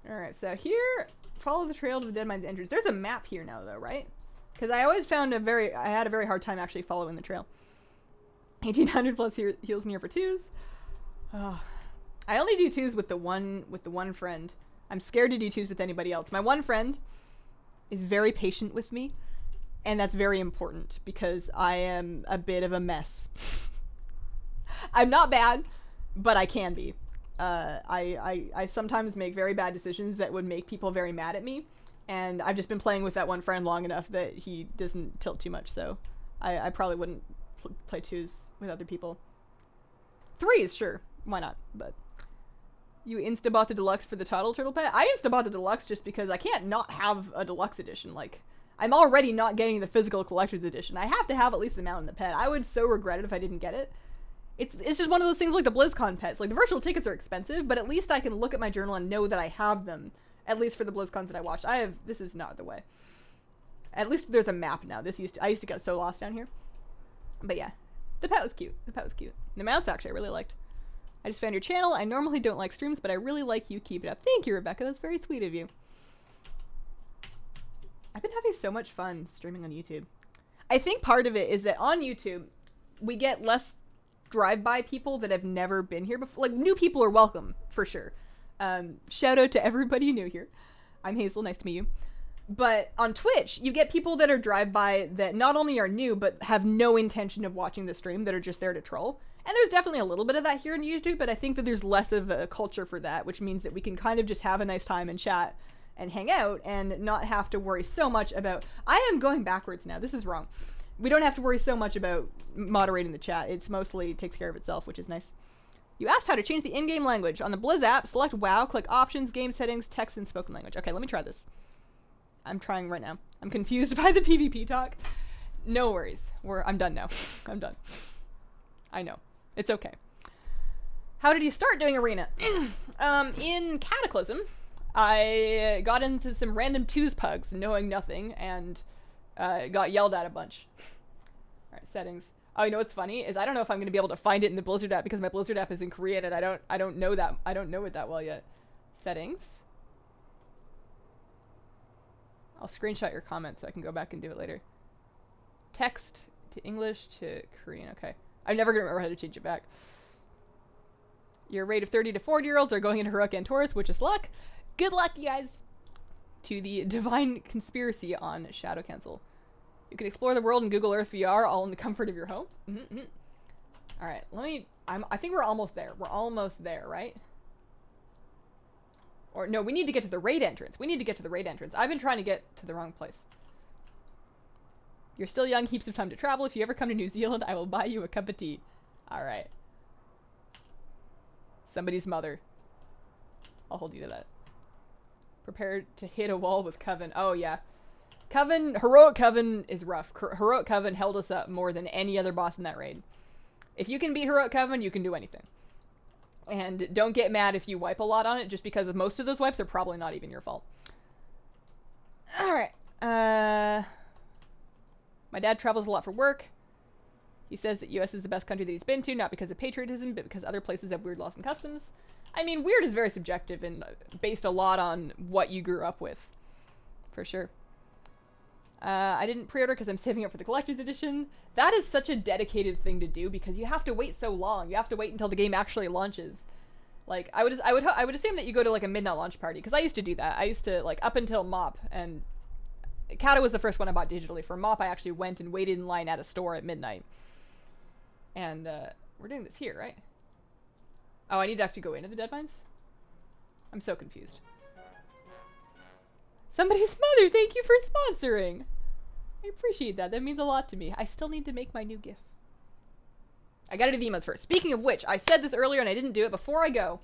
Alright, so here, follow the trail to the Deadmines entrance. There's a map here now though, right? Because I always found I had a very hard time actually following the trail. 1800 plus heals near for 2s. Oh, I only do 2s with the one friend. I'm scared to do 2s with anybody else. My one friend is very patient with me, and that's very important because I am a bit of a mess. I'm not bad, but I can be. I sometimes make very bad decisions that would make people very mad at me, and I've just been playing with that one friend long enough that he doesn't tilt too much, so I probably wouldn't play 2s with other people. 3s, sure, why not, but you insta-bought the deluxe for the turtle pet? I insta-bought the deluxe just because I can't not have a deluxe edition. Like, I'm already not getting the physical collector's edition. I have to have at least the mount and the pet. I would so regret it if I didn't get it. It's just one of those things like the BlizzCon pets. Like, the virtual tickets are expensive, but at least I can look at my journal and know that I have them. At least for the BlizzCons that I watched. This is not the way. At least there's a map now. I used to get so lost down here. But yeah, the pet was cute. The pet was cute. The mounts actually I really liked. I just found your channel. I normally don't like streams, but I really like you. Keep it up. Thank you, Rebecca. That's very sweet of you. I've been having so much fun streaming on YouTube. I think part of it is that on YouTube, we get less drive-by people that have never been here before. Like, new people are welcome, for sure. Shout out to everybody new here. I'm Hazel. Nice to meet you. But on Twitch, you get people that are drive-by that not only are new, but have no intention of watching the stream, that are just there to troll. And there's definitely a little bit of that here on YouTube, but I think that there's less of a culture for that, which means that we can kind of just have a nice time and chat and hang out and not have to worry so much about... I am going backwards now. This is wrong. We don't have to worry so much about moderating the chat. It's mostly takes care of itself, which is nice. You asked how to change the in-game language. On the Blizz app, select WoW, click Options, Game Settings, Text, and Spoken Language. Okay, let me try this. I'm trying right now. I'm confused by the PvP talk. No worries. I'm done now. I'm done. I know. It's okay. How did you start doing Arena? In Cataclysm, I got into some random twos pugs, knowing nothing, and got yelled at a bunch. Alright, settings. Oh, you know what's funny? Is I don't know if I'm going to be able to find it in the Blizzard app because my Blizzard app is in Korean and I don't know that. I don't know it that well yet. Settings. I'll screenshot your comments so I can go back and do it later. Text to English to Korean. Okay. I'm never going to remember how to change it back. Your rate of 30 to 40-year-olds are going into Heroic and Taurus, which is luck. Good luck, you guys. To the Divine Conspiracy on Shadow Cancel. You can explore the world in Google Earth VR all in the comfort of your home. All right, I think we're almost there. We're almost there, right? Or no, we need to get to the raid entrance. We need to get to the raid entrance. I've been trying to get to the wrong place. You're still young, heaps of time to travel. If you ever come to New Zealand, I will buy you a cup of tea. All right. Somebody's mother. I'll hold you to that. Prepared to hit a wall with Coven. Oh, yeah. Coven, Heroic Coven is rough. Heroic Coven held us up more than any other boss in that raid. If you can beat Heroic Coven, you can do anything. And don't get mad if you wipe a lot on it, just because of most of those wipes are probably not even your fault. Alright. My dad travels a lot for work. He says that US is the best country that he's been to, not because of patriotism, but because other places have weird laws and customs. I mean, weird is very subjective and based a lot on what you grew up with. For sure. I didn't pre-order because I'm saving up for the collector's edition. That is such a dedicated thing to do because you have to wait so long. You have to wait until the game actually launches. Like, I would assume that you go to like a midnight launch party because I used to do that. I used to like up until MOP, and Kata was the first one I bought digitally. For MOP, I actually went and waited in line at a store at midnight. And we're doing this here, right? Oh, I need to actually go into the Deadvines? I'm so confused. Somebody's mother, thank you for sponsoring. I appreciate that. That means a lot to me. I still need to make my new GIF. I gotta do the emotes first. Speaking of which, I said this earlier and I didn't do it. Before I go,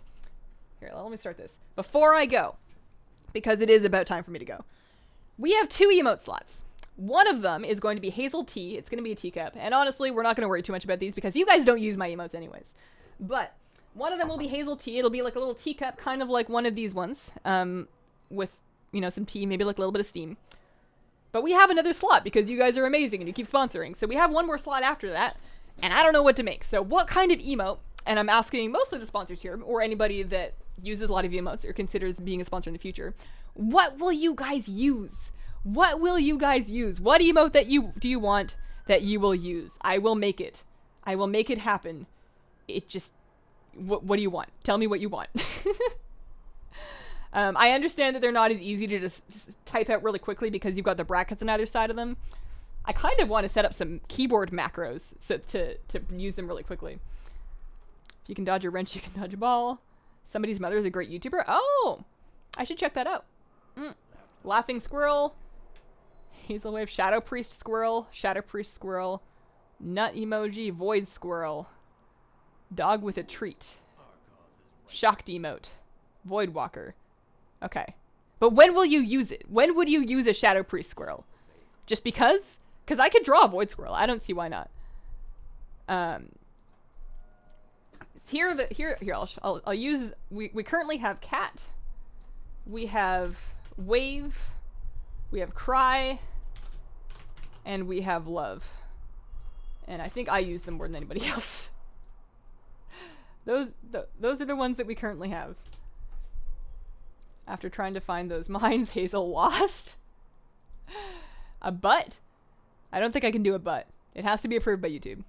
here, let me start this. Before I go, because it is about time for me to go, we have 2 emote slots. One of them is going to be Hazel Tea. It's going to be a teacup. And honestly, we're not going to worry too much about these because you guys don't use my emotes anyways. But one of them will be Hazel Tea. It'll be like a little teacup, kind of like one of these ones, with, you know, some tea, maybe like a little bit of steam. But we have another slot because you guys are amazing and you keep sponsoring. So we have one more slot after that, and I don't know what to make. So what kind of emote, and I'm asking mostly the sponsors here, or anybody that uses a lot of emotes or considers being a sponsor in the future, what will you guys use? What will you guys use? What emote do you want that you will use? I will make it. I will make it happen. It just... What do you want? Tell me what you want. I understand that they're not as easy to just type out really quickly because you've got the brackets on either side of them. I kind of want to set up some keyboard macros so to use them really quickly. If you can dodge a wrench, you can dodge a ball. Somebody's mother is a great YouTuber. Oh! I should check that out. Laughing Squirrel. Hazel Wave. Shadow Priest Squirrel. Shadow Priest Squirrel. Nut Emoji. Void Squirrel. Dog with a treat. Shocked emote. Void Walker. Okay. But when will you use it? When would you use a Shadow Priest Squirrel? Just because? Because I could draw a Void Squirrel. I don't see why not. Here I'll use... We currently have Cat. We have Wave. We have Cry. And we have love. And I think I use them more than anybody else. Those are the ones that we currently have. After trying to find those mines, Hazel lost. A butt? I don't think I can do a butt. It has to be approved by YouTube.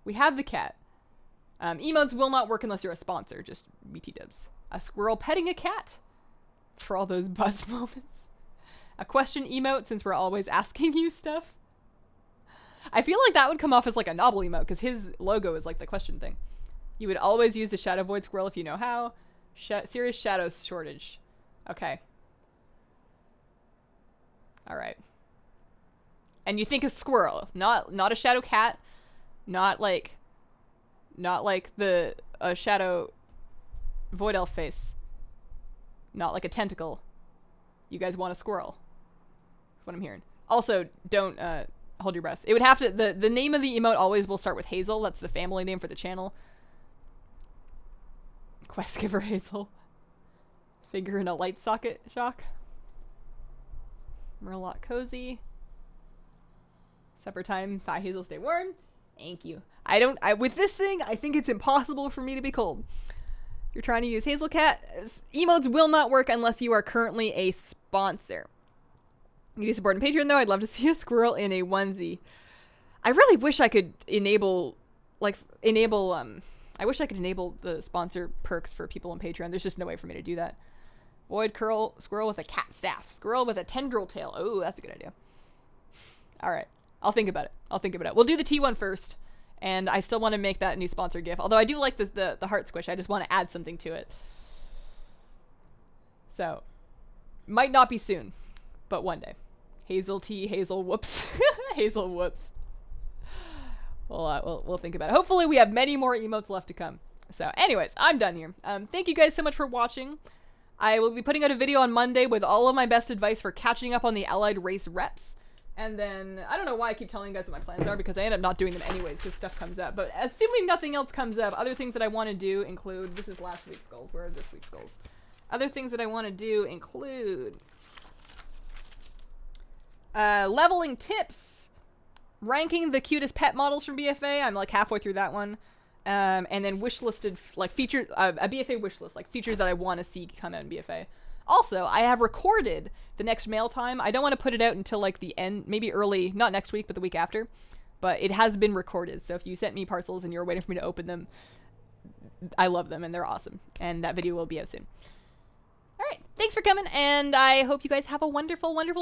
We have the cat. Emotes will not work unless you're a sponsor. Just BT dubs. A squirrel petting a cat. For all those buzz moments. A question emote, since we're always asking you stuff. I feel like that would come off as like a novel emote, because his logo is like the question thing. You would always use the shadow void squirrel if you know how. Serious shadow shortage. Okay. Alright. And you think a squirrel, not a shadow cat, not like the shadow void elf face, not like a tentacle. You guys want a squirrel. That's what I'm hearing. Also, don't hold your breath. It would have to, the name of the emote always will start with Hazel. That's the family name for the channel. Quest giver Hazel. Finger in a light socket shock. Murloc cozy. Supper time. Bye Hazel, stay warm. Thank you. With this thing, I think it's impossible for me to be cold. You're trying to use Hazel Cat. Emotes will not work unless you are currently a sponsor. You do support on Patreon though. I'd love to see a squirrel in a onesie. I really wish I could enable I wish I could enable the sponsor perks for people on Patreon. There's just no way for me to do that. Void curl, squirrel with a cat staff. Squirrel with a tendril tail. Oh, that's a good idea. Alright. I'll think about it. We'll do the T1 first. And I still want to make that a new sponsor GIF. Although I do like the heart squish. I just want to add something to it. So, might not be soon. But one day. Hazel T, Hazel whoops. Hazel whoops. We'll think about it. Hopefully we have many more emotes left to come. So anyways, I'm done here. Thank you guys so much for watching. I will be putting out a video on Monday with all of my best advice for catching up on the allied race reps. And then, I don't know why I keep telling you guys what my plans are, because I end up not doing them anyways because stuff comes up. But assuming nothing else comes up, other things that I want to do include, this is last week's goals. Where are this week's goals? Other things that I want to do include leveling tips, ranking the cutest pet models from BFA. I'm like halfway through that one. And then wishlisted, like features, a BFA wishlist, like features that I want to see come out in BFA. Also, I have recorded the next mail time. I don't want to put it out until like the end, maybe early, not next week, but the week after. But it has been recorded. So if you sent me parcels and you're waiting for me to open them, I love them and they're awesome. And that video will be out soon. All right. Thanks for coming. And I hope you guys have a wonderful, wonderful